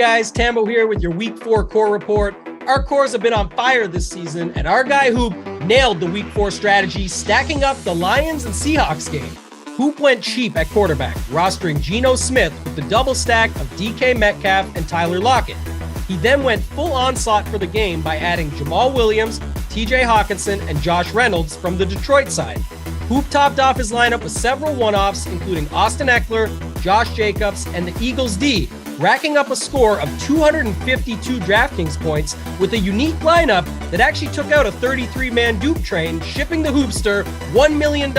guys, Tambo here with your Week 4 core report. Our cores have been on fire this season, and our guy Hoop nailed the Week 4 strategy, stacking up the Lions and Seahawks game. Hoop went cheap at quarterback, rostering Geno Smith with the double stack of DK Metcalf and Tyler Lockett. He then went full onslaught for the game by adding Jamal Williams, TJ Hawkinson, and Josh Reynolds from the Detroit side. Hoop topped off his lineup with several one-offs, including Austin Eckler, Josh Jacobs, and the Eagles D, racking up a score of 252 DraftKings points with a unique lineup that actually took out a 33-man dupe train, shipping the Hoopster $1 million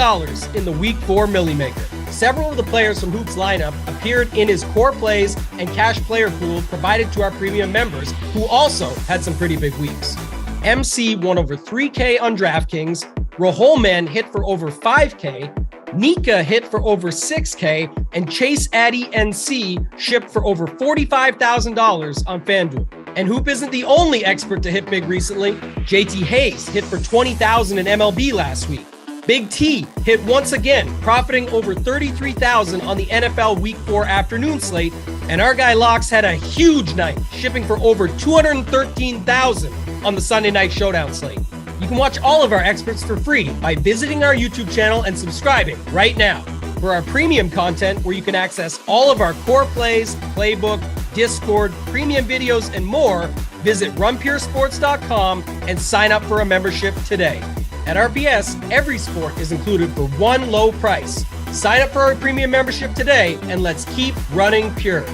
in the Week 4 Millie Maker. Several of the players from Hoop's lineup appeared in his core plays and cash player pool provided to our premium members, who also had some pretty big weeks. MC won over 3K on DraftKings, Raholman hit for over 5K, Nika hit for over 6K, and Chase Addy NC shipped for over $45,000 on FanDuel. And Hoop isn't the only expert to hit big recently. JT Hayes hit for $20,000 in MLB last week. Big T hit once again, profiting over $33,000 on the NFL Week 4 afternoon slate. And our guy Locks had a huge night, shipping for over $213,000 on the Sunday night showdown slate. You can watch all of our experts for free by visiting our YouTube channel and subscribing right now. For our premium content, where you can access all of our core plays, playbook, Discord, premium videos, and more, visit RunPureSports.com and sign up for a membership today. At RPS, every sport is included for one low price. Sign up for our premium membership today, and let's keep running pure.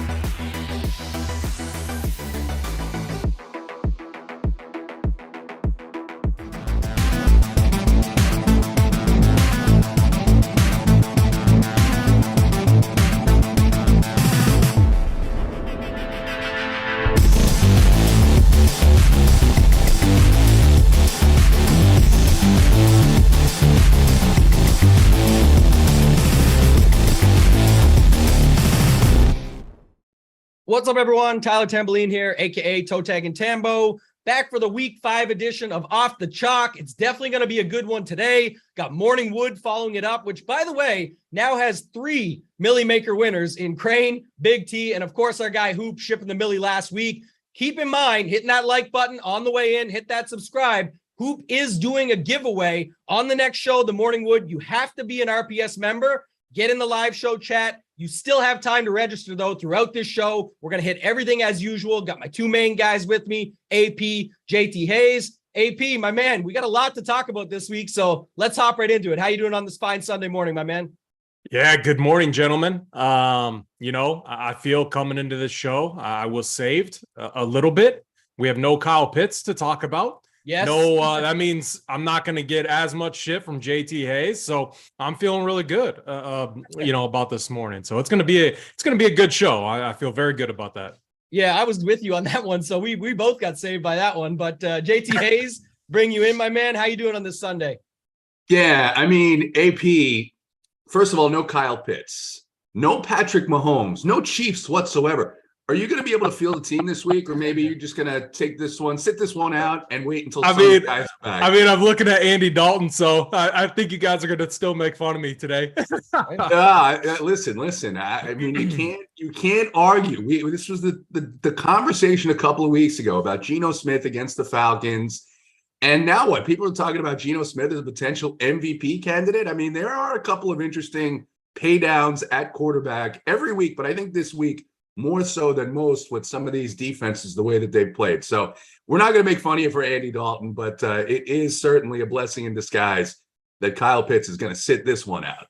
What's up, everyone? Tyler Tamboline here, aka Toe Tag and Tambo, back for the Week 5 edition of Off the Chalk. It's definitely going to be a good one today. Got Morning Wood following it up, which, by the way, now has 3 Millie Maker winners in Crain, Big T, and of course our guy Hoop shipping the Millie last week. Keep in mind, hitting that like button on the way in, hit that subscribe. Hoop is doing a giveaway on the next show, the Morning Wood. You have to be an RPS member. Get in the live show chat. You still have time to register, though, throughout this show. We're going to hit everything as usual. Got my 2 main guys with me, AP, JT Hayes. AP, my man, we got a lot to talk about this week, so let's hop right into it. How you doing on this fine Sunday morning, my man? Yeah, good morning, gentlemen. I feel coming into this show, I was saved a little bit. We have no Kyle Pitts to talk about. Yes. No, that means I'm not going to get as much shit from JT Hayes, so I'm feeling really good, about this morning. So it's going to be a good show. I feel very good about that. Yeah, I was with you on that one, so we both got saved by that one. But JT Hayes, bring you in, my man. How you doing on this Sunday? Yeah, I mean, AP. First of all, no Kyle Pitts, no Patrick Mahomes, no Chiefs whatsoever. Are you going to be able to field a team this week, or maybe you're just going to sit this one out and wait until some of the guys are back? I'm looking at Andy Dalton, so I think you guys are going to still make fun of me today. Listen. I mean, you can't argue. This was the conversation a couple of weeks ago about Geno Smith against the Falcons, and now what? People are talking about Geno Smith as a potential MVP candidate. I mean, there are a couple of interesting pay downs at quarterback every week, but I think this week, more so than most with some of these defenses, the way that they've played. So we're not going to make fun of you for Andy Dalton, but it is certainly a blessing in disguise that Kyle Pitts is going to sit this one out.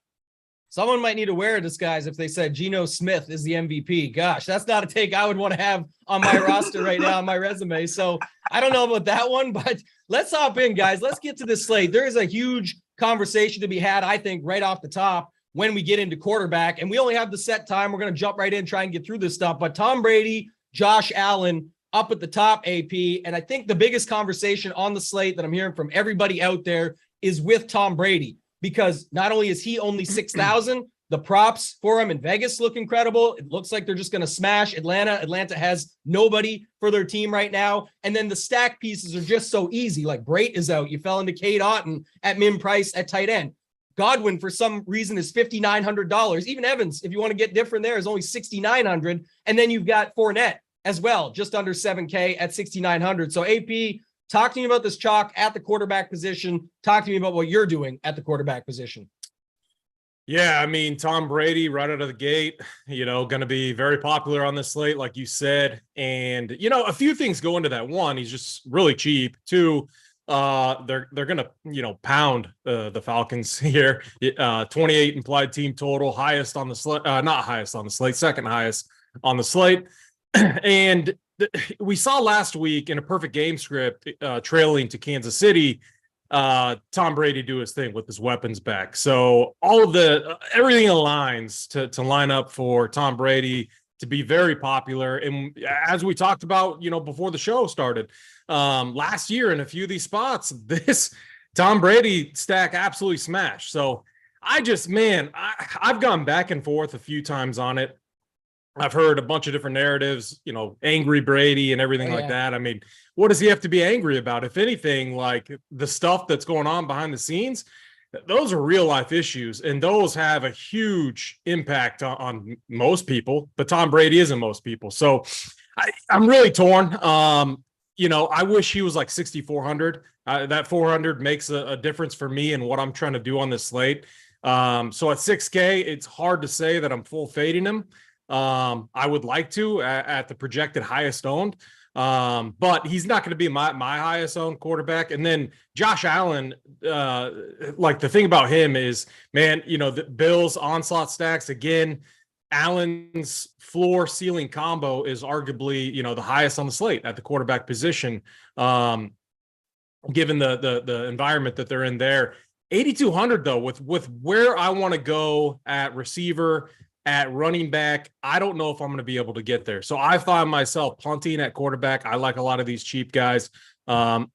Someone might need to wear a disguise if they said Geno Smith is the MVP. Gosh, that's not a take I would want to have on my roster right now on my resume. So I don't know about that one, but let's hop in, guys. Let's get to this slate. There is a huge conversation to be had, I think, right off the top when we get into quarterback, and we only have the set time. We're going to jump right in, try and get through this stuff. But Tom Brady, Josh Allen up at the top, AP. And I think the biggest conversation on the slate that I'm hearing from everybody out there is with Tom Brady, because not only is he only 6,000, the props for him in Vegas look incredible. It looks like they're just going to smash Atlanta. Atlanta has nobody for their team right now. And then the stack pieces are just so easy. Like Brait is out. You fell into Cade Otton at min price at tight end. Godwin, for some reason, is $5,900. Even Evans, if you want to get different there, is only $6,900. And then you've got Fournette as well, just under 7K at 6,900. So AP, talk to me about this chalk at the quarterback position. Talk to me about what you're doing at the quarterback position. Yeah, I mean, Tom Brady right out of the gate, going to be very popular on this slate, like you said. And, a few things go into that. One, he's just really cheap. Two, they're going to, pound the Falcons here. 28 implied team total, highest on the slate, not highest on the slate, second highest on the slate. And we saw last week in a perfect game script, trailing to Kansas City, Tom Brady do his thing with his weapons back. So all of everything aligns to line up for Tom Brady to be very popular. And as we talked about, before the show started, last year in a few of these spots, this Tom Brady stack absolutely smashed. So I've gone back and forth a few times on it. I've heard a bunch of different narratives, angry Brady and everything like that. I mean, what does he have to be angry about? If anything, like the stuff that's going on behind the scenes, those are real life issues, and those have a huge impact on most people, but Tom Brady isn't most people. So I'm really torn. I wish he was like 6,400. That 400 makes a difference for me and what I'm trying to do on this slate. So at 6K, it's hard to say that I'm full fading him. I would like to at the projected highest owned, but he's not going to be my highest owned quarterback. And then Josh Allen, like the thing about him is, man, the Bills onslaught stacks again. Allen's floor ceiling combo is arguably, the highest on the slate at the quarterback position, given the environment that they're in there. 8,200 though, with where I want to go at receiver, at running back, I don't know if I'm going to be able to get there. So I find myself punting at quarterback. I like a lot of these cheap guys. Like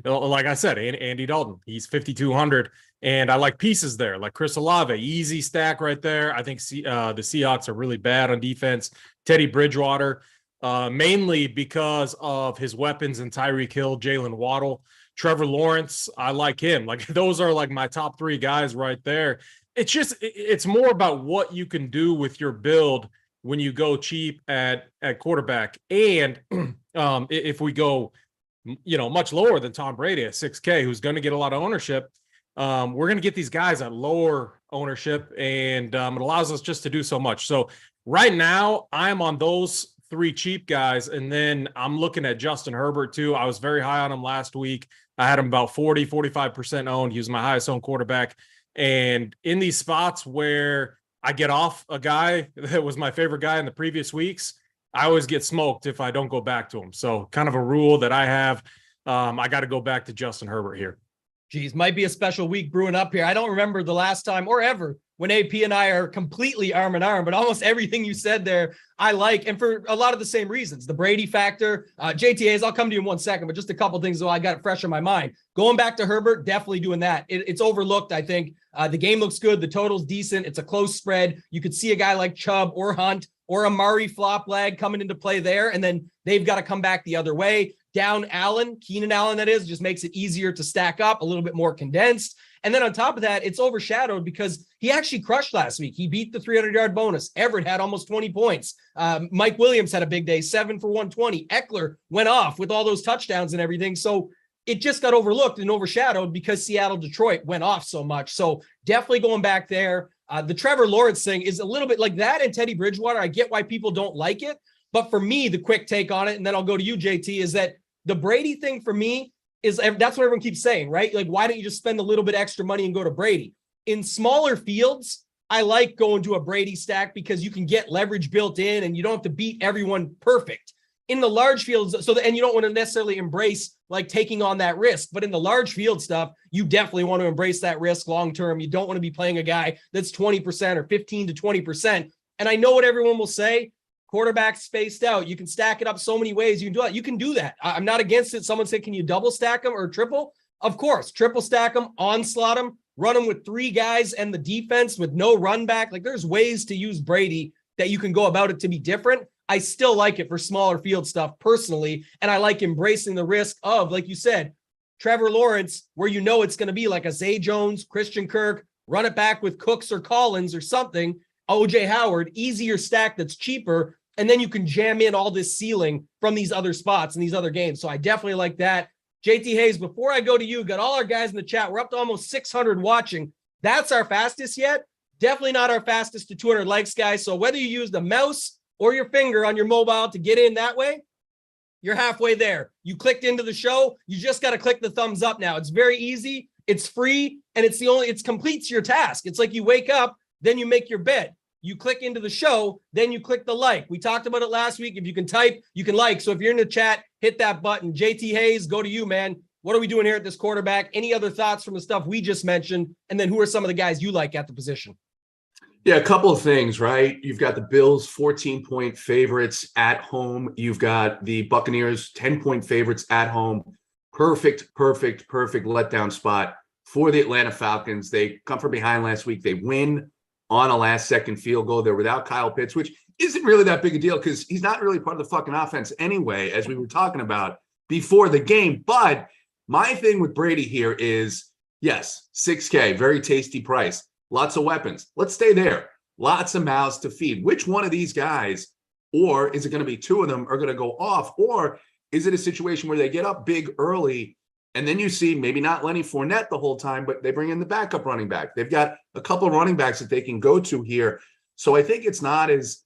I said, Andy Dalton, he's 5,200, and I like pieces there, like Chris Olave, easy stack right there. I think the Seahawks are really bad on defense. Teddy Bridgewater, mainly because of his weapons and Tyreek Hill, Jalen Waddle, Trevor Lawrence. I like him. Like those are like my top three guys right there. It's more about what you can do with your build when you go cheap at quarterback. And if we go, much lower than Tom Brady at 6K, who's going to get a lot of ownership, we're going to get these guys at lower ownership, and it allows us just to do so much. So right now I'm on those three cheap guys. And then I'm looking at Justin Herbert too. I was very high on him last week. I had him about 45% owned. He was my highest owned quarterback. And in these spots where I get off a guy that was my favorite guy in the previous weeks, I always get smoked if I don't go back to him. So kind of a rule that I have. I got to go back to Justin Herbert here. Geez, might be a special week brewing up here. I don't remember the last time or ever when AP and I are completely arm in arm, but almost everything you said there, I like, and for a lot of the same reasons. The Brady factor, JTAs, I'll come to you in 1 second, but just a couple things though I got it fresh in my mind. Going back to Herbert, definitely doing that. It's overlooked, I think. The game looks good. The total's decent. It's a close spread. You could see a guy like Chubb or Hunt or Amari flop lag coming into play there, and then they've got to come back the other way. Down Allen, Keenan Allen, that is, just makes it easier to stack up, a little bit more condensed. And then on top of that, it's overshadowed because he actually crushed last week. He beat the 300-yard bonus. Everett had almost 20 points. Mike Williams had a big day, 7 for 120. Eckler went off with all those touchdowns and everything. So it just got overlooked and overshadowed because Seattle-Detroit went off so much. So definitely going back there. The Trevor Lawrence thing is a little bit like that, and Teddy Bridgewater. I get why people don't like it. But for me, the quick take on it, and then I'll go to you, JT, is that the Brady thing for me is that's what everyone keeps saying, right? Like, why don't you just spend a little bit extra money and go to Brady? In smaller fields, I like going to a Brady stack because you can get leverage built in and you don't have to beat everyone perfect. In the large fields, and you don't want to necessarily embrace like taking on that risk, but in the large field stuff, you definitely want to embrace that risk long-term. You don't want to be playing a guy that's 20% or 15 to 20%. And I know what everyone will say. Quarterbacks spaced out. You can stack it up so many ways. You can do it. You can do that. I'm not against it. Someone said, can you double stack them or triple? Of course, triple stack them, onslaught them, run them with three guys and the defense with no run back. Like there's ways to use Brady that you can go about it to be different. I still like it for smaller field stuff personally. And I like embracing the risk of, like you said, Trevor Lawrence, where you know it's going to be like a Zay Jones, Christian Kirk, run it back with Cooks or Collins or something, OJ Howard, easier stack that's cheaper. and then you can jam in all this ceiling from these other spots and these other games. So I definitely like that. JT Hayes, before I go to you, got all our guys in the chat. We're up to almost 600 watching. That's our fastest yet. Definitely not our fastest to 200 likes, guys. So whether you use the mouse or your finger on your mobile to get in that way, you're halfway there. You clicked into the show. You just got to click the thumbs up now. It's very easy. It's free. And it completes your task. It's like you wake up, then you make your bed. You click into the show, then you click the like. We talked about it last week. If you can type, you can like. So if you're in the chat, hit that button. JT Hayes, go to you, man. What are we doing here at this quarterback? Any other thoughts from the stuff we just mentioned? And then who are some of the guys you like at the position? Yeah, a couple of things, right? You've got the Bills 14-point favorites at home. You've got the Buccaneers 10-point favorites at home. Perfect letdown spot for the Atlanta Falcons. They come from behind last week. They win on a last-second field goal. They're without Kyle Pitts, which isn't really that big a deal because he's not really part of the fucking offense anyway, as we were talking about before the game. But my thing with Brady here is, yes, $6K, very tasty price. Lots of weapons. Let's stay there. Lots of mouths to feed. Which one of these guys, or is it going to be two of them, are going to go off? Or is it a situation where they get up big early and then you see maybe not Lenny Fournette the whole time, but they bring in the backup running back. They've got a couple of running backs that they can go to here. So I think it's not as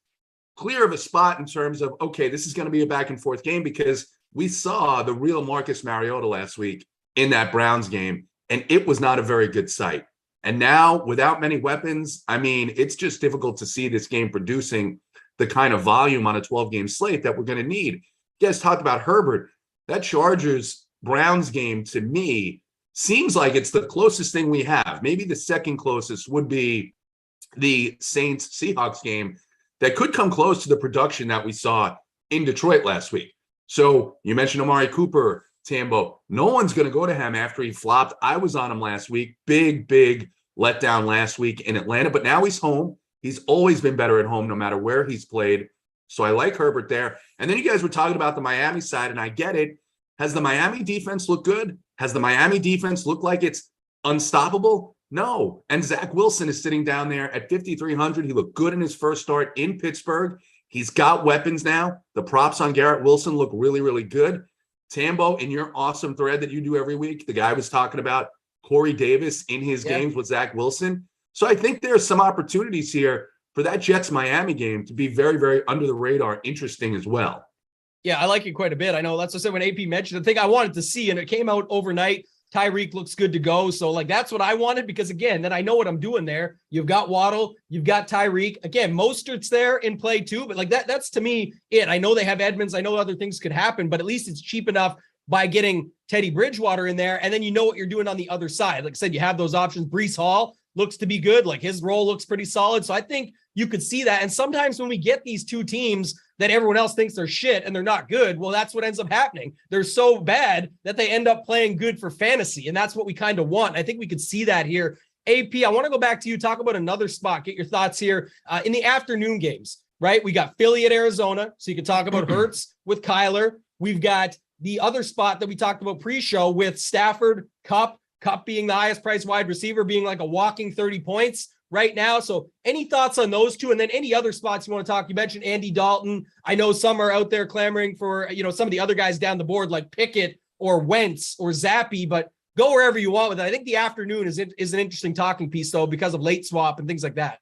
clear of a spot in terms of, okay, this is going to be a back and forth game because we saw the real Marcus Mariota last week in that Browns game, and it was not a very good sight. And now, without many weapons, I mean, it's just difficult to see this game producing the kind of volume on a 12-game slate that we're going to need. You guys talked about Herbert. That Chargers-Browns game, to me, seems like it's the closest thing we have. Maybe the second closest would be the Saints-Seahawks game that could come close to the production that we saw in Detroit last week. So you mentioned Amari Cooper, Tambo. No one's going to go to him after he flopped. I was on him last week. Big letdown last week in Atlanta, but now he's home. He's always been better at home no matter where he's played. So I like Herbert there. And then you guys were talking about the Miami side, and I get it. Has the Miami defense looked good? Has the Miami defense looked like it's unstoppable? No. And Zach Wilson is sitting down there at 5,300. He looked good in his first start in Pittsburgh. He's got weapons now. The props on Garrett Wilson look really good. Tambo, in your awesome thread that you do every week, the guy was talking about Corey Davis in his games with Zach Wilson. So I think there's some opportunities here for that Jets-Miami game to be very under the radar, interesting as well. Yeah, I like it quite a bit. I know that's what I said when AP mentioned the thing I wanted to see, and it came out overnight. Tyreek looks good to go. So, like, that's what I wanted because, again, then I know what I'm doing there. You've got Waddle. You've got Tyreek. Again, Mostert's there in play too, but, like, that's to me it. I know they have Edmonds. I know other things could happen, but at least it's cheap enough by getting Teddy Bridgewater in there, and then you know what you're doing on the other side. Like I said, you have those options. Breece Hall looks to be good. Like, his role looks pretty solid. So I think you could see that. And sometimes when we get these two teams that everyone else thinks they're shit and they're not good, well, that's what ends up happening. They're so bad that they end up playing good for fantasy. And that's what we kind of want. I think we could see that here. AP, I want to go back to you, talk about another spot. Get your thoughts here in the afternoon games, right? We got Philly at Arizona. So you can talk about Hurts with Kyler. We've got the other spot that we talked about pre-show with Stafford, Kupp being the highest priced wide receiver, being like a walking 30 points right now. So any thoughts on those two? And then any other spots you want to talk? You mentioned Andy Dalton. I know some are out there clamoring for, some of the other guys down the board like Pickett or Wentz or Zappy, but go wherever you want with it. I think the afternoon is an interesting talking piece though, because of late swap and things like that.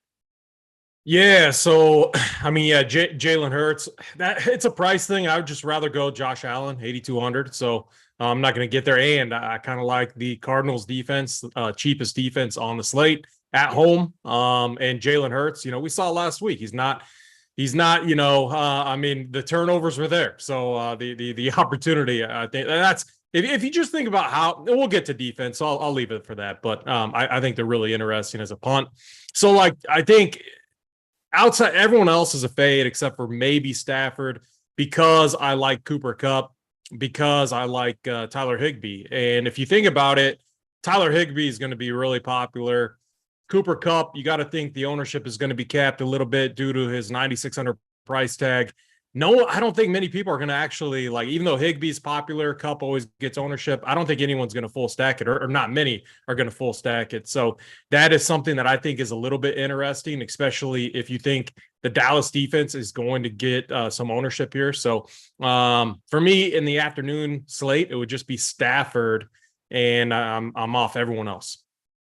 Yeah. So, I mean, Jalen Hurts, it's a price thing. I would just rather go Josh Allen, 8,200. So I'm not going to get there. And I kind of like the Cardinals defense, cheapest defense on the slate at home. And Jalen Hurts, we saw last week, he's not, I mean, the turnovers were there. So the opportunity, I think that's, if you just think about how, we'll get to defense, so I'll leave it for that. But I think they're really interesting as a punt. So, like, I think outside, everyone else is a fade except for maybe Stafford, because I like Cooper Kupp, because I like Tyler Higbee. And if you think about it, Tyler Higbee is going to be really popular. Cooper Kupp, you got to think the ownership is going to be capped a little bit due to his 9,600 price tag. No, I don't think many people are going to actually, like, even though Higbee's popular, Cup always gets ownership, I don't think anyone's going to full stack it, or not many are going to full stack it. So that is something that I think is a little bit interesting, especially if you think the Dallas defense is going to get some ownership here. So for me in the afternoon slate, it would just be Stafford, and I'm off everyone else.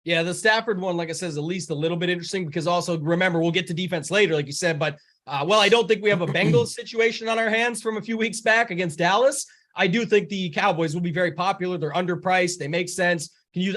Yeah, the Stafford one, like I said, is at least a little bit interesting because also remember, we'll get to defense later, like you said, but I don't think we have a Bengals situation on our hands from a few weeks back against Dallas. I do think the Cowboys will be very popular. They're underpriced. They make sense.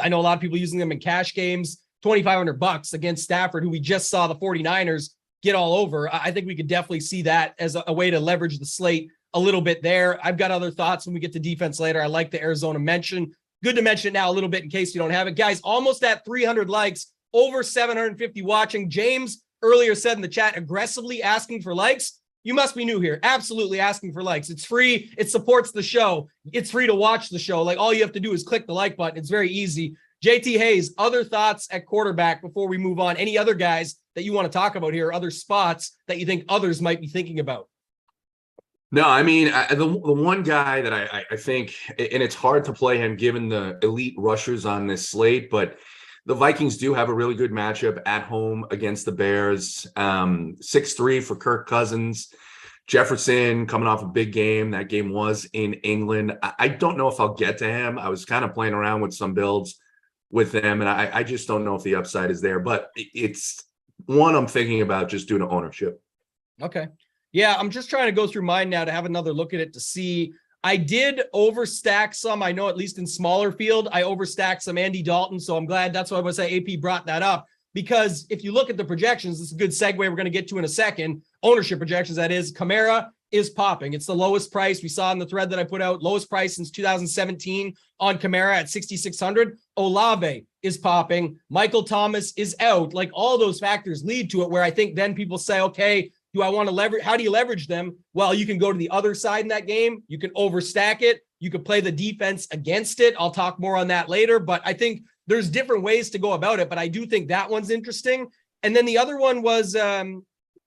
I know a lot of people using them in cash games, $2,500 against Stafford, who we just saw the 49ers get all over. I think we could definitely see that as a way to leverage the slate a little bit there. I've got other thoughts when we get to defense later. I like the Arizona mention. Good to mention it now a little bit in case you don't have it. Guys, almost at 300 likes, over 750 watching. James earlier said in the chat, aggressively asking for likes. You must be new here. Absolutely asking for likes. It's free. It supports the show. It's free to watch the show. Like, all you have to do is click the like button. It's very easy. JT Hayes, other thoughts at quarterback before we move on? Any other guys that you want to talk about here, other spots that you think others might be thinking about? No, I mean, the one guy that I think, and it's hard to play him given the elite rushers on this slate, but the Vikings do have a really good matchup at home against the Bears. 6-3 for Kirk Cousins. Jefferson coming off a big game. That game was in England. I don't know if I'll get to him. I was kind of playing around with some builds with them, and I just don't know if the upside is there. But it's one I'm thinking about just due to ownership. Okay. Yeah, I'm just trying to go through mine now to have another look at it to see. I did overstack some. I know at least in smaller field, I overstacked some Andy Dalton. So I'm glad that's why I was saying AP brought that up, because if you look at the projections, this is a good segue we're going to get to in a second. Ownership projections, that is. Kamara is popping. It's the lowest price. We saw in the thread that I put out, lowest price since 2017 on Kamara at 6,600. Olave is popping. Michael Thomas is out. Like, all those factors lead to it where I think then people say, okay, do I want to leverage? How do you leverage them? Well, you can go to the other side in that game. You can overstack it. You could play the defense against it. I'll talk more on that later, but I think there's different ways to go about it, but I do think that one's interesting. And then the other one was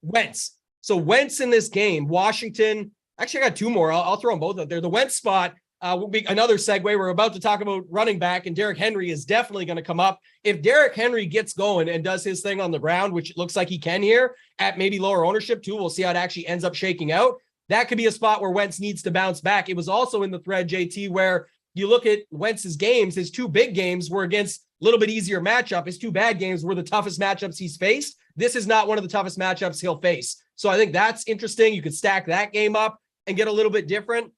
Wentz. So Wentz in this game, Washington, actually I got two more. I'll throw them both out there. The Wentz spot will be another segue. We're about to talk about running back, and Derrick Henry is definitely going to come up. If Derrick Henry gets going and does his thing on the ground, which it looks like he can here at maybe lower ownership too, we'll see how it actually ends up shaking out. That could be a spot where Wentz needs to bounce back. It was also in the thread, JT, where you look at Wentz's games, his two big games were against a little bit easier matchup. His two bad games were the toughest matchups he's faced. This is not one of the toughest matchups he'll face. So I think that's interesting. You could stack that game up and get a little bit different.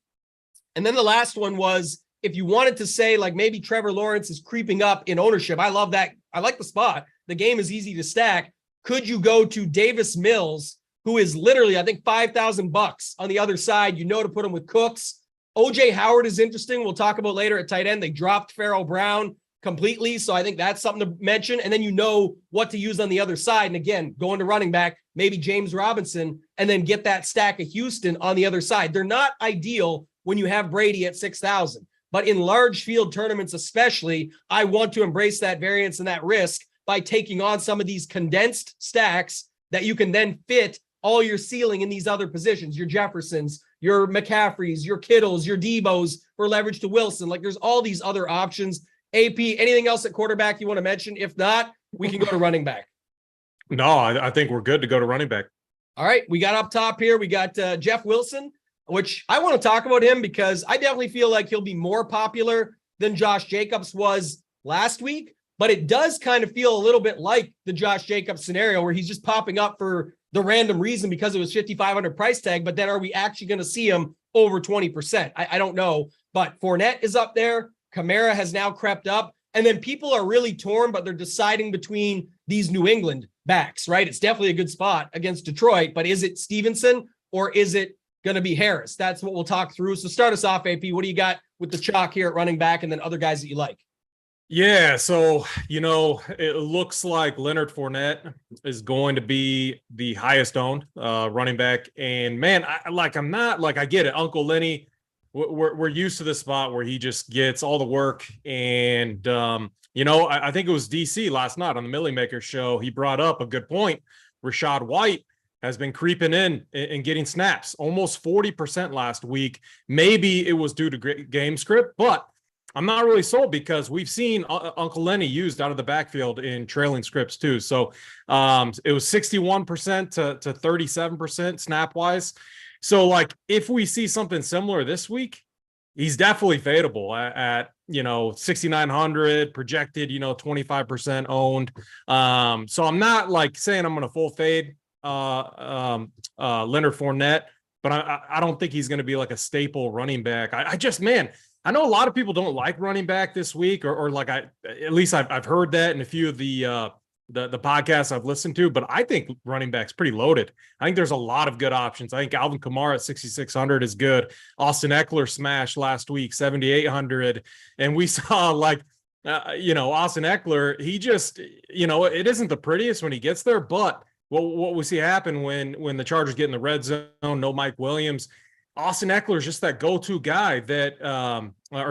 And then the last one was, if you wanted to say, like, maybe Trevor Lawrence is creeping up in ownership. I love that. I like the spot. The game is easy to stack. Could you go to Davis Mills, who is literally, I think, $5,000 on the other side? You know, to put him with Cooks. OJ Howard is interesting. We'll talk about later at tight end. They dropped Pharaoh Brown completely. So I think that's something to mention. And then you know what to use on the other side. And again, going to running back, maybe James Robinson, and then get that stack of Houston on the other side. They're not ideal when you have Brady at 6,000. But in large field tournaments especially, I want to embrace that variance and that risk by taking on some of these condensed stacks that you can then fit all your ceiling in these other positions, your Jeffersons, your McCaffreys, your Kittles, your Debos for leverage to Wilson. Like, there's all these other options. AP, anything else at quarterback you want to mention? If not, we can go to running back. No, I think we're good to go to running back. All right, we got up top here. We got Jeff Wilson, which I want to talk about him because I definitely feel like he'll be more popular than Josh Jacobs was last week, but it does kind of feel a little bit like the Josh Jacobs scenario where he's just popping up for the random reason because it was 5,500 price tag, but then are we actually going to see him over 20%? I don't know, but Fournette is up there. Kamara has now crept up, and then people are really torn, but they're deciding between these New England backs, right? It's definitely a good spot against Detroit, but is it Stevenson or is it going to be Harris? That's what we'll talk through. So start us off, AP. What do you got with the chalk here at running back and then other guys that you like? Yeah, so, you know, it looks like Leonard Fournette is going to be the highest owned running back. And, man, I get it. Uncle Lenny, we're used to the spot where he just gets all the work. And, you know, I think it was DC last night on the Millie Maker show. He brought up a good point. Rashad White has been creeping in and getting snaps, almost 40% last week. Maybe it was due to game script, but I'm not really sold because we've seen Uncle Lenny used out of the backfield in trailing scripts too. So it was 61% to 37% snap wise. So like if we see something similar this week, he's definitely fadeable at 6,900 projected, 25% owned. So I'm not like saying I'm going to full fade Leonard Fournette, but I don't think he's going to be like a staple running back. I know a lot of people don't like running back this week, or like at least I've heard that in a few of the podcasts I've listened to, but I think running back's pretty loaded. I think there's a lot of good options. I think Alvin Kamara at 6,600 is good. Austin Eckler smashed last week, 7,800. And we saw Austin Eckler, he just, it isn't the prettiest when he gets there, but what we see happen when the Chargers get in the red zone, no Mike Williams, Austin Eckler is just that go-to guy that,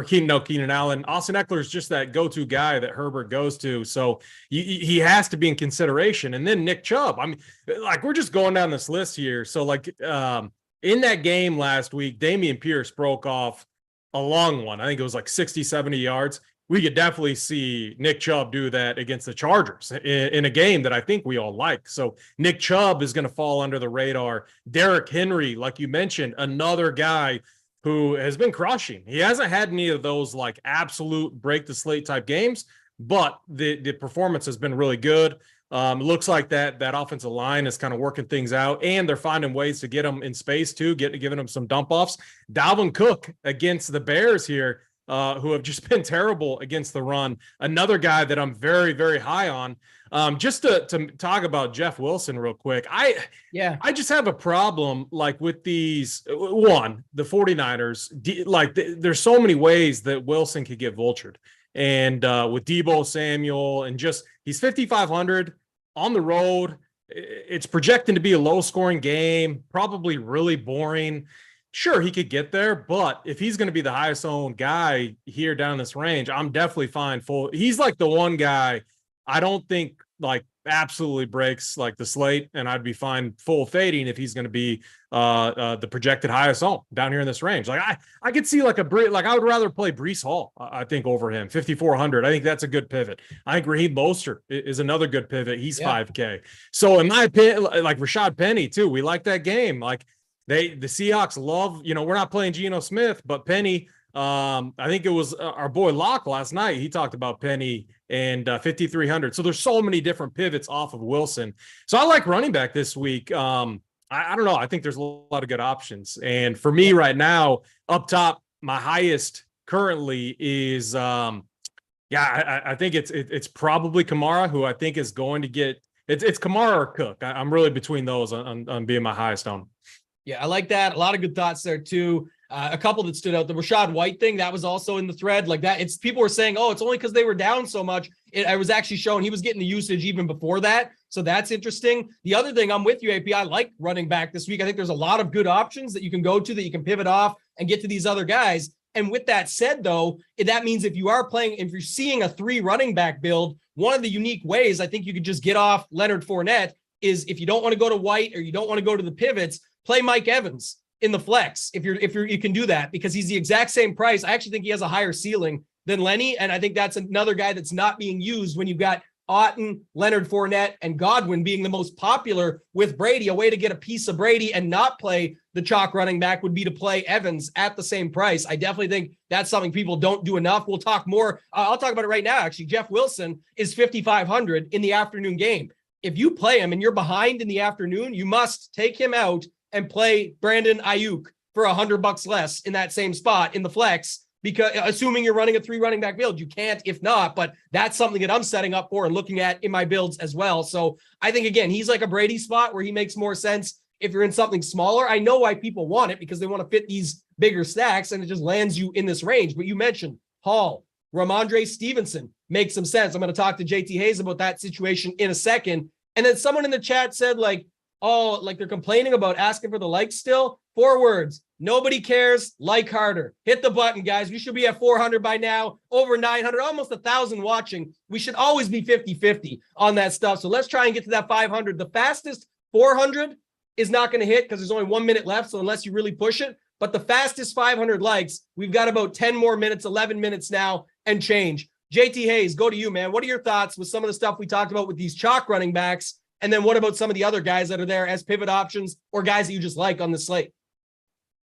Keenan Allen. Austin Eckler is just that go-to guy that Herbert goes to. So he has to be in consideration. And then Nick Chubb. I mean, like we're just going down this list here. So like in that game last week, Dameon Pierce broke off a long one. I think it was like 60, 70 yards. We could definitely see Nick Chubb do that against the Chargers in a game that I think we all like. So Nick Chubb is going to fall under the radar. Derrick Henry, like you mentioned, another guy who has been crushing. He hasn't had any of those like absolute break the slate type games, but the performance has been really good. It looks like that offensive line is kind of working things out, and they're finding ways to get them in space too, giving them some dump offs. Dalvin Cook against the Bears here, who have just been terrible against the run. Another guy that I'm very, very high on. Just to talk about Jeff Wilson real quick. I just have a problem like with these, the 49ers, there's so many ways that Wilson could get vultured. And with Deebo Samuel and just, he's 5,500 on the road. It's projecting to be a low scoring game, probably really boring. Sure, he could get there, but if he's going to be the highest owned guy here down this range, I'm definitely fine full. He's like the one guy I don't think like absolutely breaks like the slate, and I'd be fine full fading if he's going to be the projected highest owned down here in this range. Like I could see like I would rather play Breece Hall, I think, over him, 5,400. I think that's a good pivot. I think Raheem Mostert is another good pivot. He's 5K. So in my opinion, like Rashad Penny too, we like that game. Like the Seahawks love, we're not playing Geno Smith, but Penny, I think it was our boy Locke last night. He talked about Penny and 5,300. So there's so many different pivots off of Wilson. So I like running back this week. I don't know. I think there's a lot of good options. And for me right now, up top, my highest currently is, I think it's probably Kamara, who I think is going to get, it's Kamara or Cook. I'm really between those on being my highest on. Yeah, I like that. A lot of good thoughts there too. A couple that stood out. The Rachaad White thing, that was also in the thread. Like that, it's people were saying, oh, it's only because they were down so much. I was actually showing he was getting the usage even before that. So that's interesting. The other thing, I'm with you, AP. I like running back this week. I think there's a lot of good options that you can go to, that you can pivot off and get to these other guys. And with that said, though, that means if you're seeing a 3 running back build, one of the unique ways I think you could just get off Leonard Fournette is if you don't want to go to White or you don't want to go to the pivots, play Mike Evans in the flex if you can do that, because he's the exact same price. I actually think he has a higher ceiling than Lenny, and I think that's another guy that's not being used when you've got Otton, Leonard Fournette, and Godwin being the most popular with Brady. A way to get a piece of Brady and not play the chalk running back would be to play Evans at the same price. I definitely think that's something people don't do enough. We'll talk more. I'll talk about it right now. Actually, Jeff Wilson is 5,500 in the afternoon game. If you play him and you're behind in the afternoon, you must take him out and play Brandon Ayuk for $100 less in that same spot in the flex, because assuming you're running a 3 running back build, you can't if not, but that's something that I'm setting up for and looking at in my builds as well. So I think, again, he's like a Brady spot where he makes more sense if you're in something smaller. I know why people want it, because they want to fit these bigger stacks and it just lands you in this range. But you mentioned Hall, Ramondre Stevenson makes some sense. I'm going to talk to JT Hayes about that situation in a second. And then someone in the chat said they're complaining about asking for the likes still. 4 words. Nobody cares. Like harder. Hit the button, guys. We should be at 400 by now. Over 900, almost 1,000 watching. We should always be 50-50 on that stuff. So let's try and get to that 500. The fastest 400 is not going to hit because there's only 1 minute left. So unless you really push it, but the fastest 500 likes, we've got about 10 more minutes, 11 minutes now and change. JT Hayes, go to you, man. What are your thoughts with some of the stuff we talked about with these chalk running backs? And then what about some of the other guys that are there as pivot options or guys that you just like on the slate?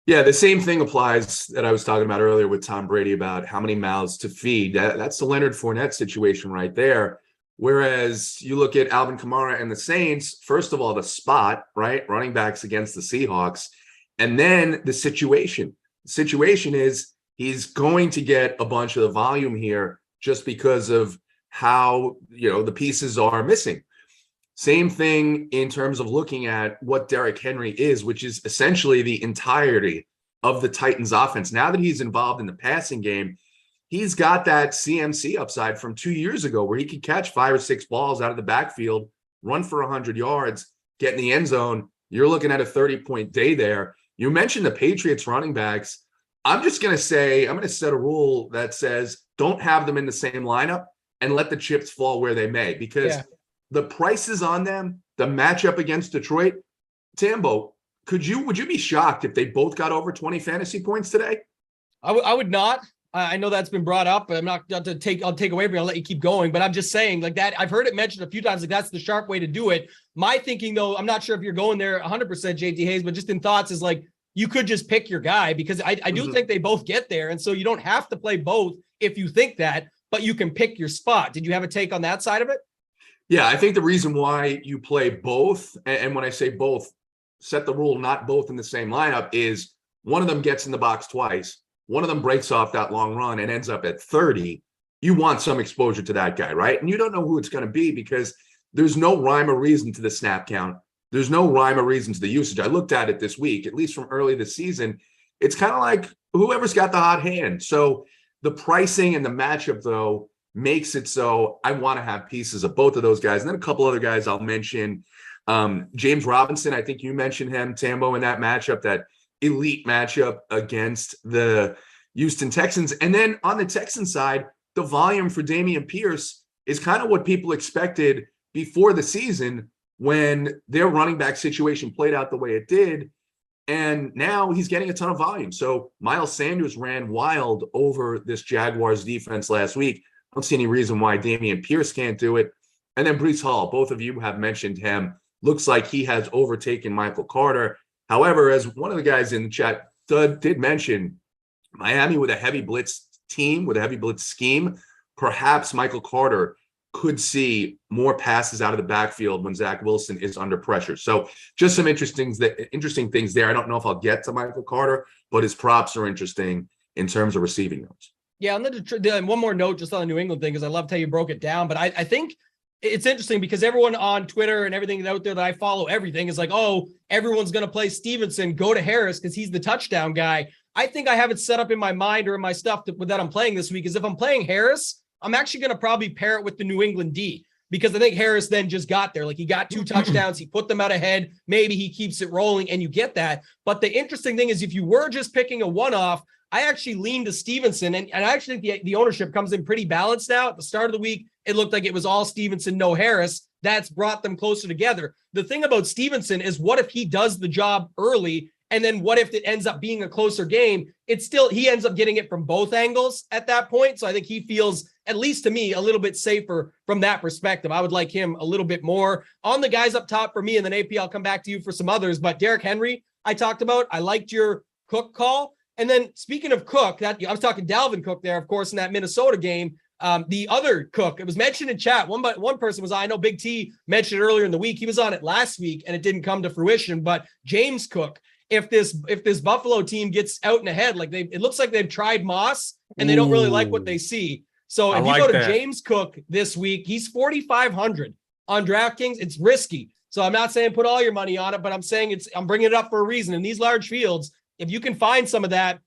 Yeah, the same thing applies that I was talking about earlier with Tom Brady about how many mouths to feed. That's the Leonard Fournette situation right there. Whereas you look at Alvin Kamara and the Saints, first of all, the spot, right? Running backs against the Seahawks. And then the situation. The situation is he's going to get a bunch of the volume here just because of how, the pieces are missing. Same thing in terms of looking at what Derrick Henry is, which is essentially the entirety of the Titans offense. Now that he's involved in the passing game, he's got that CMC upside from 2 years ago where he could catch 5 or 6 balls out of the backfield, run for 100 yards, get in the end zone. You're looking at a 30-point day there. You mentioned the Patriots running backs. I'm just going to say, I'm going to set a rule that says don't have them in the same lineup and let the chips fall where they may, because the prices on them, the matchup against Detroit, Tambo, would you be shocked if they both got over 20 fantasy points today? I would not. I know that's been brought up, but I'm not to take. I'll take away from you. I'll let you keep going. But I'm just saying, like that. I've heard it mentioned a few times. Like that's the sharp way to do it. My thinking, though, I'm not sure if you're going there 100%, JT Hayes, but just in thoughts is like you could just pick your guy because I do think they both get there, and so you don't have to play both if you think that, but you can pick your spot. Did you have a take on that side of it? Yeah, I think the reason why you play both, and when I say both, set the rule not both in the same lineup, is one of them gets in the box twice. One of them breaks off that long run and ends up at 30. You want some exposure to that guy, right? And you don't know who it's going to be because there's no rhyme or reason to the snap count. There's no rhyme or reason to the usage. I looked at it this week, at least from early this season. It's kind of like whoever's got the hot hand. So the pricing and the matchup, though, makes it so I want to have pieces of both of those guys. And then a couple other guys I'll mention. James Robinson, I think you mentioned him, Tambo, in that matchup, that elite matchup against the Houston Texans. And then on the Texans side, the volume for Dameon Pierce is kind of what people expected before the season when their running back situation played out the way it did. And now he's getting a ton of volume. So Miles Sanders ran wild over this Jaguars defense last week. I don't see any reason why Dameon Pierce can't do it. And then Breece Hall, both of you have mentioned him. Looks like he has overtaken Michael Carter. However, as one of the guys in the chat did mention, Miami with a heavy blitz team, with a heavy blitz scheme, perhaps Michael Carter could see more passes out of the backfield when Zach Wilson is under pressure. So just some interesting things there. I don't know if I'll get to Michael Carter, but his props are interesting in terms of receiving notes. Yeah, and one more note just on the New England thing, because I loved how you broke it down. But I think it's interesting because everyone on Twitter and everything out there that I follow, everything is like, oh, everyone's going to play Stevenson, go to Harris because he's the touchdown guy. I think I have it set up in my mind or in my stuff that I'm playing this week is if I'm playing Harris, I'm actually going to probably pair it with the New England D because I think Harris then just got there. Like he got 2 touchdowns. He put them out ahead. Maybe he keeps it rolling and you get that. But the interesting thing is if you were just picking a one-off, I actually lean to Stevenson, and I actually think the ownership comes in pretty balanced now. At the start of the week, it looked like it was all Stevenson, no Harris. That's brought them closer together. The thing about Stevenson is what if he does the job early, and then what if it ends up being a closer game? He ends up getting it from both angles at that point. So I think he feels, at least to me, a little bit safer from that perspective. I would like him a little bit more. On the guys up top for me, and then AP, I'll come back to you for some others. But Derrick Henry, I talked about. I liked your Cook call. And then speaking of Cook, I was talking Dalvin Cook there, of course, in that Minnesota game. The other Cook, it was mentioned in chat. One person was, I know Big T mentioned it earlier in the week. He was on it last week and it didn't come to fruition. But James Cook, if this Buffalo team gets out and ahead, like it looks like they've tried Moss and they don't really like what they see. So if you go to James Cook this week, he's 4,500 on DraftKings. It's risky. So I'm not saying put all your money on it, but I'm saying I'm bringing it up for a reason. In these large fields, if you can find some of that,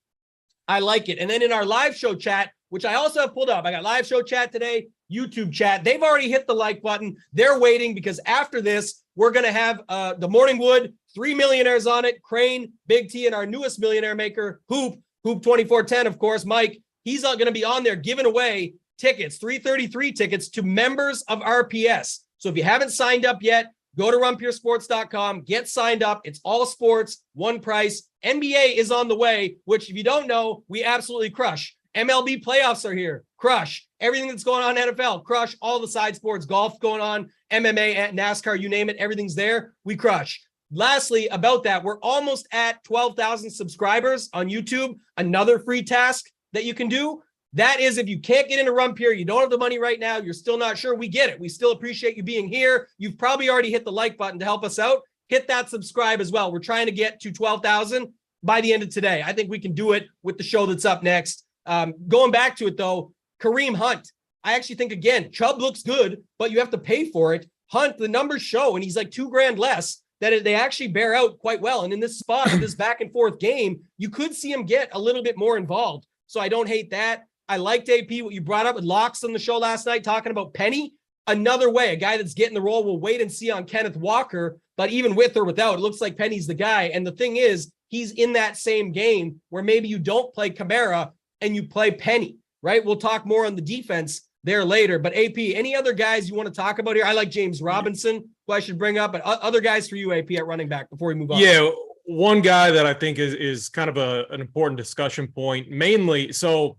I like it. And then in our live show chat, which I also have pulled up, I got live show chat today, YouTube chat. They've already hit the like button. They're waiting because after this, we're going to have the Morning Wood, 3 millionaires on it, Crain, Big T, and our newest millionaire maker, Hoop 2410, of course, Mike. He's going to be on there giving away tickets, 333 tickets to members of RPS. So if you haven't signed up yet, Go to runpuresports.com, get signed up. It's all sports, one price. NBA is on the way, which if you don't know, we absolutely crush. MLB playoffs are here. Crush. Everything that's going on in NFL. Crush. All the side sports, golf going on, MMA, NASCAR, you name it. Everything's there. We crush. Lastly, about that, we're almost at 12,000 subscribers on YouTube. Another free task that you can do. That is, if you can't get into RunPure, you don't have the money right now, you're still not sure, we get it. We still appreciate you being here. You've probably already hit the like button to help us out. Hit that subscribe as well. We're trying to get to 12,000 by the end of today. I think we can do it with the show that's up next. Going back to it, though, Kareem Hunt. I actually think, again, Chubb looks good, but you have to pay for it. Hunt, the numbers show, and he's like $2,000 less, that they actually bear out quite well. And in this spot, in this back and forth game, you could see him get a little bit more involved. So I don't hate that. I liked AP, what you brought up with Locks on the show last night, talking about Penny. Another way, a guy that's getting the role. We'll wait and see on Kenneth Walker, but even with or without, it looks like Penny's the guy. And the thing is, he's in that same game where maybe you don't play Kamara and you play Penny, right? We'll talk more on the defense there later. But AP, any other guys you want to talk about here? I like James Robinson, who I should bring up, but other guys for you, AP, at running back before we move on. Yeah, one guy that I think is kind of an important discussion point, mainly. So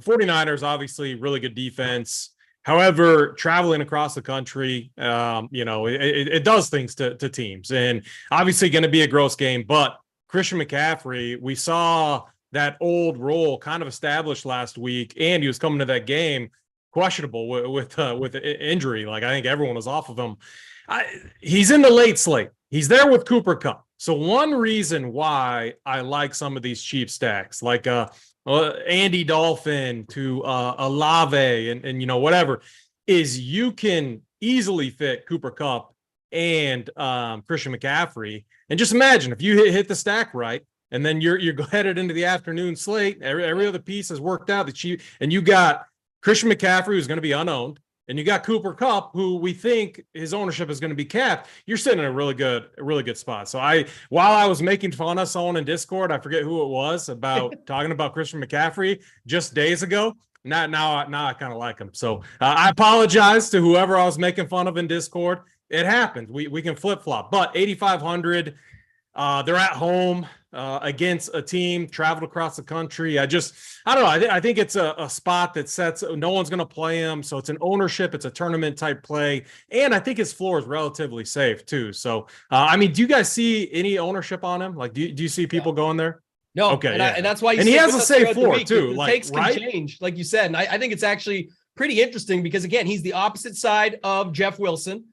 49ers, obviously, really good defense. However, traveling across the country, it does things to teams. And obviously going to be a gross game. But Christian McCaffrey, we saw that old role kind of established last week, and he was coming to that game questionable with injury. Like, I think everyone was off of him. He's in the late slate. He's there with Cooper Kupp. So one reason why I like some of these cheap stacks, like Andy Dolphin to Olave and whatever, is you can easily fit Cooper Kupp and Christian McCaffrey. And just imagine if you hit the stack right, and then you're headed into the afternoon slate, every other piece has worked out, and you got Christian McCaffrey, who's going to be unowned, and you got Cooper Kupp, who we think his ownership is going to be capped. You're sitting in a really good spot. So while I was making fun of someone in Discord, I forget who it was, about talking about Christian McCaffrey just days ago. Now I kind of like him. So I apologize to whoever I was making fun of in Discord. It happens. We can flip flop, but 8,500. They're at home against a team, traveled across the country. I don't know. I think it's a spot that sets, no one's going to play him. So it's an ownership. It's a tournament type play. And I think his floor is relatively safe too. So, do you guys see any ownership on him? Like, do you see people going there? No. Okay. And that's why he has a safe floor too. The takes can change, like you said. And I think it's actually pretty interesting because, again, he's the opposite side of Jeff Wilson.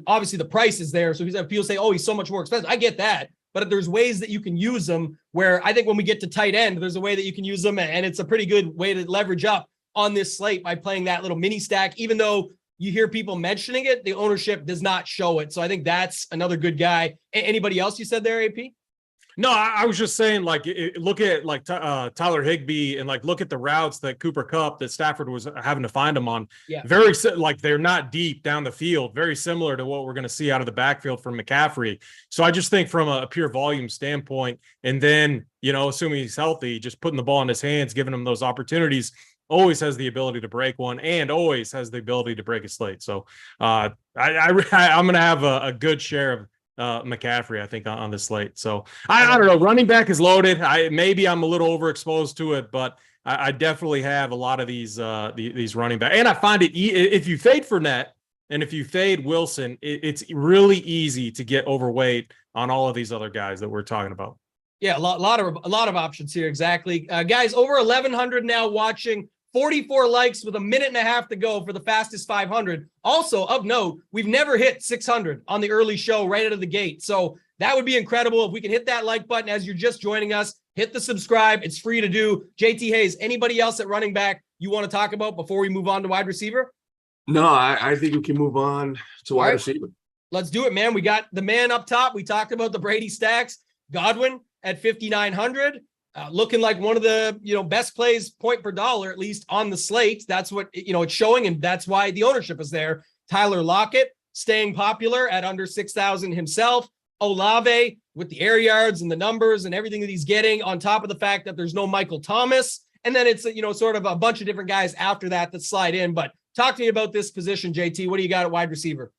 Obviously the price is there. So people say, oh, he's so much more expensive. I get that. But there's ways that you can use them where I think when we get to tight end, there's a way that you can use them. And it's a pretty good way to leverage up on this slate by playing that little mini stack. Even though you hear people mentioning it, the ownership does not show it. So I think that's another good guy. Anybody else you said there, AP? No, I was just saying, like, look at like Tyler Higbee and like look at the routes that Cooper Kupp, that Stafford was having to find him on. Yeah. Very like they're not deep down the field, very similar to what we're going to see out of the backfield from McCaffrey. So I just think from a pure volume standpoint, and then, assuming he's healthy, just putting the ball in his hands, giving him those opportunities, always has the ability to break one and always has the ability to break a slate. So I'm going to have a good share of McCaffrey, I think, on this slate. So I don't know. Running back is loaded. Maybe I'm a little overexposed to it, but I definitely have a lot of these running back. And I find it if you fade Fournette and if you fade Wilson, it's really easy to get overweight on all of these other guys that we're talking about. Yeah, a lot of options here. Exactly, guys. Over 1,100 now watching. 44 likes with a minute and a half to go for the fastest 500. Also, of note, we've never hit 600 on the early show right out of the gate. So that would be incredible if we can hit that like button as you're just joining us. Hit the subscribe. It's free to do. JT Hayes, anybody else at running back you want to talk about before we move on to wide receiver? No, I think we can move on to wide receiver. Let's do it, man. We got the man up top. We talked about the Brady stacks. Godwin at 5,900. Looking like one of the, best plays point per dollar, at least on the slate. That's what, it's showing. And that's why the ownership is there. Tyler Lockett staying popular at under 6,000 himself. Olave with the air yards and the numbers and everything that he's getting, on top of the fact that there's no Michael Thomas. And then it's, sort of a bunch of different guys after that slide in. But talk to me about this position, JT. What do you got at wide receiver?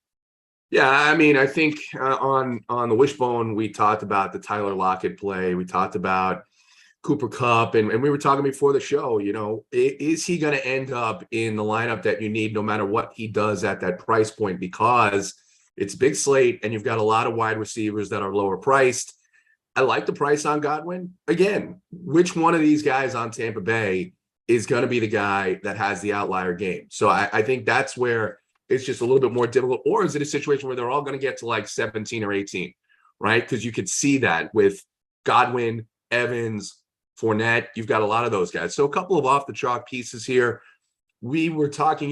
Yeah, I mean, I think on the wishbone, we talked about the Tyler Lockett play. We talked about Cooper Kupp, and we were talking before the show, is he going to end up in the lineup that you need no matter what he does at that price point? Because it's big slate and you've got a lot of wide receivers that are lower priced. I like the price on Godwin. Again, which one of these guys on Tampa Bay is going to be the guy that has the outlier game? So I think that's where it's just a little bit more difficult. Or is it a situation where they're all going to get to like 17 or 18, right? Because you could see that with Godwin, Evans, Fournette. You've got a lot of those guys. So a couple of off the chalk pieces here. You were talking,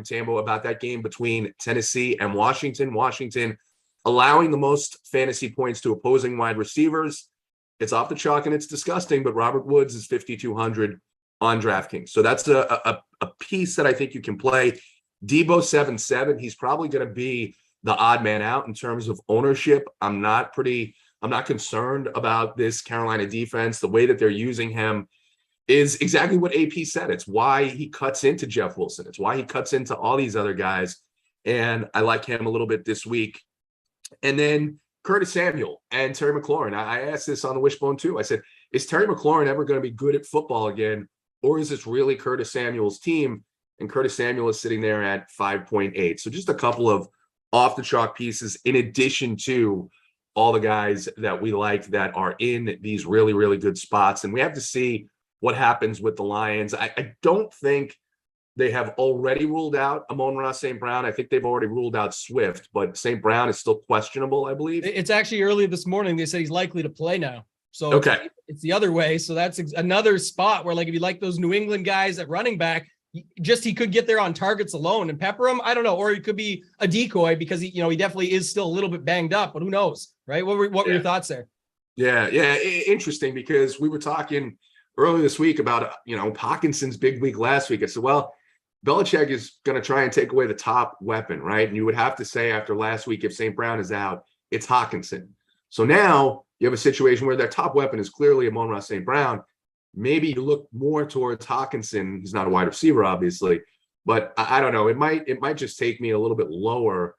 Tambo, about that game between Tennessee and Washington. Washington allowing the most fantasy points to opposing wide receivers. It's off the chalk and it's disgusting, but Robert Woods is 5,200 on DraftKings. So that's a piece that I think you can play. Debo 7-7. He's probably going to be the odd man out in terms of ownership. I'm not concerned about this Carolina defense. The way that they're using him is exactly what AP said. It's why he cuts into Jeff Wilson. It's why he cuts into all these other guys. And I like him a little bit this week. And then Curtis Samuel and Terry McLaurin. I asked this on the wishbone too. I said, is Terry McLaurin ever going to be good at football again? Or is this really Curtis Samuel's team? And Curtis Samuel is sitting there at 5.8. So just a couple of off the chalk pieces in addition to all the guys that we like that are in these really, really good spots. And we have to see what happens with the Lions. I don't think they have already ruled out Amon-Ra St. Brown. I think they've already ruled out Swift, but St. Brown is still questionable, I believe. It's actually early this morning. They said he's likely to play now. So okay, it's the other way. So that's another spot where, like, if you like those New England guys at running back, he could get there on targets alone and pepper him. I don't know. Or he could be a decoy because he definitely is still a little bit banged up, but who knows, right? What were your thoughts there? Yeah. Interesting, because we were talking earlier this week about, Hawkinson's big week last week. I said, well, Belichick is going to try and take away the top weapon, right? And you would have to say after last week, if St. Brown is out, it's Hawkinson. So now you have a situation where their top weapon is clearly Amon-Ra St. Brown. Maybe you look more towards Hawkinson. He's not a wide receiver, obviously, but I don't know. It might just take me a little bit lower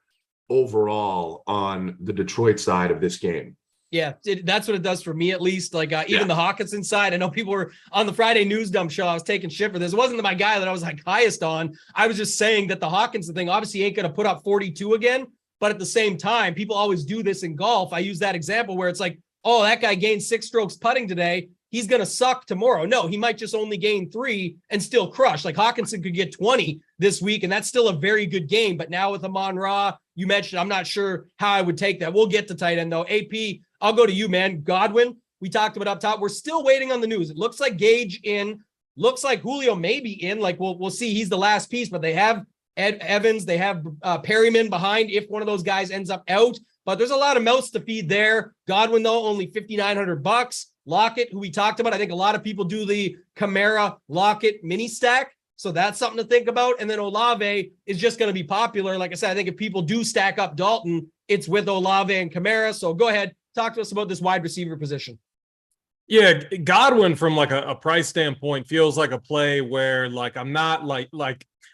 overall on the Detroit side of this game. Yeah, that's what it does for me, at least. Like even the Hawkinson side, I know people were on the Friday news dump show. I was taking shit for this. It wasn't my guy that I was like highest on. I was just saying that the Hawkinson thing obviously ain't going to put up 42 again. But at the same time, people always do this in golf. I use that example where it's like, oh, that guy gained 6 strokes putting today. He's going to suck tomorrow. No, he might just only gain 3 and still crush. Like Hawkinson could get 20 this week, and that's still a very good game. But now with Amon-Ra, you mentioned, I'm not sure how I would take that. We'll get to tight end, though. AP, I'll go to you, man. Godwin, we talked about up top. We're still waiting on the news. It looks like Gage in. Looks like Julio may be in. Like, we'll see. He's the last piece, but they have Evans. They have Perryman behind if one of those guys ends up out. But there's a lot of mouths to feed there. Godwin, though, only $5,900. Lockett, who we talked about, I think a lot of people do the Kamara Lockett mini stack. So that's something to think about. And then Olave is just going to be popular. Like I said, I think if people do stack up Dalton, it's with Olave and Kamara. So go ahead, talk to us about this wide receiver position. Yeah, Godwin from like a price standpoint feels like a play where like I'm not like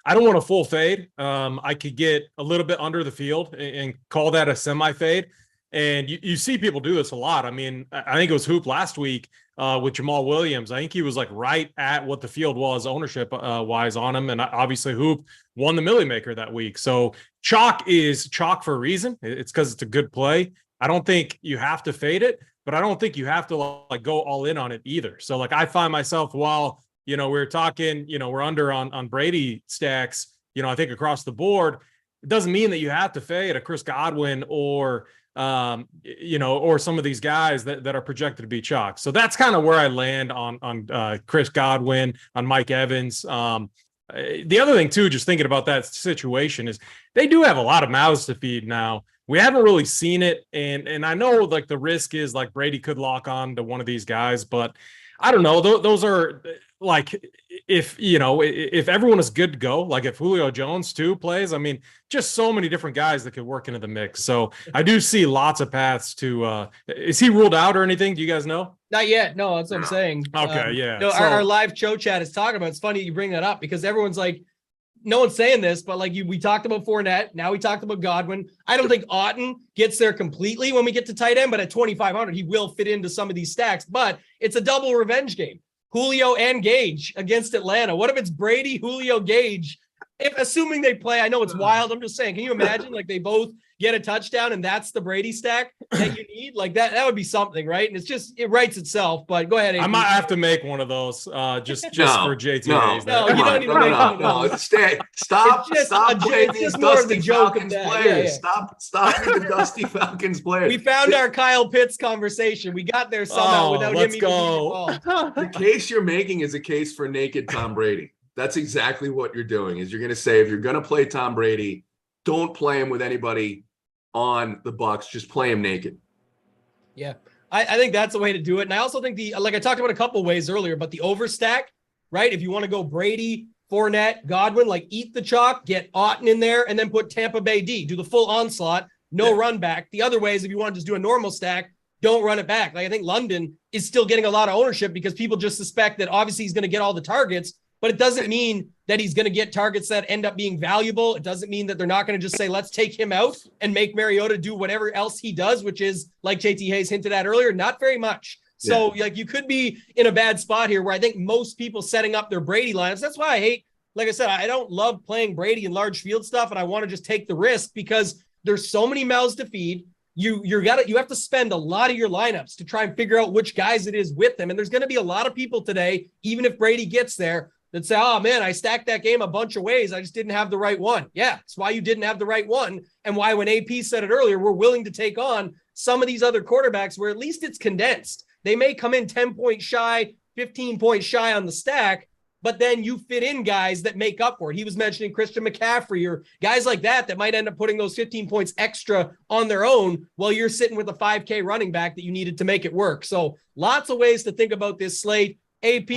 I don't want a full fade. I could get a little bit under the field and call that a semi fade. And you see people do this a lot. I mean, I think it was Hoop last week with Jamal Williams. I think he was like right at what the field was ownership wise on him. And obviously Hoop won the Millie Maker that week. So chalk is chalk for a reason. It's because it's a good play. I don't think you have to fade it, but I don't think you have to like go all in on it either. So like I find myself while, we're talking, we're under on Brady stacks, I think across the board, it doesn't mean that you have to fade a Chris Godwin or some of these guys that are projected to be chalk. So that's kind of where I land on Chris Godwin, on Mike Evans. The other thing too, just thinking about that situation is they do have a lot of mouths to feed now. We haven't really seen it. And I know like the risk is like Brady could lock on to one of these guys, but I don't know. Those are like, if everyone is good to go, like if Julio Jones too plays, I mean, just so many different guys that could work into the mix. So I do see lots of paths to, is he ruled out or anything? Do you guys know? Not yet. No, that's what I'm saying. Okay. Yeah. No, our live show chat is talking about, it's funny you bring that up because everyone's like, no one's saying this, but like we talked about Fournette. Now we talked about Godwin. I don't think Otton gets there completely when we get to tight end, but at 2,500, he will fit into some of these stacks. But it's a double revenge game. Julio and Gage against Atlanta. What if it's Brady, Julio, Gage? If assuming they play, I know it's wild. I'm just saying, can you imagine like they both get a touchdown and that's the Brady stack that you need? Like that would be something, right? And it writes itself, but go ahead. I might have to make one of those just for JT. No, you don't need to make one of those. Stop playing these Dusty joke Falcons players. Stop with the Dusty Falcons players. We found our Kyle Pitts conversation. We got there somehow without him even being involved. The case you're making is a case for naked Tom Brady. That's exactly what you're doing, is you're going to say, if you're going to play Tom Brady, don't play him with anybody on the Bucks. Just play him naked. Yeah, I think that's the way to do it. And I also think like I talked about a couple ways earlier, but the overstack, right? If you want to go Brady, Fournette, Godwin, like eat the chalk, get Otton in there, and then put Tampa Bay D, do the full onslaught, no run back. The other way is if you want to just do a normal stack, don't run it back. Like I think London is still getting a lot of ownership because people just suspect that obviously he's going to get all the targets, but it doesn't mean that he's going to get targets that end up being valuable. It doesn't mean that they're not going to just say, let's take him out and make Mariota do whatever else he does, which is, like JT Hayes hinted at earlier, not very much. So like you could be in a bad spot here where I think most people setting up their Brady lineups. That's why I hate, like I said, I don't love playing Brady in large field stuff. And I want to just take the risk because there's so many mouths to feed. You have to spend a lot of your lineups to try and figure out which guys it is with them. And there's going to be a lot of people today, even if Brady gets there, that say, oh man, I stacked that game a bunch of ways. I just didn't have the right one. Yeah, it's why you didn't have the right one. And why, when AP said it earlier, we're willing to take on some of these other quarterbacks where at least it's condensed. They may come in 10 points shy, 15 points shy on the stack, but then you fit in guys that make up for it. He was mentioning Christian McCaffrey or guys like that might end up putting those 15 points extra on their own while you're sitting with a 5K running back that you needed to make it work. So lots of ways to think about this slate. AP,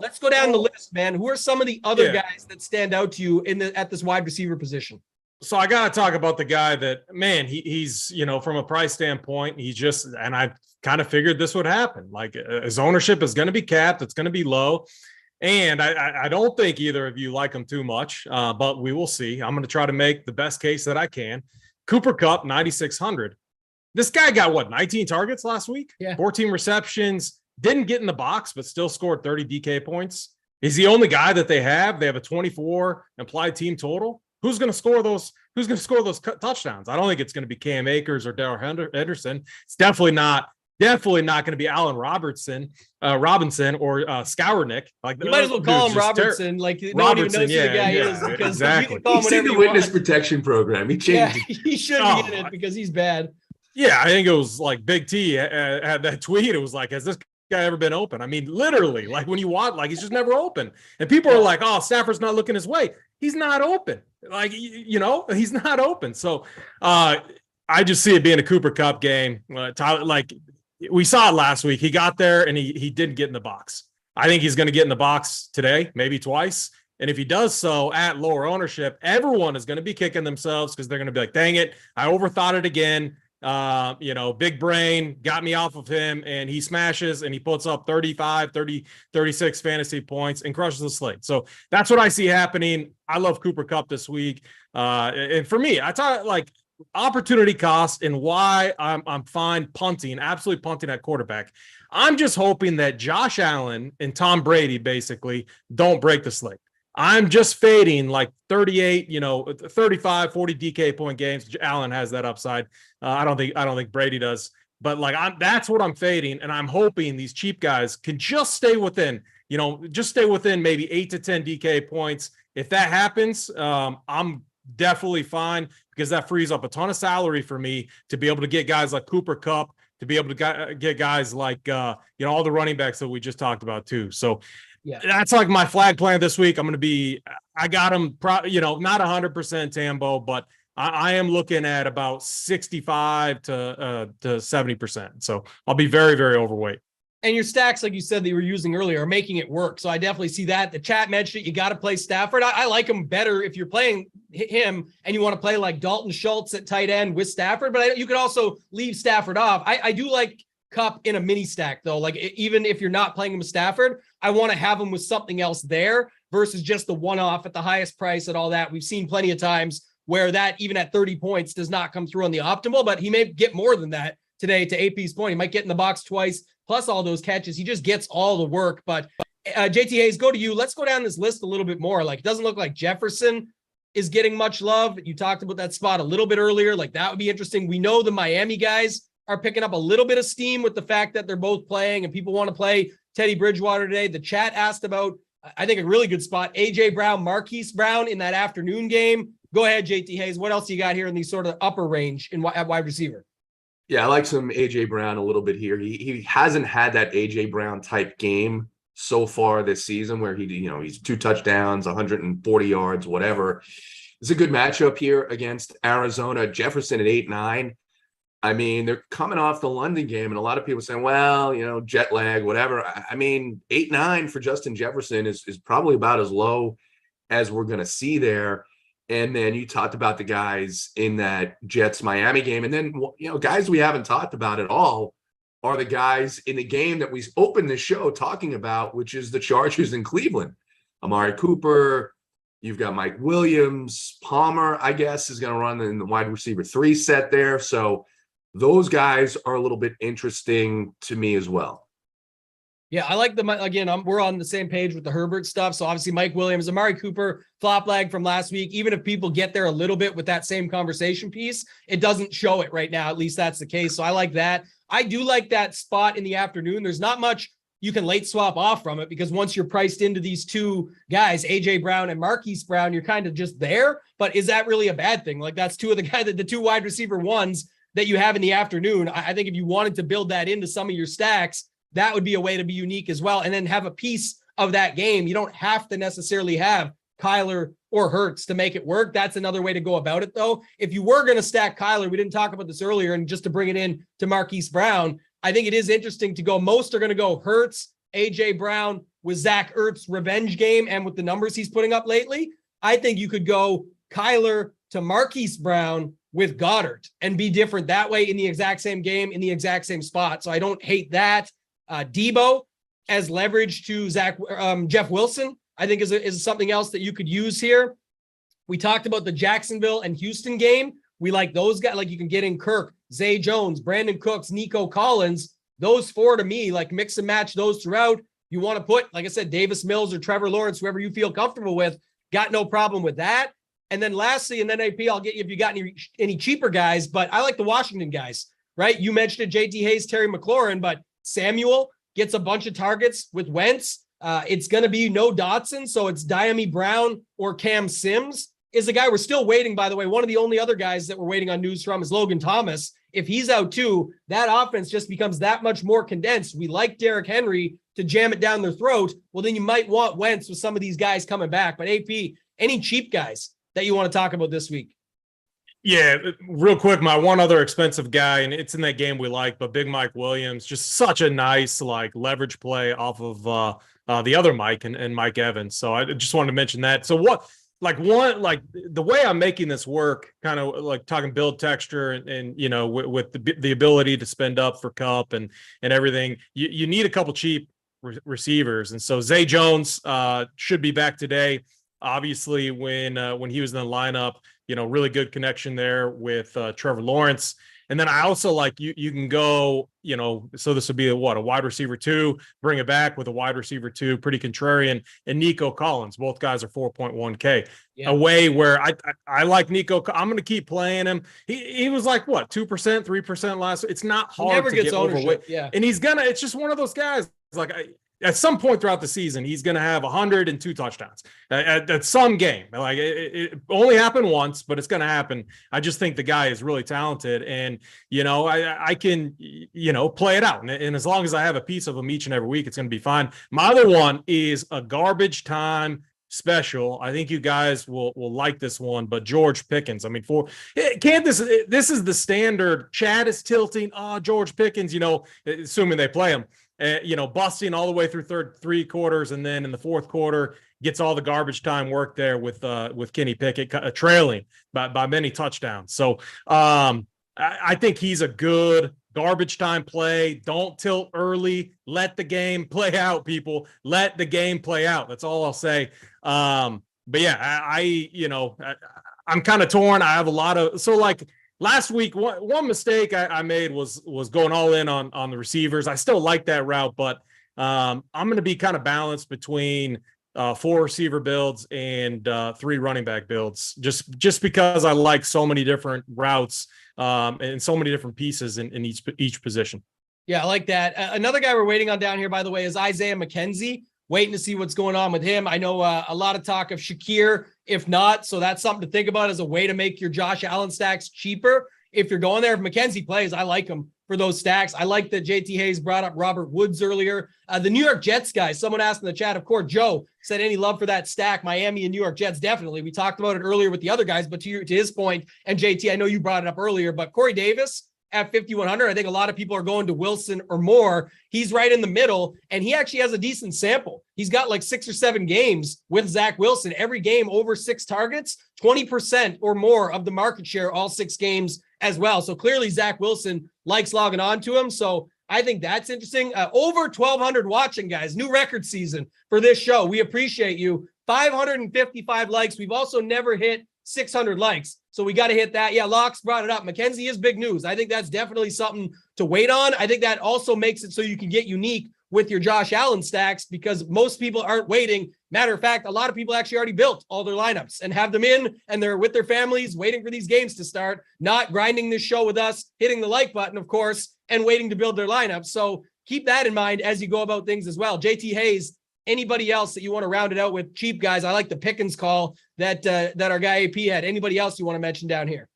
let's go down the list, man. Who are some of the other guys that stand out to you at this wide receiver position? So I got to talk about the guy that, man, he's, from a price standpoint, and I kind of figured this would happen. Like his ownership is going to be capped. It's going to be low. And I don't think either of you like him too much, but we will see. I'm going to try to make the best case that I can. Cooper Kupp, 9,600. This guy got 19 targets last week, 14 receptions. Didn't get in the box, but still scored 30 DK points. He's the only guy that they have. They have a 24 implied team total. Who's going to score those? Who's going to score those touchdowns? I don't think it's going to be Cam Akers or Darrell Henderson. It's definitely not going to be Allen Robinson or Skournick. Like you might as well call him Robertson. Like no one even knows who the guy is because exactly. You can call him he's in the witness protection program. He changed. Yeah, he should be in it because he's bad. Yeah, I think it was like Big T had that tweet. It was like, has this guy ever been open? I mean, literally, like when you want, like he's just never open. And people are like, oh, Stafford's not looking his way. He's not open. Like, he's not open. So I just see it being a Cooper Kupp game. Like we saw it last week. He got there and he didn't get in the box. I think he's going to get in the box today, maybe twice. And if he does so at lower ownership, everyone is going to be kicking themselves because they're going to be like, dang it, I overthought it again. Big brain got me off of him, and he smashes and he puts up 35, 30, 36 fantasy points and crushes the slate. So that's what I see happening. I love Cooper Kupp this week. And for me, I thought like opportunity cost and why I'm fine punting, absolutely punting at quarterback. I'm just hoping that Josh Allen and Tom Brady basically don't break the slate. I'm just fading like 38, 35, 40 DK point games. Allen has that upside. I don't think Brady does, but like that's what I'm fading. And I'm hoping these cheap guys can just stay within maybe 8 to 10 DK points. If that happens, I'm definitely fine because that frees up a ton of salary for me to be able to get guys like Cooper Kupp, to be able to get guys like, all the running backs that we just talked about too. So that's like my flag plan this week. I got him, not 100% Tambo, but I am looking at about 65 to 70%. So I'll be very, very overweight. And your stacks, like you said, that you were using earlier, are making it work. So I definitely see that. The chat mentioned it. You got to play Stafford. I like him better if you're playing him and you want to play like Dalton Schultz at tight end with Stafford. But you could also leave Stafford off. I do like Kupp in a mini stack, though. Like even if you're not playing him with Stafford, I want to have him with something else there. versus just the one-off at the highest price and all that. We've seen plenty of times where that, even at 30 points, does not come through on the optimal, but he may get more than that today. To AP's point, he might get in the box twice, plus all those catches. He just gets all the work. But JT Hayes, go to you. Let's go down this list a little bit more. Like, it doesn't look like Jefferson is getting much love. You talked about that spot a little bit earlier. Like, that would be interesting. We know the Miami guys are picking up a little bit of steam with the fact that they're both playing and people want to play Teddy Bridgewater today. The chat asked about, I think, a really good spot, AJ Brown, Marquise Brown in that afternoon game. Go ahead, JT Hayes. What else you got here in the sort of upper range at wide receiver? Yeah, I like some AJ Brown a little bit here. He hasn't had that AJ Brown type game so far this season where he's 2 touchdowns, 140 yards, whatever. It's a good matchup here against Arizona. Jefferson at 8-9. I mean, they're coming off the London game, and a lot of people saying, well, jet lag, whatever. I mean, 8-9 for Justin Jefferson is probably about as low as we're going to see there. And then you talked about the guys in that Jets-Miami game. And then, guys we haven't talked about at all are the guys in the game that we opened the show talking about, which is the Chargers in Cleveland. Amari Cooper, you've got Mike Williams, Palmer, I guess, is going to run in the wide receiver 3 set there. So those guys are a little bit interesting to me as well. Yeah, I like we're on the same page with the Herbert stuff. So obviously Mike Williams, Amari Cooper, flop lag from last week. Even if people get there a little bit with that same conversation piece, it doesn't show it right now. At least that's the case. So I like that. I do like that spot in the afternoon. There's not much you can late swap off from it because once you're priced into these 2 guys, AJ Brown and Marquise Brown, you're kind of just there. But is that really a bad thing? Like, that's 2 of the 2 wide receiver 1s that you have in the afternoon. I think if you wanted to build that into some of your stacks, that would be a way to be unique as well. And then have a piece of that game. You don't have to necessarily have Kyler or Hurts to make it work. That's another way to go about it, though. If you were going to stack Kyler, we didn't talk about this earlier, and just to bring it in to Marquise Brown, I think it is interesting to go. Most are going to go Hurts, AJ Brown with Zach Ertz's revenge game and with the numbers he's putting up lately. I think you could go Kyler to Marquise Brown with Goddard and be different that way in the exact same game, in the exact same spot. So I don't hate that. Debo as leverage to Jeff Wilson, I think is something else that you could use here. We talked about the Jacksonville and Houston game. We like those guys. Like, you can get in Kirk, Zay Jones, Brandon Cooks, Nico Collins. Those 4 to me, like, mix and match those throughout. You want to put, like I said, Davis Mills or Trevor Lawrence, whoever you feel comfortable with, got no problem with that. And then lastly, and then AP, I'll get you if you got any cheaper guys, but I like the Washington guys, right? You mentioned JT Hayes, Terry McLaurin, but Samuel gets a bunch of targets with Wentz. It's going to be no Dotson, so it's Diami Brown or Cam Sims is the guy we're still waiting, by the way. One of the only other guys that we're waiting on news from is Logan Thomas. If he's out too, that offense just becomes that much more condensed. We like Derrick Henry to jam it down their throat. Well, then you might want Wentz with some of these guys coming back. But AP, any cheap guys that you want to talk about this week? Yeah, real quick, my one other expensive guy, and it's in that game we like, but Big Mike Williams, just such a nice leverage play off of the other Mike and Mike Evans. So I just wanted to mention that. So the way I'm making this work, kind of like talking build texture and with the ability to spend up for Cup and everything, you need a couple cheap receivers. And so Zay Jones should be back today. Obviously, when he was in the lineup, really good connection there with Trevor Lawrence. And then I also like you can go, so this would be a wide receiver 2, bring it back with a wide receiver 2, pretty contrarian, and Nico Collins. Both guys are 4.1K. Yeah. A way where I like Nico. I'm going to keep playing him. He was like 2%, 3% last. It's not hard to get overweight. Yeah. And it's just one of those guys. Like at some point throughout the season, he's going to have 102 touchdowns at some game. Like it only happened once, but it's going to happen. I just think the guy is really talented, and I can play it out. And as long as I have a piece of him each and every week, it's going to be fine. My other one is a garbage time special. I think you guys will like this one, but George Pickens. I mean, this is the standard. Chad is tilting. George Pickens. Assuming they play him. Busting all the way through three quarters, and then in the fourth quarter gets all the garbage time work there with Kenny Pickett trailing by many touchdowns. So I think he's a good garbage time play. Don't tilt early. Let the game play out, people. Let the game play out. That's all I'll say. But yeah, I'm kind of torn. I have a lot of, so like last week, one mistake I made was going all in on the receivers. I still like that route, but I'm going to be kind of balanced between 4 receiver builds and 3 running back builds, just because I like so many different routes and so many different pieces in each position. Yeah, I like that. Another guy we're waiting on down here, by the way, is Isaiah McKenzie. Waiting to see what's going on with him. I know a lot of talk of Shakir, if not, so that's something to think about as a way to make your Josh Allen stacks cheaper. If you're going there, if McKenzie plays, I like him for those stacks. I like that JT Hayes brought up Robert Woods earlier. The New York Jets guys, someone asked in the chat, of course, Joe said any love for that stack, Miami and New York Jets, definitely. We talked about it earlier with the other guys, but to his point, and JT, I know you brought it up earlier, but Corey Davis at 5,100, I think a lot of people are going to Wilson or more. He's right in the middle, and he actually has a decent sample. He's got like 6 or 7 games with Zach Wilson. Every game over 6 targets, 20% or more of the market share, all 6 games as well. So clearly Zach Wilson likes logging on to him. So I think that's interesting. Over 1,200 watching, guys. New record season for this show. We appreciate you. 555 likes. We've also never hit 600 likes. So we got to hit that. Yeah, Locks brought it up. McKenzie is big news. I think that's definitely something to wait on. I think that also makes it so you can get unique with your Josh Allen stacks because most people aren't waiting. Matter of fact, a lot of people actually already built all their lineups and have them in, and they're with their families waiting for these games to start, not grinding this show with us, hitting the like button, of course, and waiting to build their lineups. So keep that in mind as you go about things as well. JT Hayes, anybody else that you want to round it out with? Cheap guys, I like the Pickens call that our guy AP had. Anybody else you want to mention down here?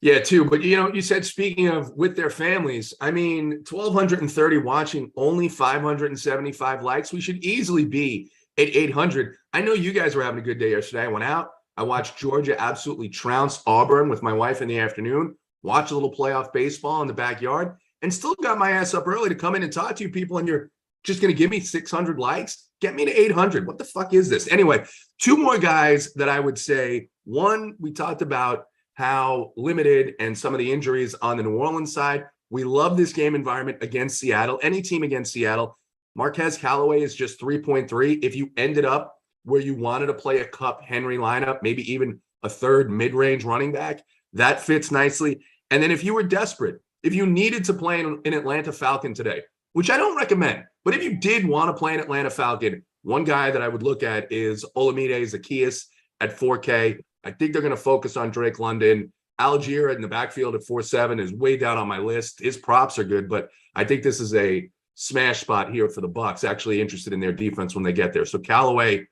Yeah, too. But, you said speaking of with their families, I mean, 1,230 watching, only 575 likes. We should easily be at 800. I know you guys were having a good day yesterday. I went out. I watched Georgia absolutely trounce Auburn with my wife in the afternoon, watch a little playoff baseball in the backyard, and still got my ass up early to come in and talk to you people, and you're just going to give me 600 likes? Get me to 800. What the fuck is this? Anyway, 2 more guys that I would say. One, we talked about how limited and some of the injuries on the New Orleans side. We love this game environment against Seattle. Any team against Seattle. Marquez Callaway is just 3.3. If you ended up where you wanted to play a Kupp Henry lineup, maybe even a third mid-range running back, that fits nicely. And then if you were desperate, if you needed to play an Atlanta Falcon today, which I don't recommend, but if you did want to play an Atlanta Falcon, one guy that I would look at is Olamide Zaccheaus at 4K. I think they're going to focus on Drake London. Algier in the backfield at 4.7 is way down on my list. His props are good, but I think this is a smash spot here for the Bucs. Actually interested in their defense when they get there. So Callaway,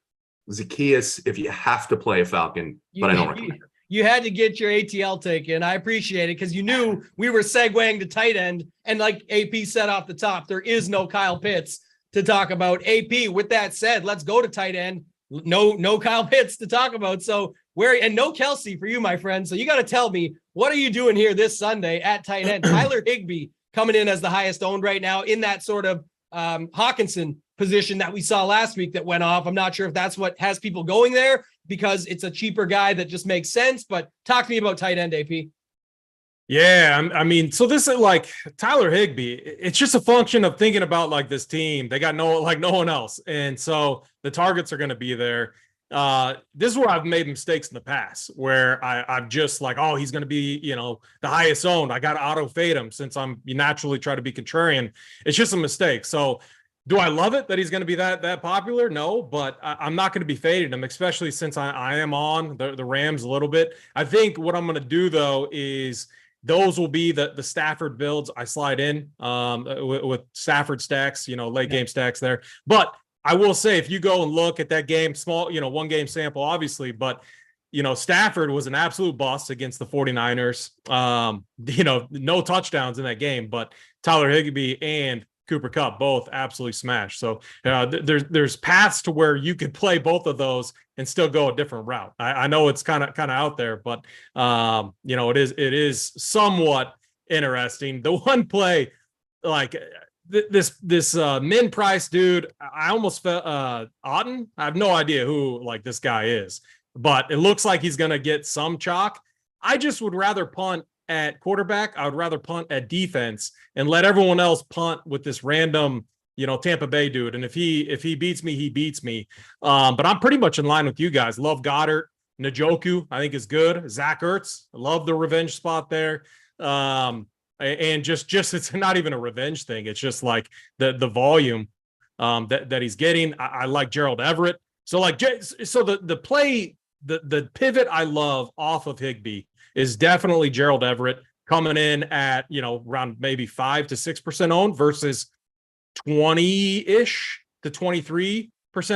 Zaccheaus, if you have to play a Falcon, but I don't recommend it. You had to get your ATL taken. I appreciate it because you knew we were segueing to tight end. And like AP said off the top, there is no Kyle Pitts to talk about. AP, with that said, let's go to tight end. No Kyle Pitts to talk about. So and no Kelsey for you, my friend. So you got to tell me, what are you doing here this Sunday at tight end? Tyler Higbee coming in as the highest owned right now in that sort of Hawkinson position that we saw last week that went off. I'm not sure if that's what has people going there because it's a cheaper guy that just makes sense. But talk to me about tight end, AP. Yeah, I mean, so this is like Tyler Higbee. It's just a function of thinking about like this team. They got no one else, and so the targets are going to be there. This is where I've made mistakes in the past, where I'm just like, oh, he's going to be, the highest owned. I got to auto fade him since I'm naturally try to be contrarian. It's just a mistake. So, do I love it that he's going to be that popular? No, but I'm not going to be fading him, especially since I am on the Rams a little bit. I think what I'm going to do though is, those will be the Stafford builds I slide in with Stafford stacks, late game stacks there. But I will say, if you go and look at that game, small, 1 game sample, obviously, but, Stafford was an absolute bust against the 49ers. No touchdowns in that game, but Tyler Higbee and Cooper Kupp both absolutely smashed. So there's paths to where you could play both of those and still go a different route. I know it's kind of out there, but it is somewhat interesting. The one play, like this min price dude, I almost felt Otten. I have no idea who like this guy is, but it looks like he's gonna get some chalk. I just would rather punt at quarterback, I would rather punt at defense and let everyone else punt with this random, Tampa Bay dude. And if he beats me, he beats me. But I'm pretty much in line with you guys. Love Goddard. Njoku, I think, is good. Zach Ertz, I love the revenge spot there. And just it's not even a revenge thing. It's just like the volume that he's getting. I like Gerald Everett. So the play, the pivot I love off of Higbee is definitely Gerald Everett coming in at, around maybe 5 to 6% owned versus 20-ish to 23%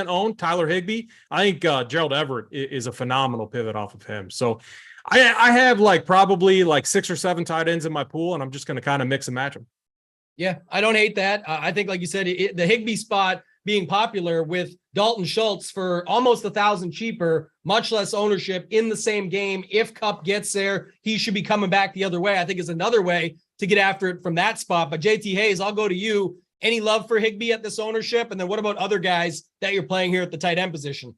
owned Tyler Higbee. I think Gerald Everett is a phenomenal pivot off of him. So I have probably 6 or 7 tight ends in my pool, and I'm just going to kind of mix and match them. Yeah, I don't hate that. I think, like you said, the Higbee spot being popular with Dalton Schultz for almost $1,000 cheaper, much less ownership in the same game. If Kupp gets there, he should be coming back the other way, I think, is another way to get after it from that spot. But JT Hayes, I'll go to you. Any love for Higbee at this ownership? And then what about other guys that you're playing here at the tight end position?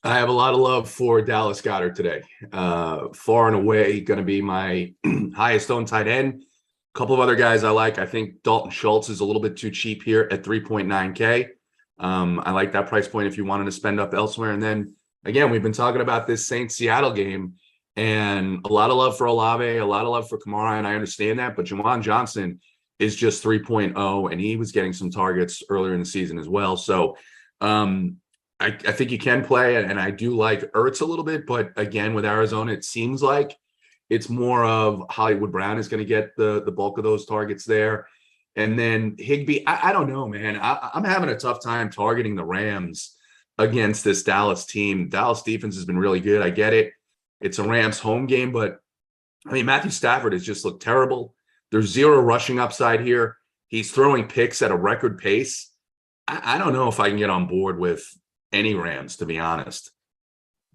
I have a lot of love for Dallas Goedert today. Far and away going to be my highest owned tight end. A couple of other guys I like. I think Dalton Schultz is a little bit too cheap here at 3.9K. I like that price point if you wanted to spend up elsewhere. And then again, we've been talking about this Saints-Seattle game, and a lot of love for Olave, a lot of love for Kamara, and I understand that, but Juwan Johnson is just 3.0, and he was getting some targets earlier in the season as well. So I think you can play, and I do like Ertz a little bit, but again, with Arizona, it seems like it's more of Hollywood Brown is going to get the bulk of those targets there. And then Higbee, I don't know, man. I'm having a tough time targeting the Rams against this Dallas team. Dallas defense has been really good. I get it. It's a Rams home game, but I mean, Matthew Stafford has just looked terrible. There's zero rushing upside here. He's throwing picks at a record pace. I don't know if I can get on board with any Rams, to be honest.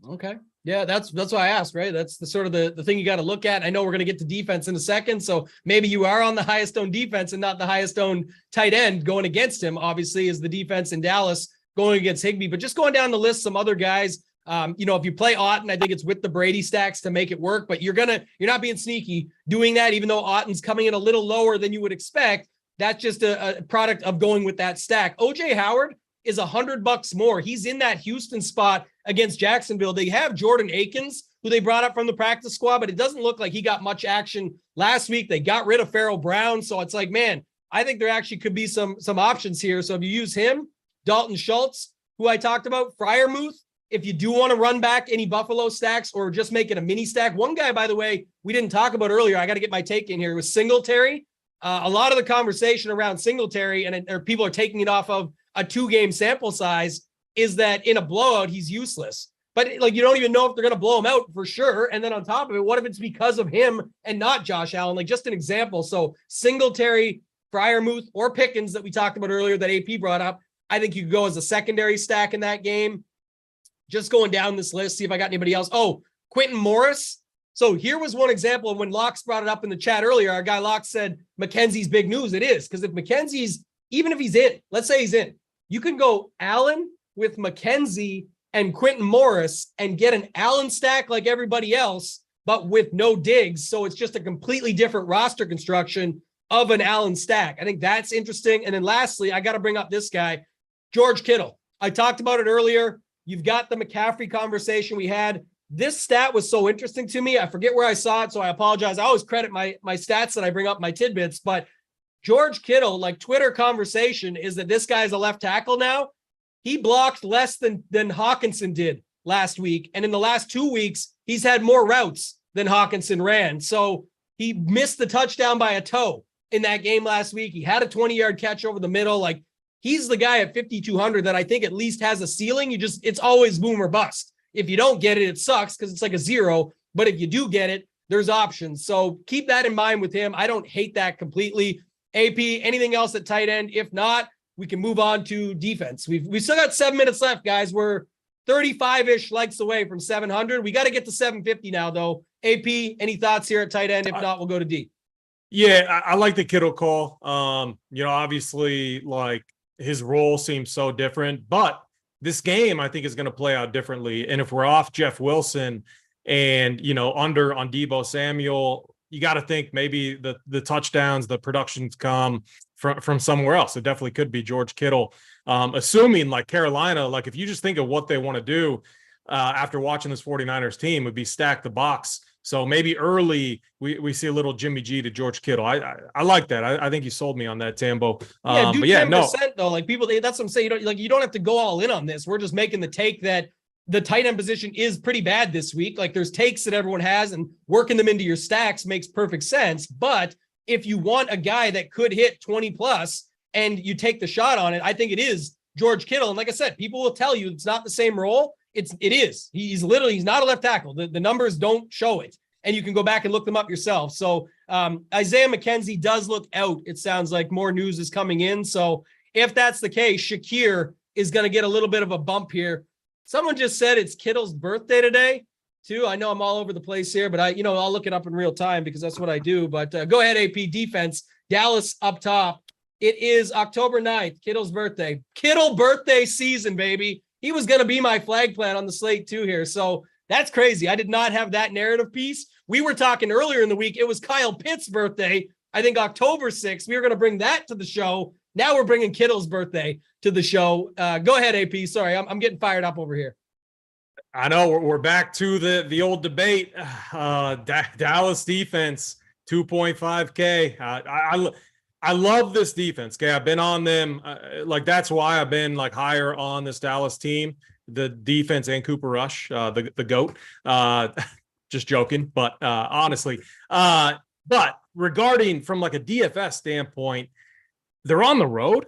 Okay. Yeah, that's why I asked, right? That's the sort of the thing you got to look at. I know we're going to get to defense in a second, so maybe you are on the highest owned defense and not the highest owned tight end going against him. Obviously, is the defense in Dallas going against Higbee, but just going down the list, some other guys. If you play Otton, I think it's with the Brady stacks to make it work, but you're not being sneaky doing that, even though Otton's coming in a little lower than you would expect. That's just a product of going with that stack. OJ Howard is $100 more. He's in that Houston spot against Jacksonville. They have Jordan Akins, who they brought up from the practice squad, but it doesn't look like he got much action last week. They got rid of Farrell Brown. So it's like, man, I think there actually could be some options here. So if you use him, Dalton Schultz, who I talked about, Freiermuth, if you do want to run back any Buffalo stacks or just make it a mini stack. One guy, by the way, we didn't talk about earlier, I got to get my take in here, was Singletary. A lot of the conversation around Singletary, or people are taking it off of a 2-game sample size, is that in a blowout, he's useless. But you don't even know if they're going to blow him out for sure. And then on top of it, what if it's because of him and not Josh Allen? Just an example. So Singletary, Freiermuth, or Pickens that we talked about earlier that AP brought up, I think you could go as a secondary stack in that game. Just going down this list, see if I got anybody else. Oh, Quentin Morris. So here was one example. When Locks brought it up in the chat earlier, our guy Locks said McKenzie's big news. It is, because if McKenzie's, even if he's in, let's say he's in, you can go Allen with McKenzie and Quentin Morris and get an Allen stack like everybody else, but with no Diggs. So it's just a completely different roster construction of an Allen stack. I think that's interesting. And then lastly, I got to bring up this guy, George Kittle. I talked about it earlier. You've got the McCaffrey conversation we had. This stat was so interesting to me. I forget where I saw it, so I apologize. I always credit my stats that I bring up, my tidbits, but George Kittle, Twitter conversation is that this guy's a left tackle now. He blocked less than Hawkinson did last week. And in the last 2 weeks, he's had more routes than Hawkinson ran. So he missed the touchdown by a toe in that game last week. He had a 20-yard catch over the middle. He's the guy at 5,200 that I think at least has a ceiling. It's always boom or bust. If you don't get it, it sucks because it's like a 0. But if you do get it, there's options. So keep that in mind with him. I don't hate that completely. AP, anything else at tight end? If not, we can move on to defense. We've still got 7 minutes left, guys. We're 35-ish likes away from 700. We got to get to 750 now, though. AP, any thoughts here at tight end? If not, we'll go to D. Yeah, I like the Kittle call. Obviously, his role seems so different, but this game I think is going to play out differently. And if we're off Jeff Wilson and, under on Deebo Samuel, you got to think maybe the touchdowns, the productions come from somewhere else. It definitely could be George Kittle. Assuming like Carolina, like if you just think of what they want to do after watching this 49ers team, would be stack the box. So maybe early we see a little Jimmy G to George Kittle. I like that. I think you sold me on that, Tambo. Yeah, do but yeah, 10% no. though. Like people, that's what I'm saying. You don't have to go all in on this. We're just making the take that the tight end position is pretty bad this week. Like there's takes that everyone has, and working them into your stacks makes perfect sense. But if you want a guy that could hit 20 plus and you take the shot on it, I think it is George Kittle. And like I said, people will tell you it's not the same role. It is. He's not a left tackle. The numbers don't show it. And you can go back and look them up yourself. So Isaiah McKenzie does look out. It sounds like more news is coming in. So if that's the case, Shakir is going to get a little bit of a bump here. Someone just said it's Kittle's birthday today too. I know I'm all over the place here, but I'll look it up in real time because that's what I do. But go ahead, AP defense. Dallas up top. It is October 9th, Kittle's birthday. Kittle birthday season, baby. He was going to be my flag plant on the slate too here. So that's crazy. I did not have that narrative piece. We were talking earlier in the week. It was Kyle Pitts' birthday. I think October 6th. We were going to bring that to the show. Now we're bringing Kittle's birthday to the show. Go ahead, AP. Sorry, I'm getting fired up over here. I know we're back to the old debate. Dallas defense, 2.5K. I love this defense. Okay, I've been on them. That's why I've been higher on this Dallas team. The defense and Cooper Rush, the GOAT. Just joking, but honestly. But regarding from a DFS standpoint, they're on the road.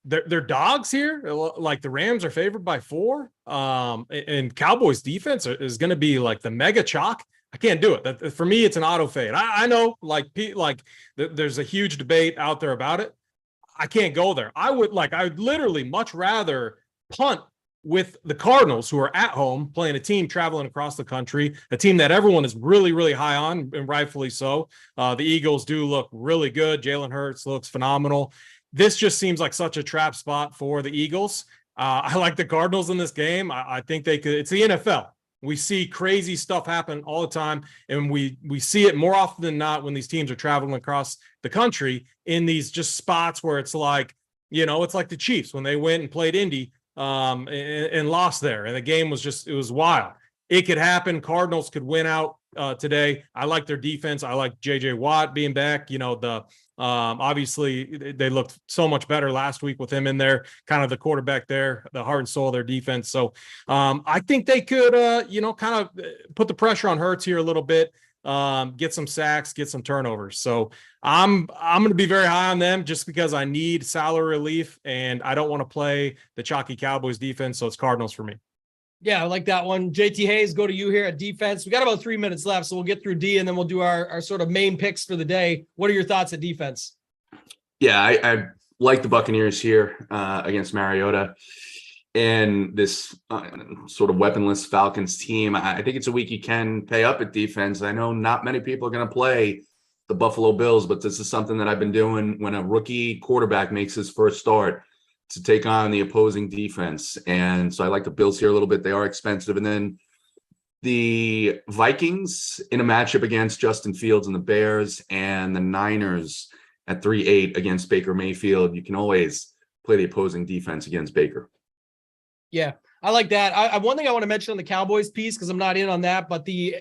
They're dogs here. The Rams are favored by 4. And Cowboys defense is going to be the mega chalk. I can't do it. For me, it's an auto fade. I know there's a huge debate out there about it. I can't go there. I would literally much rather punt with the Cardinals, who are at home playing a team traveling across the country, a team that everyone is really, really high on, and rightfully so. The Eagles do look really good. Jalen Hurts looks phenomenal. This just seems like such a trap spot for the Eagles. I like the Cardinals in this game. I think they could. It's the NFL. We see crazy stuff happen all the time, and we see it more often than not when these teams are traveling across the country in these just spots where it's it's like the Chiefs when they went and played Indy and lost there, and the game was it was wild. It could happen. Cardinals could win out today. I like their defense. I like JJ Watt being back. Obviously they looked so much better last week with him in there, kind of the quarterback there, the heart and soul of their defense. So I think they could, kind of put the pressure on Hurts here a little bit, get some sacks, get some turnovers. So I'm going to be very high on them just because I need salary relief and I don't want to play the chalky Cowboys defense. So it's Cardinals for me. Yeah, I like that one. JT Hayes, go to you here at defense. We got about 3 minutes left, so we'll get through D and then we'll do our sort of main picks for the day. What are your thoughts at defense? Yeah, I like the Buccaneers here against Mariota and this sort of weaponless Falcons team. I think it's a week you can pay up at defense. I know not many people are going to play the Buffalo Bills, but this is something that I've been doing when a rookie quarterback makes his first start, to take on the opposing defense. And so I like the Bills here a little bit. They are expensive. And then the Vikings in a matchup against Justin Fields and the Bears, and the Niners at 3-8 against Baker Mayfield. You can always play the opposing defense against Baker. Yeah, I like that. One thing I want to mention on the Cowboys piece, because I'm not in on that, but the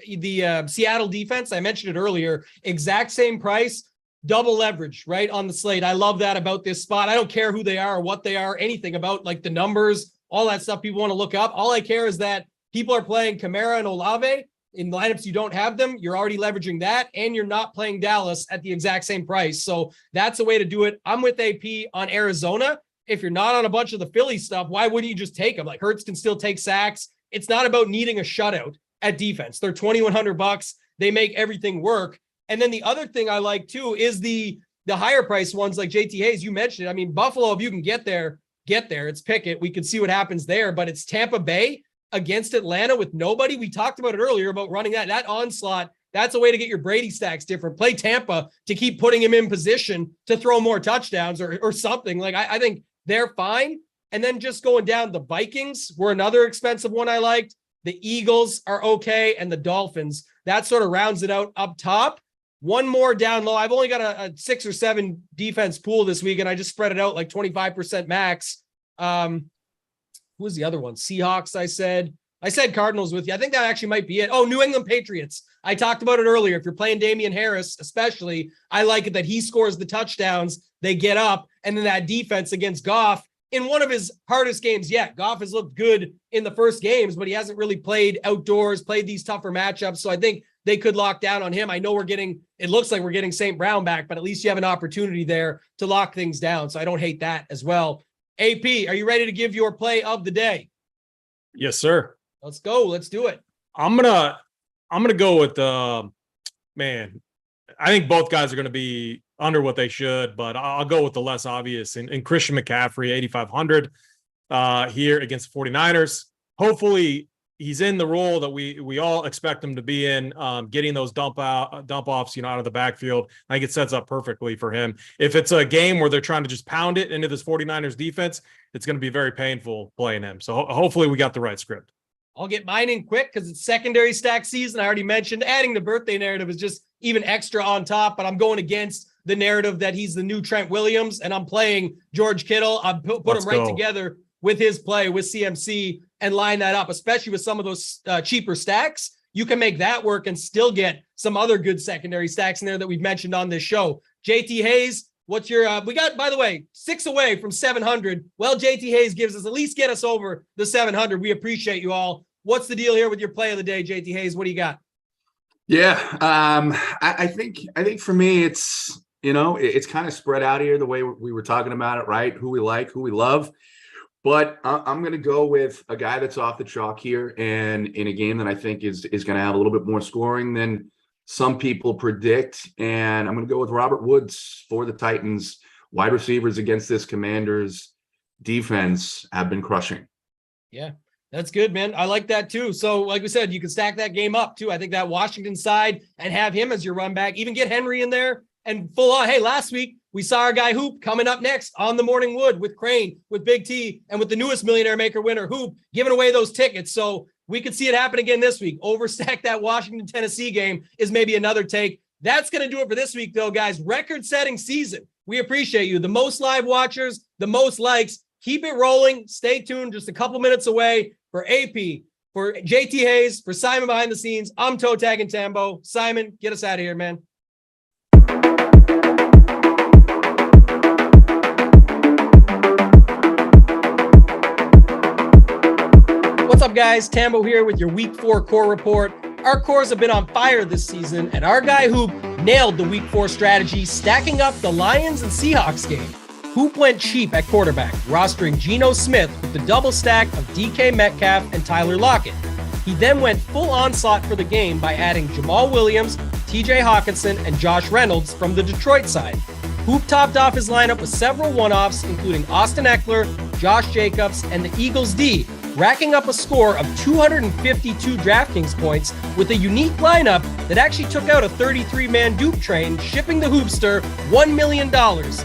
Seattle defense, I mentioned it earlier, exact same price, double leverage, right, on the slate. I love that about this spot. I don't care who they are or what they are, anything about the numbers, all that stuff people want to look up. All I care is that people are playing Kamara and Olave in lineups. You don't have them. You're already leveraging that, and you're not playing Dallas at the exact same price. So that's a way to do it. I'm with AP on Arizona. If you're not on a bunch of the Philly stuff, why wouldn't you just take them? Hurts can still take sacks. It's not about needing a shutout at defense. They're $2,100. They make everything work. And then the other thing I like too is the higher price ones like JT Hayes. You mentioned it. I mean, Buffalo, if you can get there. It's Pickett. We could see what happens there, but it's Tampa Bay against Atlanta with nobody. We talked about it earlier about running that onslaught. That's a way to get your Brady stacks different. Play Tampa to keep putting him in position to throw more touchdowns or something. I think they're fine. And then just going down, the Vikings were another expensive one I liked. The Eagles are okay. And the Dolphins, that sort of rounds it out up top. one more down low. I've only got a 6 or 7 defense pool this week, and I just spread it out like 25% max. Who was the other one? Seahawks, I said Cardinals with you. I think that actually might be it. Oh, New England Patriots. I talked about it earlier. If you're playing Damian Harris, especially, I like it that he scores the touchdowns, they get up, and then that defense against Goff in one of his hardest games yet. Goff has looked good in the first games, but he hasn't really played outdoors, played these tougher matchups. So I think they could lock down on him. I know it looks like we're getting St. Brown back, but at least you have an opportunity there to lock things down. So I don't hate that as well. AP, are you ready to give your play of the day? Yes, sir. Let's go. Let's do it. I'm gonna go with man. I think both guys are gonna be under what they should, but I'll go with the less obvious and Christian McCaffrey, 8,500 here against the 49ers. Hopefully he's in the role that we all expect him to be in, getting those dump offs, out of the backfield. I think it sets up perfectly for him. If it's a game where they're trying to just pound it into this 49ers defense, it's going to be very painful playing him. So hopefully we got the right script. I'll get mine in quick because it's secondary stack season. I already mentioned adding the birthday narrative is just even extra on top, but I'm going against the narrative that he's the new Trent Williams, and I'm playing George Kittle. I put him right together with his play with CMC and line that up, especially with some of those cheaper stacks. You can make that work and still get some other good secondary stacks in there that we've mentioned on this show. JT Hayes, what's your, we got, by the way, 6 away from 700. Well, JT Hayes gives us, at least get us over the 700. We appreciate you all. What's the deal here with your play of the day, JT Hayes? What do you got? Yeah. I think for me, it's, it's kind of spread out here the way we were talking about it, right? Who we like, who we love. But I'm going to go with a guy that's off the chalk here, and in a game that I think is going to have a little bit more scoring than some people predict. And I'm going to go with Robert Woods for the Titans. Wide receivers against this Commanders defense have been crushing. Yeah, that's good, man. I like that too. So like we said, you can stack that game up too. I think that Washington side and have him as your run back, even get Henry in there and full on. Hey, last week we saw our guy Hoop coming up next on the Morning Wood with Crain, with Big T, and with the newest Millionaire Maker winner, Hoop, giving away those tickets. So we could see it happen again this week. Overstack that Washington-Tennessee game is maybe another take. That's going to do it for this week, though, guys. Record-setting season. We appreciate you. The most live watchers, the most likes. Keep it rolling. Stay tuned. Just a couple minutes away for AP, for JT Hayes, for Simon behind the scenes. I'm Toe Tagging Tambo. Simon, get us out of here, man. What's up, guys? Tambo here with your Week 4 core report. Our cores have been on fire this season, and our guy Hoop nailed the Week 4 strategy, stacking up the Lions and Seahawks game. Hoop went cheap at quarterback, rostering Geno Smith with the double stack of DK Metcalf and Tyler Lockett. He then went full onslaught for the game by adding Jamal Williams, TJ Hawkinson, and Josh Reynolds from the Detroit side. Hoop topped off his lineup with several one-offs, including Austin Eckler, Josh Jacobs, and the Eagles D, racking up a score of 252 DraftKings points with a unique lineup that actually took out a 33-man dupe train, shipping the Hoopster $1 million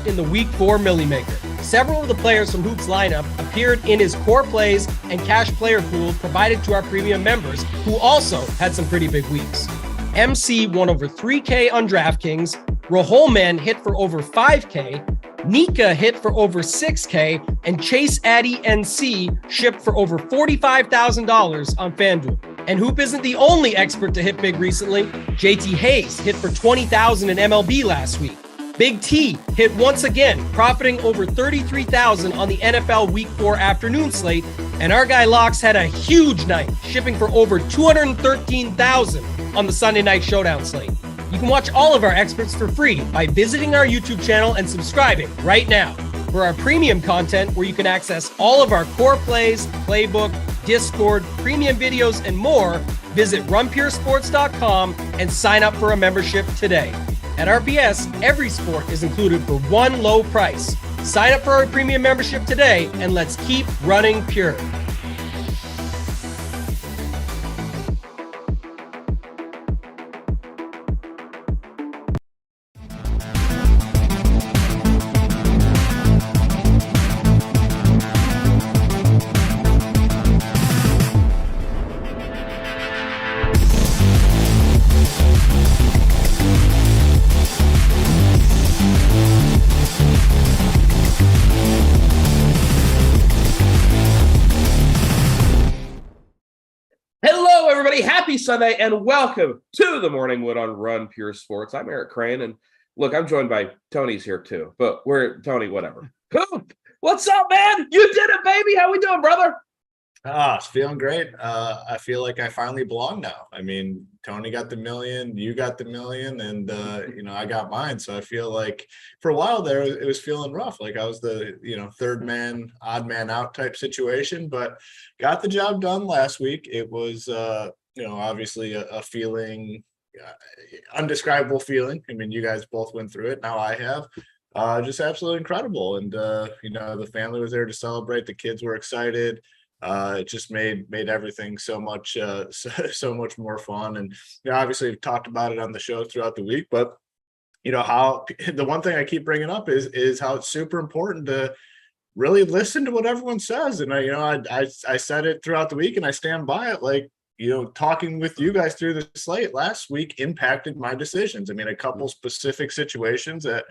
in the Week 4 Millie Maker. Several of the players from Hoop's lineup appeared in his core plays and cash player pool provided to our premium members, who also had some pretty big weeks. MC won over 3K on DraftKings, Raholman hit for over 5K, Nika hit for over 6K, and Chase Addy NC shipped for over $45,000 on FanDuel. And Hoop isn't the only expert to hit big recently. JT Hayes hit for $20,000 in MLB last week. Big T hit once again, profiting over $33,000 on the NFL Week 4 afternoon slate. And our guy Locks had a huge night, shipping for over $213,000 on the Sunday night showdown slate. You can watch all of our experts for free by visiting our YouTube channel and subscribing right now. For our premium content, where you can access all of our core plays, playbook, Discord, premium videos, and more, visit RunPureSports.com and sign up for a membership today. At RPS, every sport is included for one low price. Sign up for our premium membership today, and let's keep running pure. Happy Sunday and welcome to the Morning Wood on Run Pure Sports. I'm Eric Crain, and look, I'm joined by Tony's here too, but Tony, whatever. Hoop, what's up, man? You did it, baby. How we doing, brother? It's feeling great. I feel like I finally belong now. I mean, Tony got the million, you got the million, and I got mine. So I feel like for a while there, it was feeling rough. Like I was the third man, odd man out type situation, but got the job done last week. It was obviously a feeling, undescribable feeling. I mean, you guys both went through it. Now I have. Just absolutely incredible. And the family was there to celebrate. The kids were excited. It just made everything so much more fun. And obviously we've talked about it on the show throughout the week, but how the one thing I keep bringing up is how it's super important to really listen to what everyone says. And I said it throughout the week and I stand by it. Like, talking with you guys through the slate last week impacted my decisions. I mean, a couple specific situations that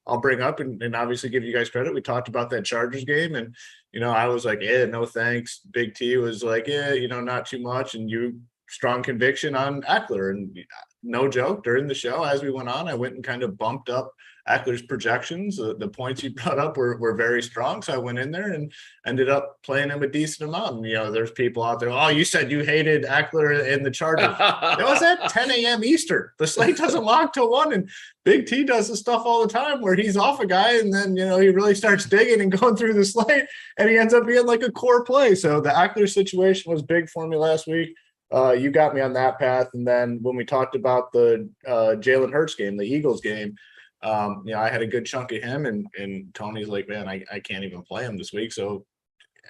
I'll bring up and obviously give you guys credit. We talked about that Chargers game and, I was like, yeah, no thanks. Big T was like, yeah, not too much. And you strong conviction on Eckler. And no joke, during the show, as we went on, I went and kind of bumped up Eckler's projections. The points you brought up were very strong. So I went in there and ended up playing him a decent amount. And, there's people out there, oh, you said you hated Eckler in the Chargers. That was at 10 a.m. Eastern. The slate doesn't lock till 1. And Big T does this stuff all the time where he's off a guy and then, he really starts digging and going through the slate and he ends up being like a core play. So the Eckler situation was big for me last week. You got me on that path. And then when we talked about the Jalen Hurts game, the Eagles game, I had a good chunk of him and Tony's like, man, I can't even play him this week. So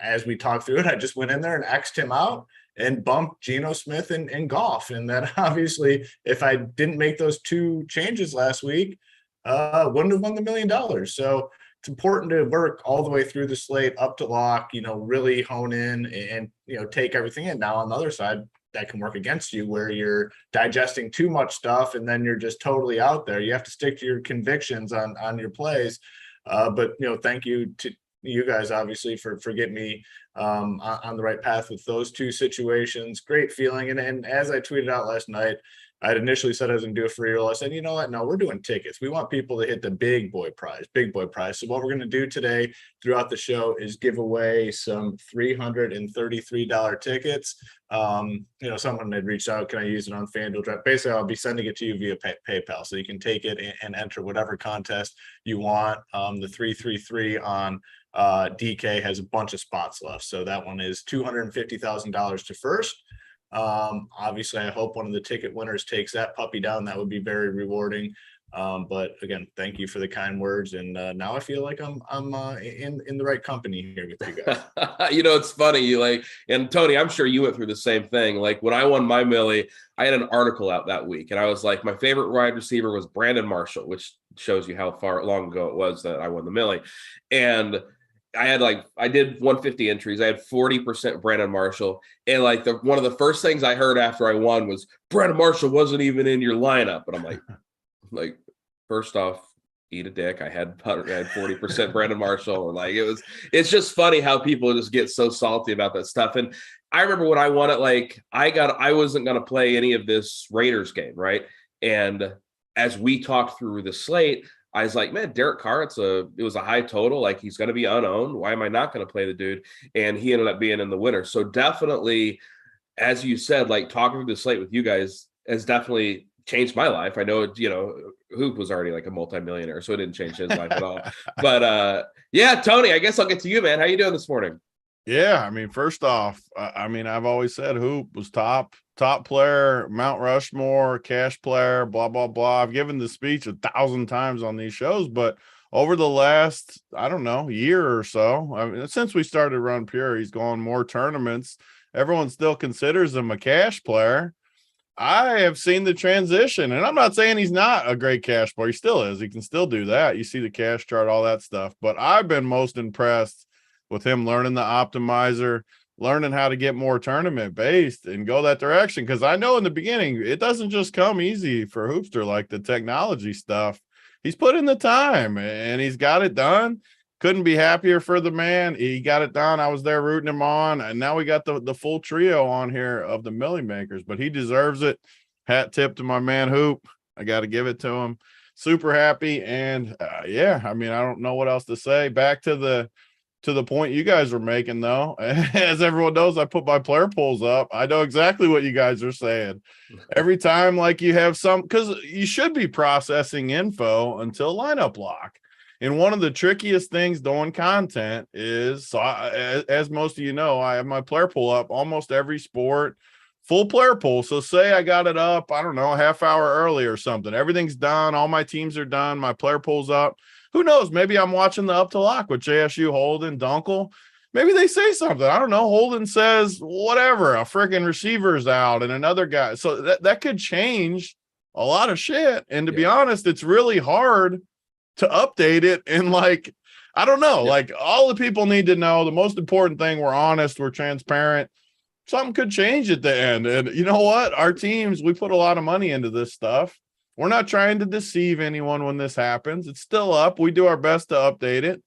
as we talked through it, I just went in there and X'd him out and bumped Geno Smith and Goff. And then obviously if I didn't make those two changes last week, wouldn't have won the $1 million. So it's important to work all the way through the slate up to lock, really hone in and take everything in. Now on the other side, that can work against you where you're digesting too much stuff and then you're just totally out there. You have to stick to your convictions on your plays. But thank you to you guys obviously for getting me on the right path with those two situations. Great feeling. And as I tweeted out last night, I'd initially said I was going to do a free roll. I said, you know what? No, we're doing tickets. We want people to hit the big boy prize. So what we're going to do today throughout the show is give away some $333 tickets. Someone had reached out, can I use it on FanDuel? Basically, I'll be sending it to you via PayPal. So you can take it and enter whatever contest you want. The 333 on DK has a bunch of spots left. So that one is $250,000 to first. Obviously I hope one of the ticket winners takes that puppy down. That would be very rewarding. But again, thank you for the kind words. And now I feel like I'm in the right company here with you guys. It's funny. And Tony, I'm sure you went through the same thing. Like when I won my Millie, I had an article out that week and I was like, my favorite wide receiver was Brandon Marshall, which shows you how long ago it was that I won the Millie. And I did 150 entries. I had 40% Brandon Marshall. And one of the first things I heard after I won was Brandon Marshall wasn't even in your lineup. And I'm like, first off, eat a dick. I had 40% Brandon Marshall. And it's just funny how people just get so salty about that stuff. And I remember when I won it, I wasn't going to play any of this Raiders game. Right. And as we talked through the slate, I was like, man, Derek Carr, it was a high total. He's going to be unowned. Why am I not going to play the dude? And he ended up being in the winner. So definitely, as you said, talking through the slate with you guys has definitely changed my life. I know, Hoop was already a multimillionaire, so it didn't change his life at all. But yeah, Tony, I guess I'll get to you, man. How you doing this morning? Yeah, I mean, first off, I've always said Hoop was top player, Mount Rushmore, cash player, blah, blah, blah. I've given the speech 1,000 times on these shows, but over the last, year or so, since we started Run Pure, he's gone more tournaments. Everyone still considers him a cash player. I have seen the transition, and I'm not saying he's not a great cash player. He still is. He can still do that. You see the cash chart, all that stuff. But I've been most impressed with him learning the optimizer, learning how to get more tournament based and go that direction. Because I know in the beginning, it doesn't just come easy for Hoopster, the technology stuff. He's put in the time and he's got it done. couldn't be happier for the man. He got it done. I was there rooting him on, and now we got the full trio on here of the Millie makers, but he deserves it. Hat tip to my man Hoop. I got to give it to him. Super happy. And yeah, I mean, I don't know what else to say. Back to the point you guys were making, though. As everyone knows, I put my player polls up. I know exactly what you guys are saying. Every time, like, you have some, because you should be processing info until lineup lock. And one of the trickiest things doing content is, so as most of you know, I have my player poll up almost every sport, full player poll. So say I got it up, I don't know, a half hour early or something. Everything's done. All my teams are done. My player poll's up. Who knows? Maybe I'm watching the up to lock with JSU, Holden, Dunkel. Maybe they say something. I don't know. Holden says whatever, a freaking receiver's out and another guy. So that could change a lot of shit. And to be honest, it's really hard to update it. And like, I don't know, like all the people need to know the most important thing. We're honest. We're transparent. Something could change at the end. And you know what? Our teams, we put a lot of money into this stuff. We're not trying to deceive anyone when this happens. It's still up. We do our best to update it.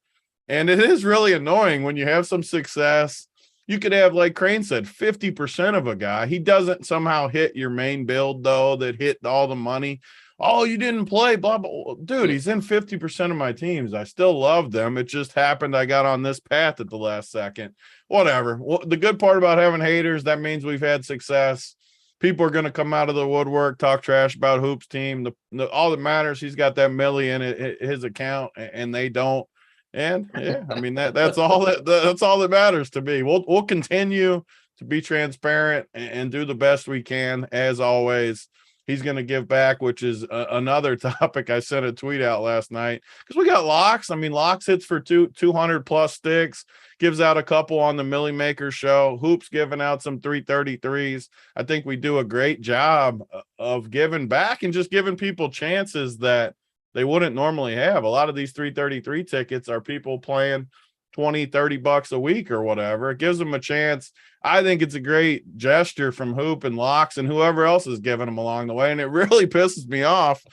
And it is really annoying when you have some success. You could have, like Crain said, 50% of a guy. He doesn't somehow hit your main build, though, that hit all the money. Oh, you didn't play, blah, blah. Dude, he's in 50% of my teams. I still love them. It just happened I got on this path at the last second. Whatever. Well, the good part about having haters, that means we've had success. People are going to come out of the woodwork, talk trash about Hoop's team. All that matters, he's got that milli in his account, and they don't. And yeah, I mean that's all that matters to me. We'll continue to be transparent and do the best we can as always. He's going to give back, which is another topic. I sent a tweet out last night because we got Locks. I mean, Locks hits for 200 plus sticks, gives out a couple on the Millie Maker show. Hoop's giving out some 333s. I think we do a great job of giving back and just giving people chances that they wouldn't normally have. A lot of these 333 tickets are people playing 20, 30 bucks a week or whatever. It gives them a chance. I think it's a great gesture from Hoop and Locks and whoever else is giving them along the way. And it really pisses me off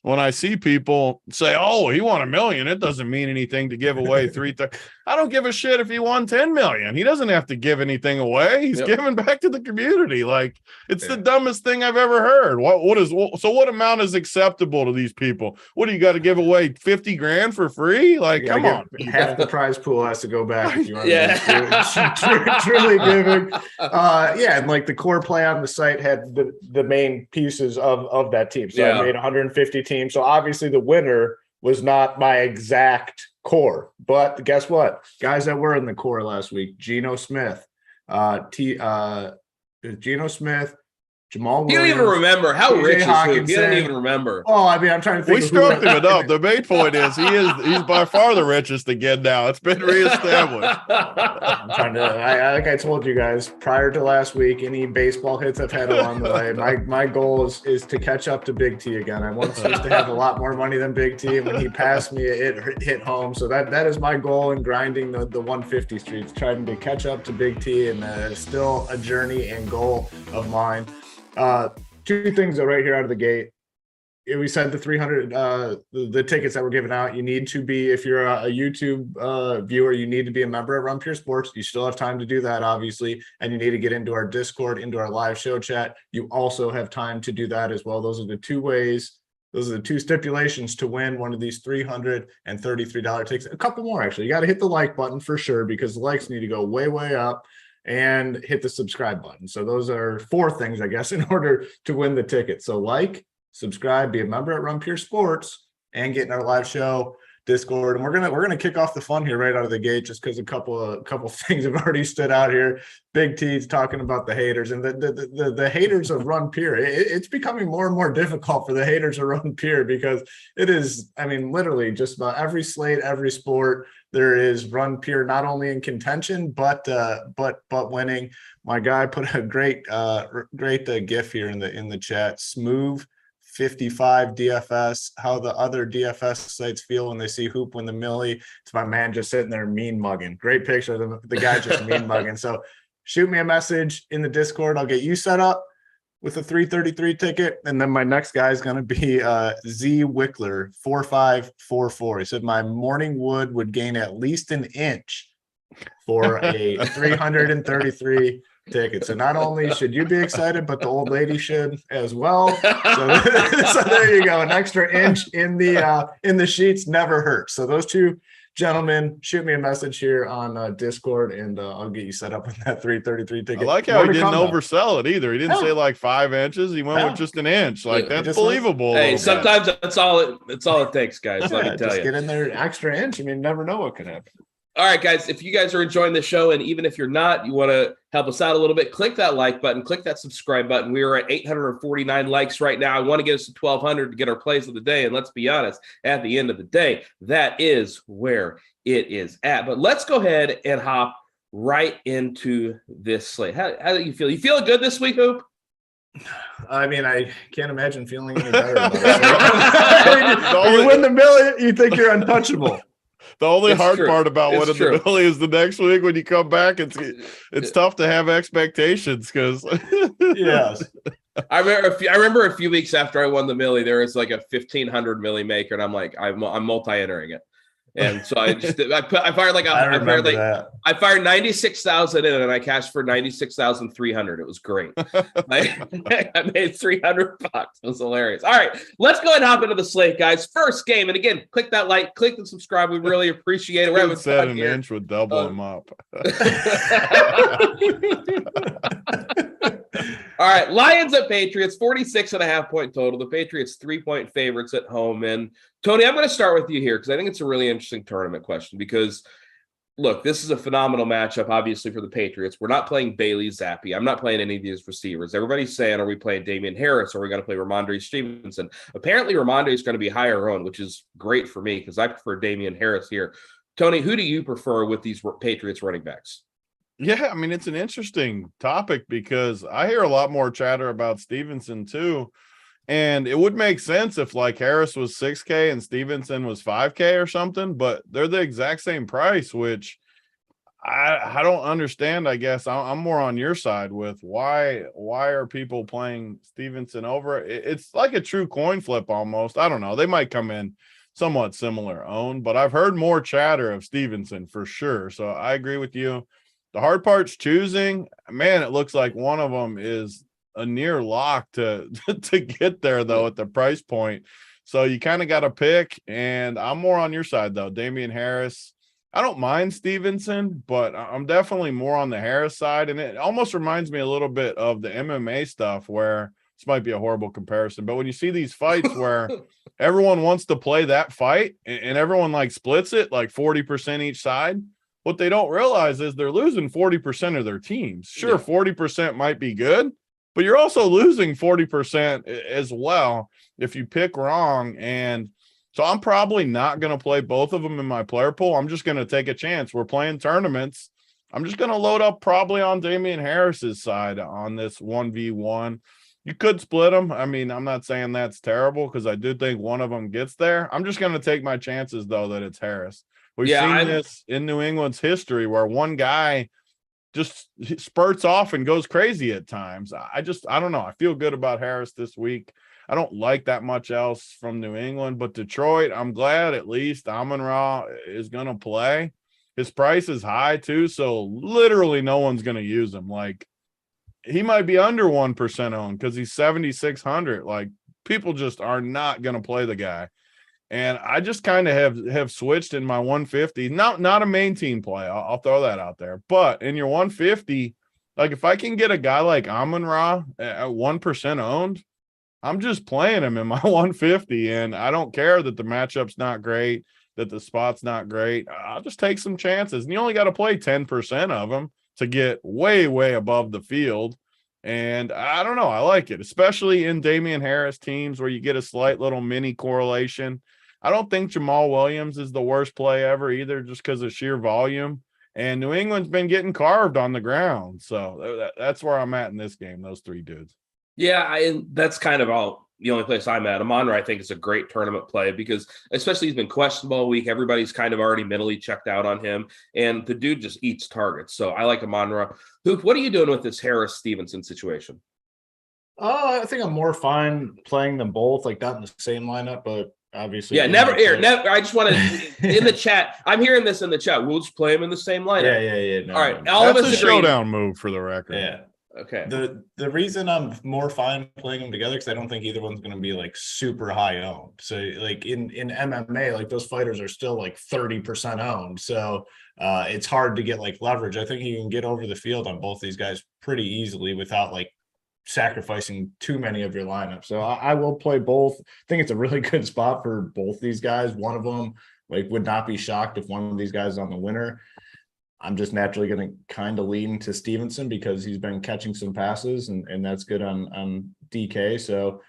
when I see people say, oh, he won $1 million. It doesn't mean anything to give away I don't give a shit if he won 10 million. He doesn't have to give anything away. He's giving back to the community. Like, it's the dumbest thing I've ever heard. What amount is acceptable to these people? What do you got to give away 50 grand for free? Like, come on. Half the prize pool has to go back if you want to truly giving. And like the core play on the site had the main pieces of that team. So I made 150 teams. So obviously the winner was not my exact core, but guess what? Guys that were in the core last week: Geno Smith, Jamal Williams. You don't even remember how rich is Hawkinson. Hoop. You don't even remember. Oh, I mean, I'm trying to think. We structured it up. The main point is he's by far the richest again now. It's been reestablished. I'm trying to, like I told you guys prior to last week, any baseball hits I've had along the way, my goal is to catch up to Big T again. I once used to have a lot more money than Big T, and when he passed me, it hit home. So that is my goal in grinding the 150 streets, trying to catch up to Big T, and it's still a journey and goal of mine. Two things though, right here out of the gate. We said the 300, the tickets that were given out. You need to be, if you're a YouTube viewer, you need to be a member at RunPureSports. You still have time to do that, obviously, and you need to get into our Discord, into our live show chat. You also have time to do that as well. Those are the two ways. Those are the two stipulations to win one of these $333 tickets. A couple more, actually. You got to hit the like button for sure, because the likes need to go way, way up, and hit the subscribe button. So those are 4 things, I guess, in order to win the ticket. So like, subscribe, be a member at RunPureSports, and get in our live show Discord. And we're gonna kick off the fun here right out of the gate, just because a couple things have already stood out here. Big T's talking about the haters, and the haters of RunPure. It's becoming more and more difficult for the haters of RunPure, because it is, I mean, literally just about every slate, every sport, there is RunPure not only in contention but winning. My guy put a great gif here in the chat. Smooth 55 DFS, how the other DFS sites feel when they see Hoop win the Millie. It's my man just sitting there mean mugging. Great picture of the guy just mean mugging. So shoot me a message in the Discord. I'll get you set up. with a 333 ticket. And then my next guy is going to be Z Wickler, 4544. He said my morning would gain at least an inch for a 333 ticket. So not only should you be excited, but the old lady should as well. So there you go. An extra inch in the sheets never hurts. So those two gentlemen, shoot me a message here on Discord, and I'll get you set up with that 333 ticket. I like how he didn't oversell it either. He didn't say like 5 inches. He went with just an inch. Like that's believable. Hey, sometimes that's all it takes, guys. Let me tell you. Get in there extra inch. I mean, you never know what could happen. All right, guys, if you guys are enjoying the show, and even if you're not, you want to help us out a little bit, click that like button, click that subscribe button. We are at 849 likes right now. I want to get us to 1,200 to get our plays of the day. And let's be honest, at the end of the day, that is where it is at. But let's go ahead and hop right into this slate. How do you feel? You feeling good this week, Hoop? I mean, I can't imagine feeling any better about it. You win the million, you think you're untouchable. The only hard part about winning the Billy is the next week when you come back. It's tough to have expectations because yes. I remember a few weeks after I won the Millie, there was like a 1,500 Millie maker, and I'm like, I'm multi-entering it. And so I fired 96,000 in, and I cashed for 96,300. It was great. I made $300. It was hilarious. All right, let's go ahead and hop into the slate, guys. First game, and again, click that like, click the subscribe. We really appreciate it. We're having fun here. Inch would double them up. All right, Lions at Patriots, 46.5-point total. The Patriots 3-point favorites at home. And Tony, I'm going to start with you here because I think it's a really interesting tournament question because, look, this is a phenomenal matchup, obviously, for the Patriots. We're not playing Bailey Zappi. I'm not playing any of these receivers. Everybody's saying, are we playing Damian Harris? Or are we going to play Ramondre Stevenson? Apparently, Ramondre is going to be higher owned, which is great for me because I prefer Damian Harris here. Tony, who do you prefer with these Patriots running backs? Yeah, I mean, it's an interesting topic because I hear a lot more chatter about Stevenson too. And it would make sense if like Harris was 6K and Stevenson was 5K or something, but they're the exact same price, which I don't understand. I guess I'm more on your side with why are people playing Stevenson over? It's like a true coin flip almost. I don't know. They might come in somewhat similar owned, but I've heard more chatter of Stevenson for sure. So I agree with you. The hard part's choosing. Man, it looks like one of them is a near lock to get there, though, at the price point. So you kind of got to pick, and I'm more on your side, though. Damian Harris. I don't mind Stevenson, but I'm definitely more on the Harris side, and it almost reminds me a little bit of the MMA stuff where this might be a horrible comparison, but when you see these fights where everyone wants to play that fight and everyone like splits it like 40% each side, what they don't realize is they're losing 40% of their teams. Sure, 40% might be good, but you're also losing 40% as well if you pick wrong. And so I'm probably not going to play both of them in my player pool. I'm just going to take a chance. We're playing tournaments. I'm just going to load up probably on Damian Harris's side on this 1v1. You could split them. I mean, I'm not saying that's terrible because I do think one of them gets there. I'm just going to take my chances, though, that it's Harris. We've seen this in New England's history where one guy just spurts off and goes crazy at times. I don't know. I feel good about Harris this week. I don't like that much else from New England, but Detroit, I'm glad at least Amon-Ra is going to play. His price is high too, so literally no one's going to use him. Like he might be under 1% owned because he's 7,600. Like people just are not going to play the guy. And I just kind of have switched in my 150. Not a main team play. I'll throw that out there. But in your 150, like if I can get a guy like Amon-Ra at 1% owned, I'm just playing him in my 150. And I don't care that the matchup's not great, that the spot's not great. I'll just take some chances. And you only got to play 10% of them to get way, way above the field. And I don't know. I like it, especially in Damian Harris teams where you get a slight little mini correlation. I don't think Jamal Williams is the worst play ever either, just because of sheer volume. And New England's been getting carved on the ground. So that's where I'm at in this game, those three dudes. Yeah, that's kind of the only place I'm at. Amon-Ra, I think, is a great tournament play because especially he's been questionable all week. Everybody's kind of already mentally checked out on him. And the dude just eats targets. So I like Amon-Ra. Hoop, what are you doing with this Harris-Stevenson situation? Oh, I think I'm more fine playing them both, like not in the same lineup, but obviously. Yeah, never. I just want to in the chat. I'm hearing this in the chat. We'll just play them in the same lineup. Yeah. All right, all of That's us a agree. showdown move for the record. Yeah. Okay. The reason I'm more fine playing them together, because I don't think either one's going to be like super high owned. So like in MMA, like those fighters are still like 30% owned. So it's hard to get like leverage. I think you can get over the field on both these guys pretty easily without like sacrificing too many of your lineup. So I will play both. I think it's a really good spot for both these guys. One of them like would not be shocked if one of these guys is on the winner. I'm just naturally going to kind of lean to Stevenson because he's been catching some passes and that's good on DK. So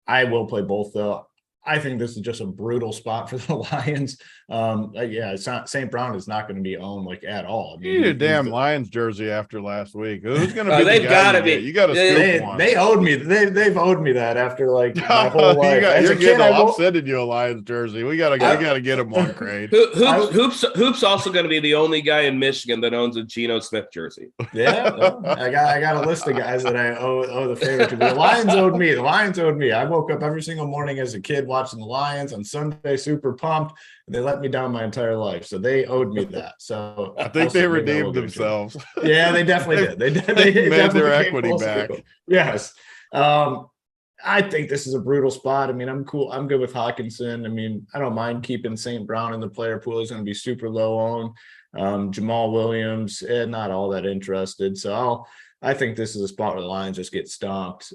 I will play both though. I think this is just a brutal spot for the Lions. It's not, St. Brown is not going to be owned like at all. I mean, You need a damn Lions jersey after last week. Who's going to be? They've got to be. You got to scoop one. They owed me. They've owed me that after like my whole life. I'm sending you a Lions jersey. We got to get him one, Crain. Hoop's also going to be the only guy in Michigan that owns a Geno Smith jersey. Yeah, well, I got a list of guys that I owe the favor to. The Lions owed me. I woke up every single morning as a kid watching the Lions on Sunday, super pumped. They let me down my entire life, so they owed me that. So I think they redeemed themselves. Yeah, they definitely did. They made their equity back. Yes. I think this is a brutal spot. I mean, I'm cool. I'm good with Hawkinson. I mean, I don't mind keeping St. Brown in the player pool. He's going to be super low owned. Jamal Williams, not all that interested. So I think this is a spot where the Lions just get stomped.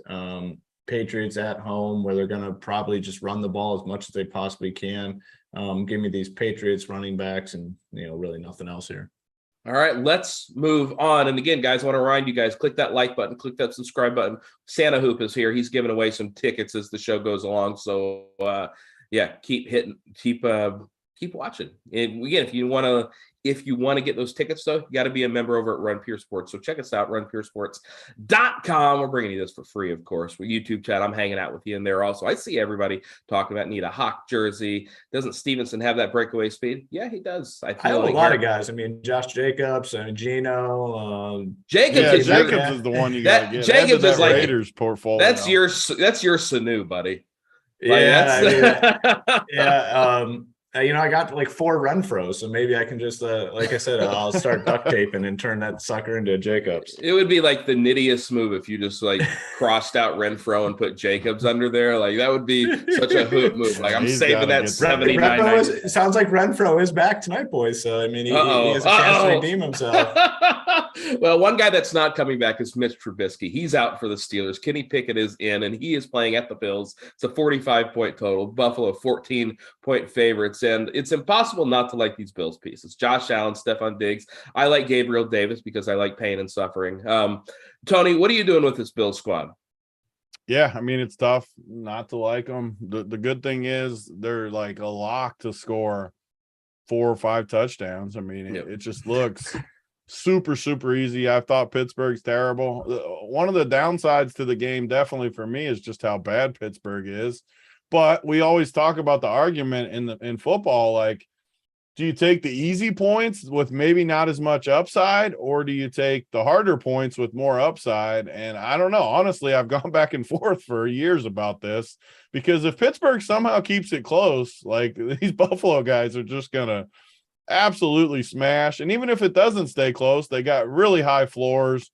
Patriots at home, where they're going to probably just run the ball as much as they possibly can. Give me these Patriots running backs and, really nothing else here. All right, let's move on. And again, guys, I want to remind you guys, click that like button, click that subscribe button. Santa Hoop is here. He's giving away some tickets as the show goes along. So keep watching. And again, if you want to get those tickets, though, you got to be a member over at RunPureSports. So check us out, RunPureSports.com. We're bringing you this for free, of course. We're YouTube chat. I'm hanging out with you in there also. I see everybody talking about need a Hawk jersey. Doesn't Stevenson have that breakaway speed? Yeah, he does. I have a lot of guys. I mean, Josh Jacobs and Geno. Jacobs is the one you got to get. Jacobs is like Raiders portfolio. That's your Sanu, buddy. I got like 4 Renfros, so maybe I can just, like I said, I'll start duct taping and turn that sucker into Jacobs. It would be like the nittiest move if you just like crossed out Renfro and put Jacobs under there. Like that would be such a hoop move. Like I'm saving that 79. Sounds like Renfro is back tonight, boys. So I mean, he has a chance to redeem himself. Well, one guy that's not coming back is Mitch Trubisky. He's out for the Steelers. Kenny Pickett is in, and he is playing at the Bills. It's a 45-point total. Buffalo 14-point favorites. And it's impossible not to like these Bills pieces. Josh Allen, Stephon Diggs. I like Gabriel Davis because I like pain and suffering. Tony, what are you doing with this Bills squad? Yeah, I mean, it's tough not to like them. The good thing is they're like a lock to score 4 or 5 touchdowns. I mean, it just looks super, super easy. I thought Pittsburgh's terrible. One of the downsides to the game definitely for me is just how bad Pittsburgh is. But we always talk about the argument in football, like, do you take the easy points with maybe not as much upside, or do you take the harder points with more upside? And I don't know. Honestly, I've gone back and forth for years about this, because if Pittsburgh somehow keeps it close, like these Buffalo guys are just going to absolutely smash. And even if it doesn't stay close, they got really high floors.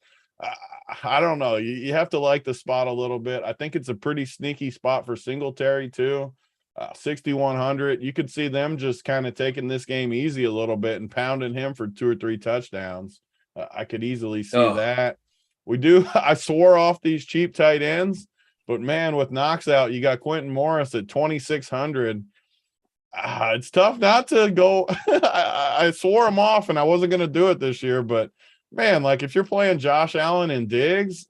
I don't know. You have to like the spot a little bit. I think it's a pretty sneaky spot for Singletary too. 6,100. You could see them just kind of taking this game easy a little bit and pounding him for 2 or 3 touchdowns. I could easily see that. I swore off these cheap tight ends, but man, with Knox out, you got Quentin Morris at 2,600. It's tough not to go. I swore him off and I wasn't going to do it this year, but man, like if you're playing Josh Allen and Diggs,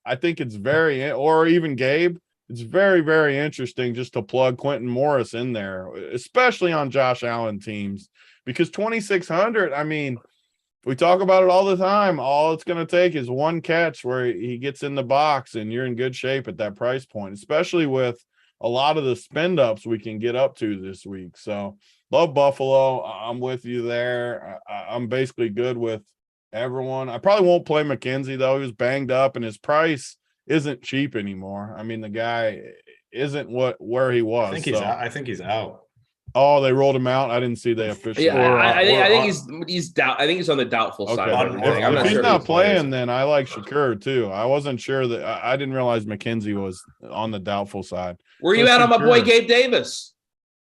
I think it's or even Gabe, it's very, very interesting just to plug Quentin Morris in there, especially on Josh Allen teams, because 2,600, I mean, we talk about it all the time. All it's going to take is one catch where he gets in the box and you're in good shape at that price point, especially with a lot of the spend ups we can get up to this week. So love Buffalo. I'm with you there. I'm basically good with everyone. I probably won't play McKenzie though. He was banged up and his price isn't cheap anymore. I mean, the guy isn't where he was. I think he's out. Oh, they rolled him out. I didn't see they officially. Yeah, I think he's I think he's on the doubtful side of everything. If he's not playing, then I like Shakur too. I wasn't sure that I didn't realize McKenzie was on the doubtful side. Where you at on my boy Gabe Davis?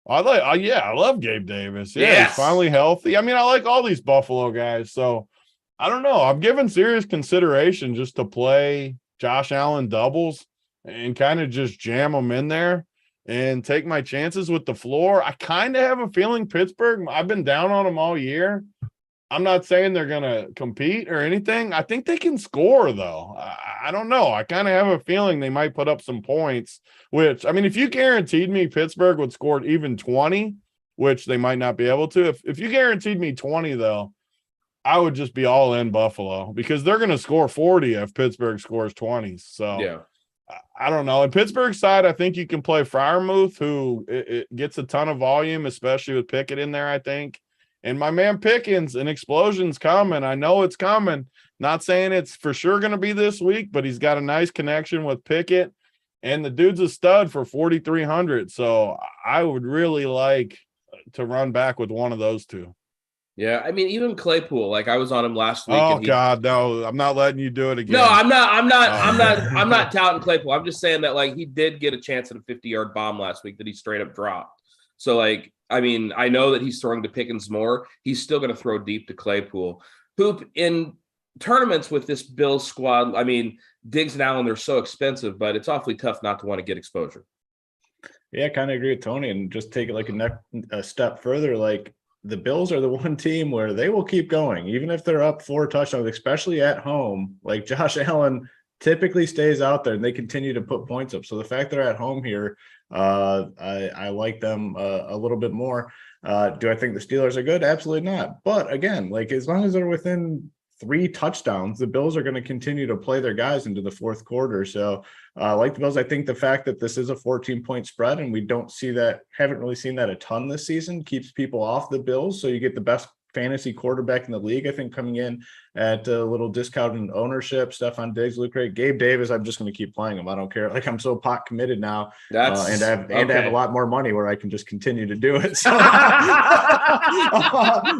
I love Gabe Davis. Yeah, he's finally healthy. I mean, I like all these Buffalo guys. So I don't know. I'm giving serious consideration just to play Josh Allen doubles and kind of just jam them in there and take my chances with the floor. I kind of have a feeling Pittsburgh, I've been down on them all year. I'm not saying they're going to compete or anything. I think they can score, though. I don't know. I kind of have a feeling they might put up some points, which, I mean, if you guaranteed me Pittsburgh would score even 20, which they might not be able to, if you guaranteed me 20, though, I would just be all in Buffalo because they're going to score 40 if Pittsburgh scores 20. So, yeah. I don't know. On Pittsburgh side, I think you can play Freiermuth, who it gets a ton of volume, especially with Pickett in there, I think. And my man Pickens, an explosion's coming. I know it's coming. Not saying it's for sure going to be this week, but he's got a nice connection with Pickett. And the dude's a stud for 4,300. So I would really like to run back with one of those two. Yeah, I mean, even Claypool, like I was on him last week. Oh God, no! I'm not letting you do it again. No, I'm not touting Claypool. I'm just saying that like he did get a chance at a 50-yard bomb last week that he straight up dropped. So like, I mean, I know that he's throwing to Pickens more. He's still going to throw deep to Claypool. Hoop in tournaments with this Bills squad. I mean, Diggs and Allen, they're so expensive, but it's awfully tough not to want to get exposure. Yeah, I kind of agree with Tony, and just take it like a step further, like. The Bills are the one team where they will keep going, even if they're up 4 touchdowns, especially at home. Like Josh Allen typically stays out there and they continue to put points up. So the fact they're at home here, I like them a little bit more. Do I think the Steelers are good? Absolutely not. But again, like as long as they're within 3 touchdowns, the Bills are going to continue to play their guys into the fourth quarter. So like the Bills, I think the fact that this is a 14-point spread and we haven't really seen that a ton this season keeps people off the Bills. So you get the best fantasy quarterback in the league, I think, coming in at a little discounted ownership. Stephon Diggs, Luke Ray, Gabe Davis. I'm just going to keep playing him. I don't care. Like I'm so pot committed now, and I have a lot more money where I can just continue to do it. So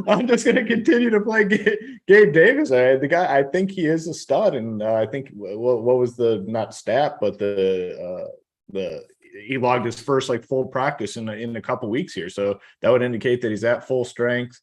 I'm just going to continue to play Gabe Davis. The guy, I think he is a stud, and I think what was the not stat, but the he logged his first like full practice in a couple weeks here, so that would indicate that he's at full strength.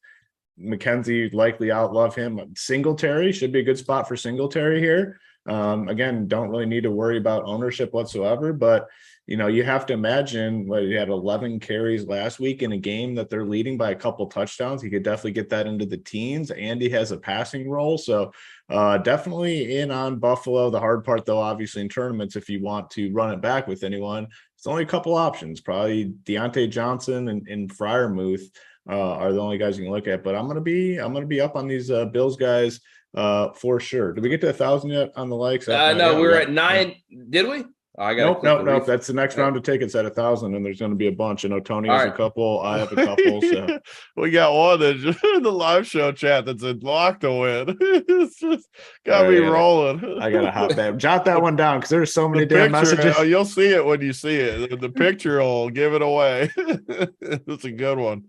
McKenzie likely outlove him. Singletary should be a good spot for Singletary here. Again, don't really need to worry about ownership whatsoever, but you have to imagine he had 11 carries last week in a game that they're leading by a couple touchdowns. He could definitely get that into the teens, and he has a passing role. So definitely in on Buffalo. The hard part, though, obviously in tournaments, if you want to run it back with anyone, it's only a couple options. Probably Deontay Johnson and Freiermuth are the only guys you can look at. But I'm gonna be up on these Bills guys for sure. Did we get to 1,000 yet on the likes? No, we were at 9. Did we? Nope. That's the next round of tickets at 1,000, and there's going to be a bunch. I know Tony has a couple. I have a couple. So we got one in the live show chat that's a lock to win. It's just got me rolling. I gotta jot that one down because there's so many damn messages. You'll see it when you see it. The picture will give it away. It's a good one.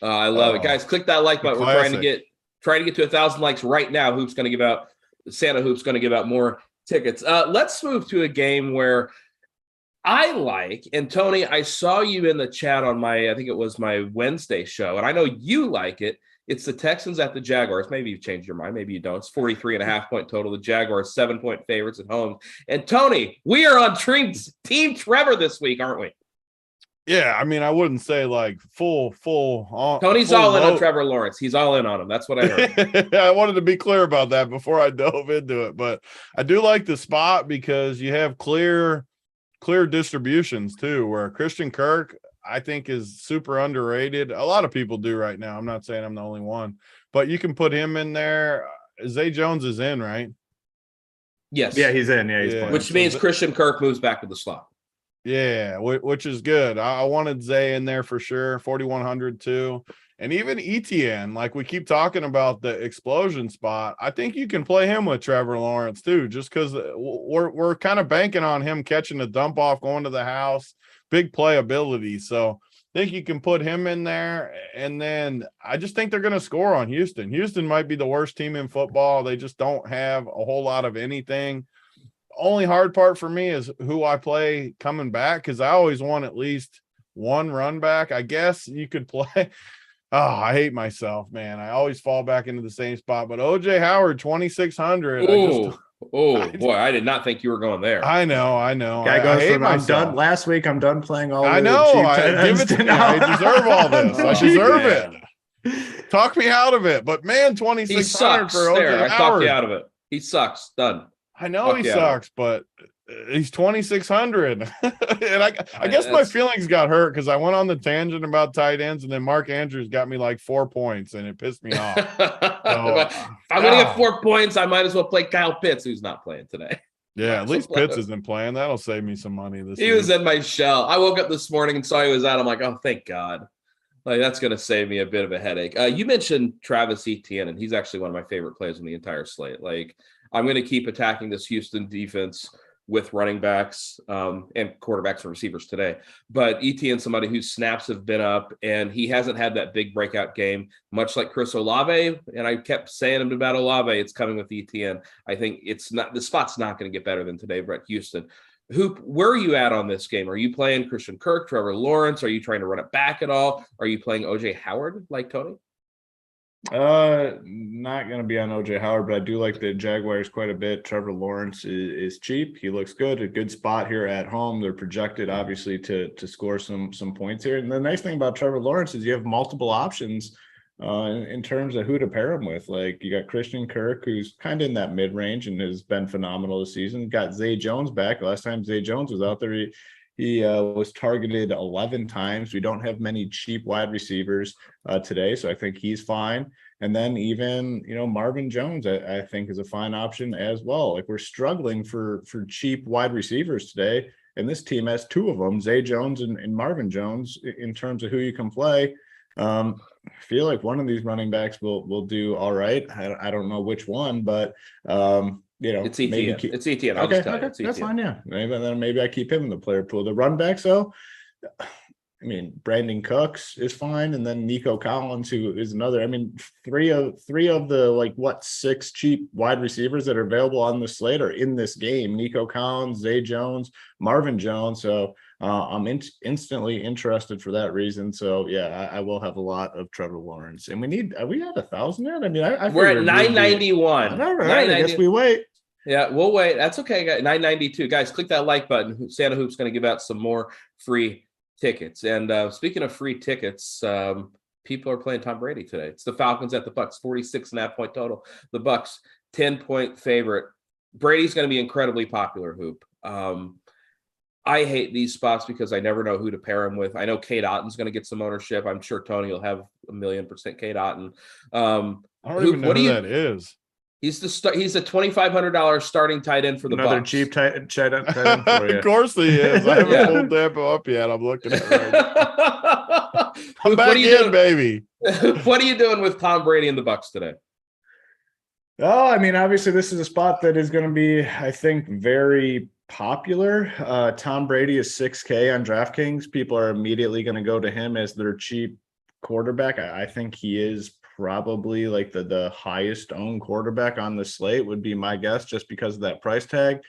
I love it, guys. Click that like button. We're trying to get to 1,000 likes right now. Santa Hoop's going to give out more tickets. Let's move to a game where I like, and Tony, I saw you in the chat on I think it was my Wednesday show, and I know you like it. It's the Texans at the Jaguars. Maybe you've changed your mind. Maybe you don't. It's 43.5 point total. The Jaguars 7-point favorites at home. And Tony, we are on Team Trevor this week, aren't we? Yeah, I mean, I wouldn't say like full on. Tony's all in on Trevor Lawrence. He's all in on him. That's what I heard. I wanted to be clear about that before I dove into it, but I do like the spot because you have clear distributions too, where Christian Kirk, I think, is super underrated. A lot of people do right now. I'm not saying I'm the only one, but you can put him in there. Zay Jones is in, right? Yes. Yeah, he's in. Yeah, he's playing. Which means Christian Kirk moves back to the slot. Yeah, which is good. I wanted Zay in there for sure, 4,100 too. And even ETN, like we keep talking about the explosion spot, I think you can play him with Trevor Lawrence too, just because we're kind of banking on him catching a dump off, going to the house, big playability. So I think you can put him in there. And then I just think they're going to score on Houston. Houston might be the worst team in football. They just don't have a whole lot of anything. Only hard part for me is who I play coming back, because I always want at least one run back. I guess you could play. Oh, I hate myself, man. I always fall back into the same spot. But OJ Howard, 2,600. Boy, I did not think you were going there. I know. Guy I goes hate from myself. I'm done last week. I'm done playing all. I know. I give it to me. I deserve all this. I deserve it. Talk me out of it. But man, 2,600 for OJ Howard. I talked you out of it. He sucks. Done. I know he sucks, but he's 2,600. And I guess my feelings got hurt because I went on the tangent about tight ends, and then Mark Andrews got me like 4 points, and it pissed me off. So, if I'm going to get 4 points, I might as well play Kyle Pitts, who's not playing today. Yeah, at least Pitts isn't playing. That'll save me some money this week. He was in my shell. I woke up this morning and saw he was out. I'm like, oh, thank God. Like, that's going to save me a bit of a headache. You mentioned Travis Etienne, and he's actually one of my favorite players in the entire slate. Like, I'm going to keep attacking this Houston defense with running backs and quarterbacks and receivers today. But Etienne, somebody whose snaps have been up, and he hasn't had that big breakout game, much like Chris Olave. And I kept saying about Olave, it's coming with Etienne. I think the spot's not going to get better than today, Brett Houston. Where are you at on this game? Are you playing Christian Kirk, Trevor Lawrence? Are you trying to run it back at all? Are you playing OJ Howard like Tony? Not going to be on OJ Howard, but I do like the Jaguars quite a bit. Trevor Lawrence is cheap. He looks good. A good spot here at home. They're projected obviously to score some points here. And the nice thing about Trevor Lawrence is you have multiple options in terms of who to pair him with. Like, you got Christian Kirk, who's kind of in that mid-range and has been phenomenal this season. Got Zay Jones back. Last time Zay Jones was out there, he was targeted 11 times. We don't have many cheap wide receivers today, so I think he's fine. And then even, Marvin Jones, I think is a fine option as well. Like, we're struggling for cheap wide receivers today, and this team has two of them, Zay Jones and Marvin Jones, in terms of who you can play. I feel like one of these running backs will do all right. I don't know which one, but it's Etienne. It's Etienne. Okay, that's fine. Yeah, maybe I keep him in the player pool. The run backs, though, I mean, Brandon Cooks is fine, and then Nico Collins, who is another. I mean, three of the 6 cheap wide receivers that are available on the slate are in this game. Nico Collins, Zay Jones, Marvin Jones. So I'm instantly interested for that reason. So yeah, I will have a lot of Trevor Lawrence, and are we at 1,000 yet? I mean, we're at 991. All right, I guess we wait. Yeah, we'll wait. That's okay, guys. 992. Guys, click that like button. Santa Hoop's going to give out some more free tickets. And speaking of free tickets, people are playing Tom Brady today. It's the Falcons at the Bucks, 46.5 point total. The Bucks, 10-point favorite. Brady's going to be incredibly popular, Hoop. I hate these spots because I never know who to pair him with. I know Cade Otton's going to get some ownership. I'm sure Tony will have 1,000,000% Cade Otton. I don't even know who that is. He's he's a $2,500 starting tight end for the Another Bucks. cheap tight end for you. Of course he is. I haven't pulled Tampa up yet. I'm looking at it right now. I'm back in, baby. What are you doing with Tom Brady and the Bucks today? Oh, I mean, obviously this is a spot that is going to be, I think, very popular. Tom Brady is $6K on DraftKings. People are immediately going to go to him as their cheap quarterback. I think he is probably like the highest owned quarterback on the slate would be my guess, just because of that price tag.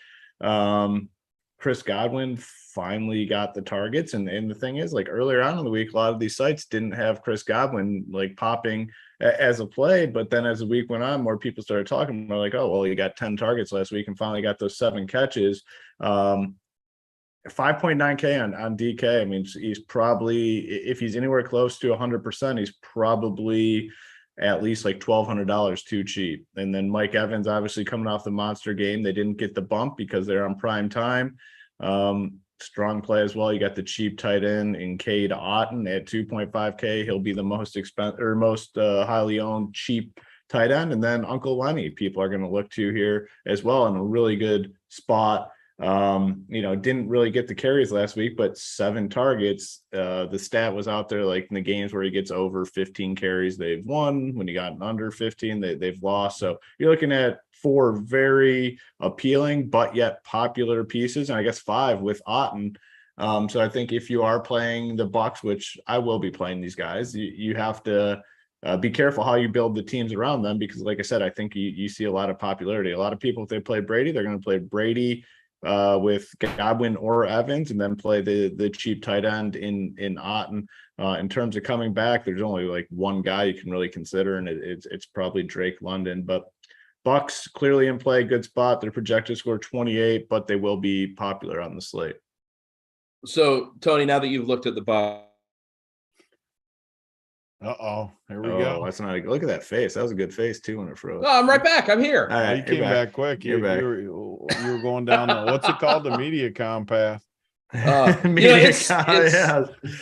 Chris Godwin finally got the targets, and the thing is, like, earlier on in the week, a lot of these sites didn't have Chris Godwin like popping as a play, but then as the week went on, more people started talking about, like, oh well, he got 10 targets last week and finally got those 7 catches. 5.9K on DK. I mean, he's probably, if he's anywhere close to 100%, he's probably at least like $1,200 too cheap. And then Mike Evans, obviously coming off the monster game, they didn't get the bump because they're on prime time. Strong play as well. You got the cheap tight end in Cade Otton at 2.5K. He'll be the most highly owned cheap tight end. And then Uncle Lenny, people are going to look to here as well in a really good spot. Didn't really get the carries last week, but 7 targets. The stat was out there, like in the games where he gets over 15 carries, they've won. When he got under 15, they've lost. So you're looking at 4 very appealing but yet popular pieces, and I guess 5 with Otten. So I think if you are playing the Bucs, which I will be playing these guys, you have to be careful how you build the teams around them, because like I said, I think you see a lot of popularity. A lot of people, if they play Brady, they're going to play Brady with Godwin or Evans, and then play the cheap tight end in Otten. In terms of coming back, there's only like one guy you can really consider, and it's probably Drake London. But Bucs clearly in play, good spot. They're projected to score 28, but they will be popular on the slate. So, Tony, now that you've looked at the Bucs, Here we go. That's not look at that face. That was a good face too when it froze. I'm right back. I'm here. All right, You came back quick. You were going down what's it called? The MediaCom path.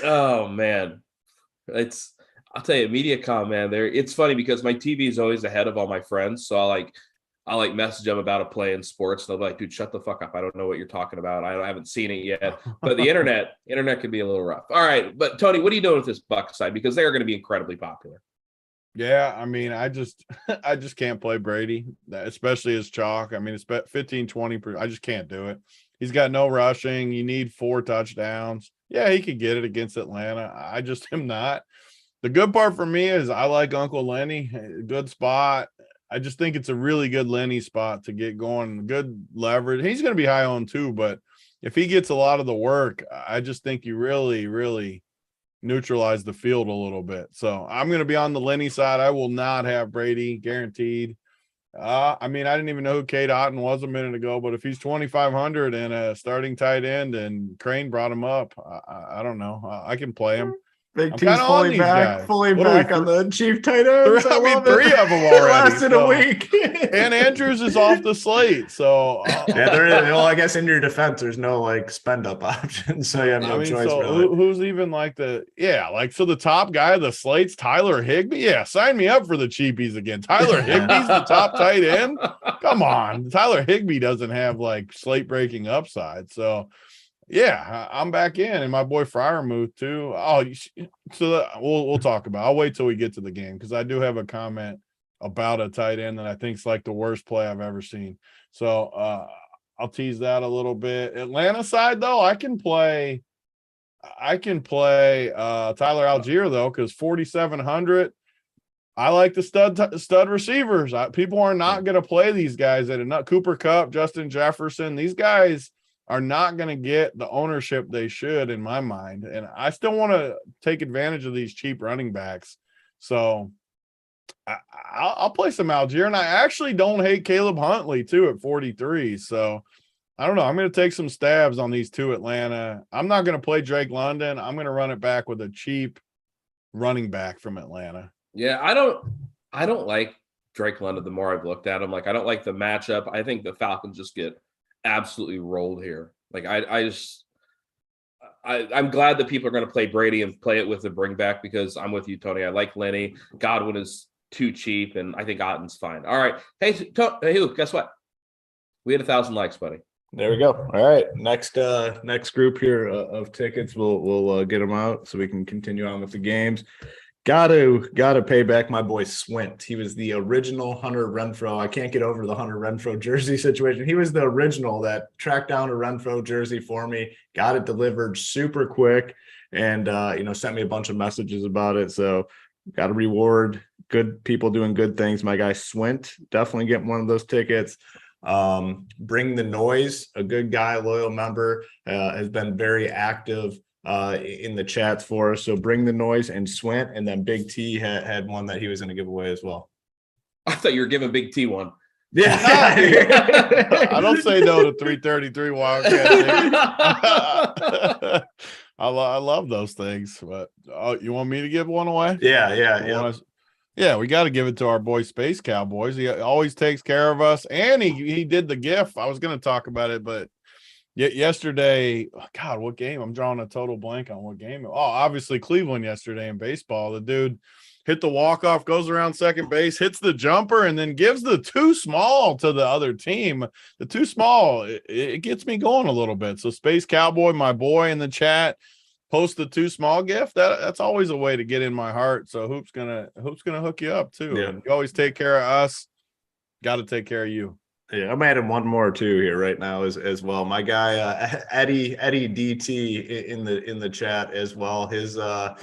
Oh man, I'll tell you, MediaCom, man. It's funny because my TV is always ahead of all my friends, so I like message them about a play in sports. They'll be like, dude, shut the fuck up. I don't know what you're talking about. I haven't seen it yet. But the internet can be a little rough. All right. But Tony, what are you doing with this Bucs side? Because they are going to be incredibly popular. Yeah, I mean, I just can't play Brady, especially as chalk. I mean, it's 15, 20. I just can't do it. He's got no rushing. You need 4 touchdowns. Yeah, he could get it against Atlanta. I just am not. The good part for me is I like Uncle Lenny. Good spot. I just think it's a really good Lenny spot to get going. Good leverage. He's going to be high on too, but if he gets a lot of the work, I just think you really, really neutralize the field a little bit. So I'm going to be on the Lenny side. I will not have Brady guaranteed. I mean, I didn't even know who Cade Otton was a minute ago, but if he's 2,500 and a starting tight end and Crain brought him up, I don't know. I can play him. Big T's fully back on the chief tight ends. 3 of them already. Lasted a week. And Andrews is off the slate. So I guess in your defense, there's no like spend up option. So you have no choice. So really. Who's even like so the top guy of the slate's Tyler Higbee? Yeah, sign me up for the cheapies again. Tyler Higbee's the top tight end. Come on. Tyler Higbee doesn't have like slate breaking upside. So yeah, I'm back in, and my boy Freiermuth too. We'll talk about. I'll wait till we get to the game because I do have a comment about a tight end that I think is like the worst play I've ever seen. So I'll tease that a little bit. Atlanta side though, I can play Tyler Algier though, because 4,700. I like the stud receivers. People are not going to play these guys at Cooper Kupp, Justin Jefferson. These guys are not going to get the ownership they should, in my mind. And I still want to take advantage of these cheap running backs. So I'll play some Algier. And I actually don't hate Caleb Huntley too at 43. So I don't know. I'm going to take some stabs on these 2 Atlanta. I'm not going to play Drake London. I'm going to run it back with a cheap running back from Atlanta. Yeah, I don't like Drake London the more I've looked at him. Like, I don't like the matchup. I think the Falcons just get absolutely rolled here. Like I'm glad that people are going to play Brady and play it with the bring back, because I'm with you, Tony. I like Lenny. Godwin is too cheap, and I think Otten's fine. All right. Hey, Hoop, guess what? We had 1,000 likes, buddy. There we go. All right. Next group here of tickets. We'll get them out so we can continue on with the games. Got to pay back my boy Swint. He was the original Hunter Renfrow. I can't get over the Hunter Renfrow jersey situation. He was the original that tracked down a Renfrow jersey for me, got it delivered super quick, and sent me a bunch of messages about it. So got to reward good people doing good things. My guy Swint, definitely get one of those tickets. Bring the Noise, a good guy, loyal member, has been very active in the chats for us. So Bring the Noise and Swint, and then Big T had one that he was going to give away as well. I thought you were giving Big T one. Yeah. I don't say no to 333 Wildcat. I love those things, but you want me to give one away? Yeah, we got to give it to our boy Space Cowboys. He always takes care of us, and he did the GIF. I was going to talk about it, but Yesterday, God, what game? I'm drawing a total blank on what game. Oh, obviously Cleveland yesterday in baseball. The dude hit the walk-off, goes around second base, hits the jumper, and then gives the too small to the other team. The too small, it gets me going a little bit. So Space Cowboy, my boy in the chat, post the too small gift. That's always a way to get in my heart. So Hoop's gonna hook you up too. Yeah. You always take care of us. Got to take care of you. Yeah, I'm adding one more too here right now as well. My guy Eddie DT in the chat as well. His I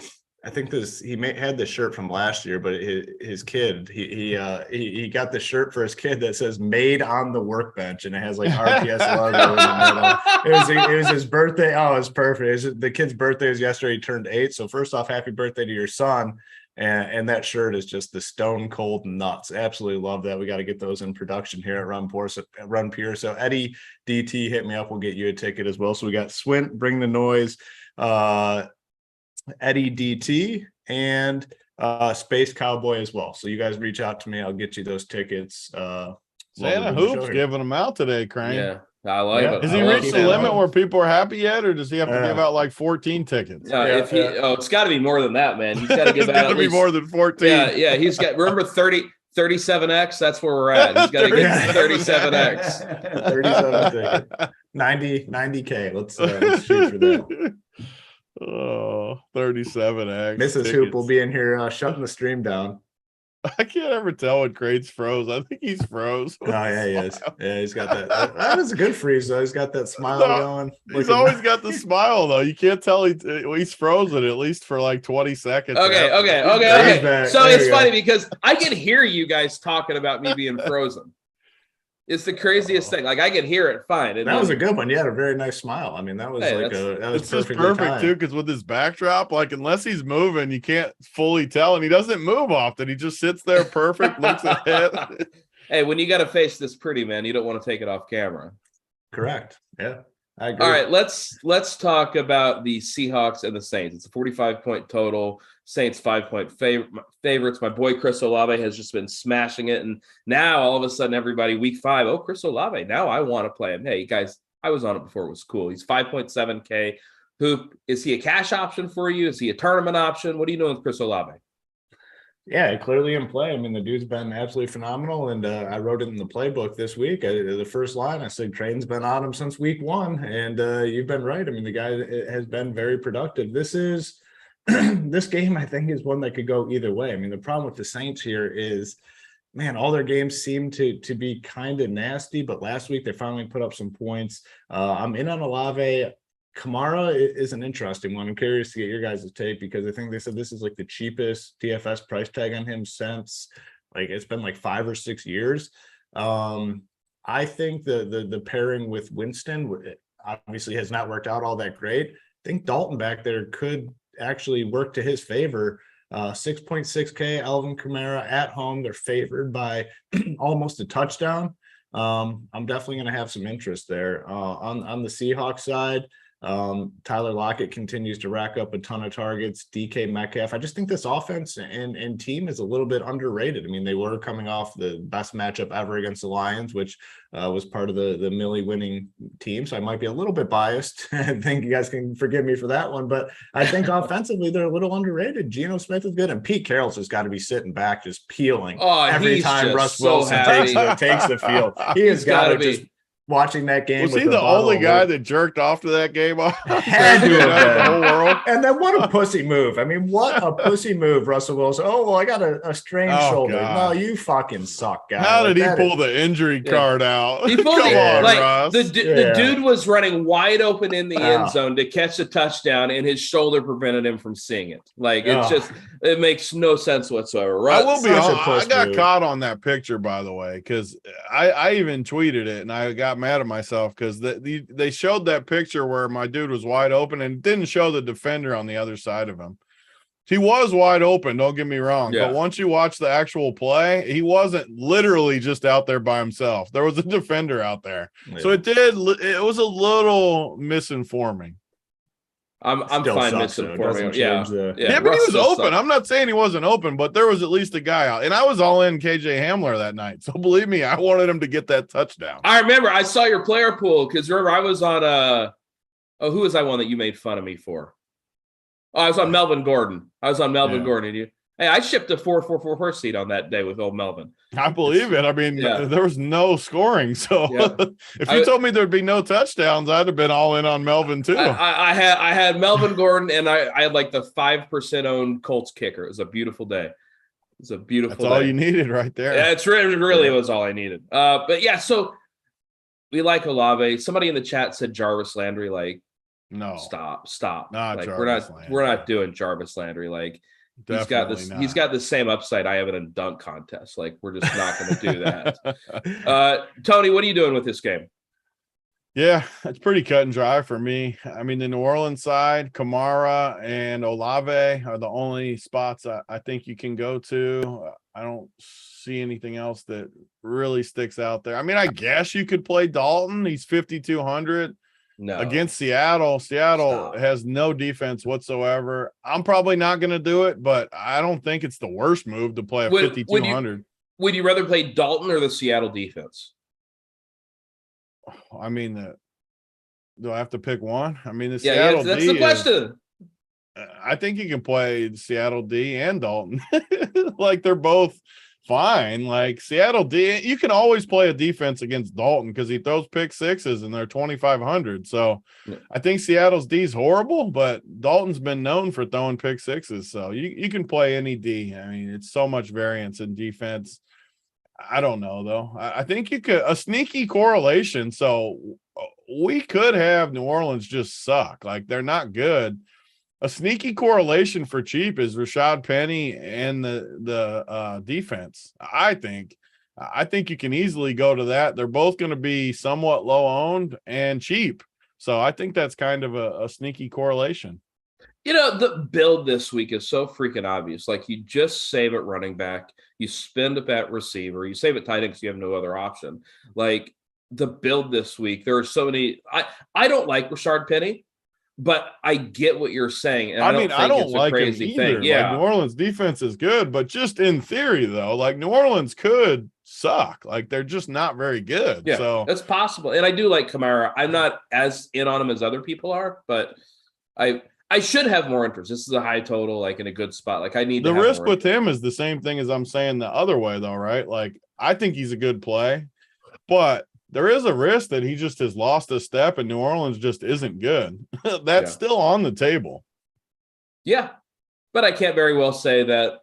think had the shirt from last year, but his kid he got the shirt for his kid that says "Made on the Workbench" and it has like RPS logo in the middle. It was his birthday. Oh, it's perfect. The kid's birthday was yesterday. He turned 8. So first off, happy birthday to your son. And that shirt is just the stone cold nuts. Absolutely love that. We got to get those in production here at RunPure. So Eddie DT, hit me up. We'll get you a ticket as well. So we got Swint, Bring the Noise, Eddie DT, and Space Cowboy as well. So you guys reach out to me. I'll get you those tickets. Santa Hoop's giving them out today, Crain. Yeah. I like it. Has he reached the limit where people are happy yet, or does he have to give out like 14 tickets? It's got to be more than that, man. He's got to give out at least more than 14. Yeah. He's got. Remember 37X. That's where we're at. He's got to get 37X. 37 tickets. 90K. Let's shoot for that. Oh, 37X. Mrs. Hoop will be in here shutting the stream down. I can't ever tell when Crane's froze. I think he's froze. Oh, yeah, he is. Yeah, he's got that. That is a good freeze, though. He's got that smile going. He's always got the smile, though. You can't tell he's frozen at least for like 20 seconds. Okay. So it's funny because I can hear you guys talking about me being frozen. It's the craziest thing. Like I can hear it fine. That was a good one. You had a very nice smile. I mean, that was it's just perfect too. Because with his backdrop, like unless he's moving, you can't fully tell, and he doesn't move often. He just sits there, perfect, looks ahead. Hey, when you got a face this pretty, man, you don't want to take it off camera. Correct. Yeah, I agree. All right, let's talk about the Seahawks and the Saints. It's a 45-point total. Saints 5-point favorites. My boy Chris Olave has just been smashing it, and now all of a sudden everybody week 5. Oh, Chris Olave! Now I want to play him. Hey guys, I was on it before it was cool. He's 5.7K. Hoop, is he a cash option for you? Is he a tournament option? What are you doing with Chris Olave? Yeah, clearly in play. I mean, the dude's been absolutely phenomenal, and I wrote it in the playbook this week. The first line, I said, Crain's been on him since week 1, and you've been right. I mean, the guy has been very productive. This game, I think, is one that could go either way. I mean, the problem with the Saints here is, man, all their games seem to be kind of nasty, but last week they finally put up some points. I'm in on Olave. Kamara is an interesting one. I'm curious to get your guys' take because I think they said this is like the cheapest DFS price tag on him since like it's been like 5 or 6 years. I think the pairing with Winston obviously has not worked out all that great. I think Dalton back there could actually work to his favor. 6.6K, Alvin Kamara at home. They're favored by almost a touchdown. I'm definitely going to have some interest there. On the Seahawks side, Tyler Lockett continues to rack up a ton of targets. DK Metcalf. I just think this offense and team is a little bit underrated. I mean, they were coming off the best matchup ever against the Lions, which was part of the Millie winning team. So I might be a little bit biased. I think you guys can forgive me for that one, but I think offensively they're a little underrated. Geno Smith is good, and Pete Carroll's just got to be sitting back, just peeling every time Russ Wilson takes the field. He has got to just watching that game. Was he the only guy that jerked off to that game? Had to have the whole world. And then what a pussy move. I mean, what a pussy move, Russell Wilson. Oh, well, I got a strained shoulder. God. No, you fucking suck, guy. How did he pull the injury card out? He pulled Russ. The dude was running wide open in the end zone to catch a touchdown, and his shoulder prevented him from seeing it. Like, it makes no sense whatsoever. Russ, I will be honest. I got caught on that picture, by the way, because I even tweeted it, and I got mad at myself because they showed that picture where my dude was wide open and didn't show the defender on the other side of him. He was wide open, don't get me wrong, but once you watch the actual play, he wasn't literally just out there by himself. There was a defender out there. So it was a little misinforming. I'm Still fine sucks, though. It doesn't misinforming. Yeah, change the- Yeah, but he Russ was still open. sucks. I'm not saying he wasn't open, but there was at least a guy out. And I was all in KJ Hamler that night. So believe me, I wanted him to get that touchdown. I remember I saw your player pool because remember I was on who was I one that you made fun of me for? Oh, I was on Melvin Gordon. Gordon. And you, hey, I shipped a 4-4-4 first seed on that day with old Melvin. I believe it. I mean, there was no scoring. So if you told me there'd be no touchdowns, I'd have been all in on Melvin too. I had Melvin Gordon, and I had like the 5% owned Colts kicker. It was a beautiful day. It's a beautiful That's all you needed right there. Yeah, it really was all I needed. But yeah, so we like Olave. Somebody in the chat said Jarvis Landry. Like, no, stop. Not like Jarvis we're not doing Jarvis Landry. Like he's got the same upside I have in a dunk contest. Like we're just not going to do that. Tony, what are you doing with this game? Yeah, it's pretty cut and dry for me. I mean, the New Orleans side, Kamara and Olave are the only spots I think you can go to. I don't see anything else that really sticks out there. I mean, I guess you could play Dalton. He's 5,200 against Seattle. Seattle has no defense whatsoever. I'm probably not going to do it, but I don't think it's the worst move to play a 5,200. Would you rather play Dalton or the Seattle defense? I mean, do I have to pick one? I mean, the Seattle D that's the question. I think you can play Seattle D and Dalton. Like they're both fine. Like Seattle D, you can always play a defense against Dalton because he throws pick sixes and they're 2,500. So I think Seattle's D is horrible, but Dalton's been known for throwing pick sixes. So you can play any D. I mean, it's so much variance in defense. I don't know though. I think you could a sneaky correlation. So we could have New Orleans just suck. Like they're not good. A sneaky correlation for cheap is Rashad Penny and the defense. I think you can easily go to that. They're both going to be somewhat low owned and cheap. So I think that's kind of a sneaky correlation. You know, the build this week is so freaking obvious. Like you just save at running back, you spend it at receiver, you save at tight end because you have no other option. Like the build this week, there are so many. I don't like Rashard Penny, but I get what you're saying. And I don't like crazy him either. Thing. Yeah, like New Orleans defense is good, but just in theory though, like New Orleans could suck. Like they're just not very good. Yeah, so that's possible. And I do like Kamara. I'm not as in on him as other people are, but I should have more interest. This is a high total, like in a good spot. Like I need the to have risk more with him is the same thing as I'm saying the other way though, right? Like I think he's a good play, but there is a risk that he just has lost a step and New Orleans just isn't good. That's still on the table. Yeah. But I can't very well say that,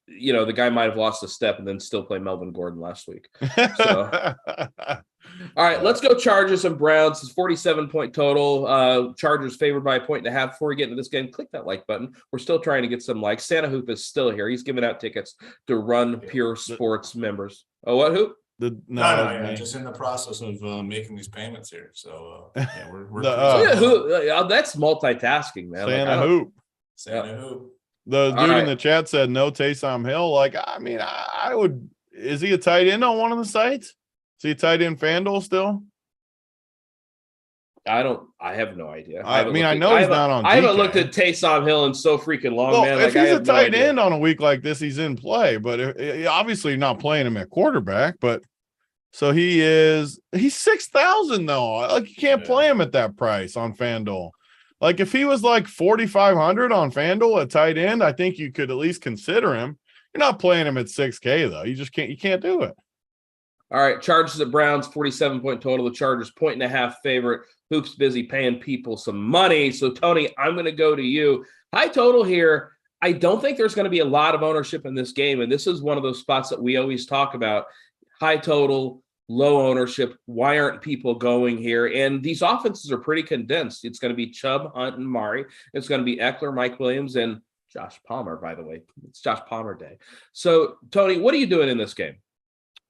you know, the guy might have lost a step and then still play Melvin Gordon last week. So, all right, let's go Chargers and Browns. It's 47-point total. Chargers favored by 1.5. Before we get into this game, click that like button. We're still trying to get some likes. Santa Hoop is still here. He's giving out tickets to Run Pure Sports members. Oh, what, Hoop? Just in the process of making these payments here. So we're that's multitasking, man. Santa Hoop. Santa Hoop. The dude in the chat said no Taysom Hill. Like, I mean, I would. Is he a tight end on one of the sites? Is he a tight end FanDuel still? I have no idea. I know he's not on. I haven't looked at Taysom Hill in so freaking long, man. If he's a tight end on a week like this, he's in play. But obviously, you're not playing him at quarterback. But so he's 6,000 though. Like you can't play him at that price on FanDuel. Like if he was like 4,500 on FanDuel at tight end, I think you could at least consider him. You're not playing him at 6K though. You just can't. You can't do it. All right, Chargers at Browns, 47-point total. The Chargers 1.5 favorite. Hoop's busy paying people some money. So, Tony, I'm going to go to you. High total here. I don't think there's going to be a lot of ownership in this game, and this is one of those spots that we always talk about. High total, low ownership. Why aren't people going here? And these offenses are pretty condensed. It's going to be Chubb, Hunt, and Mari. It's going to be Eckler, Mike Williams, and Josh Palmer, by the way. It's Josh Palmer day. So, Tony, what are you doing in this game?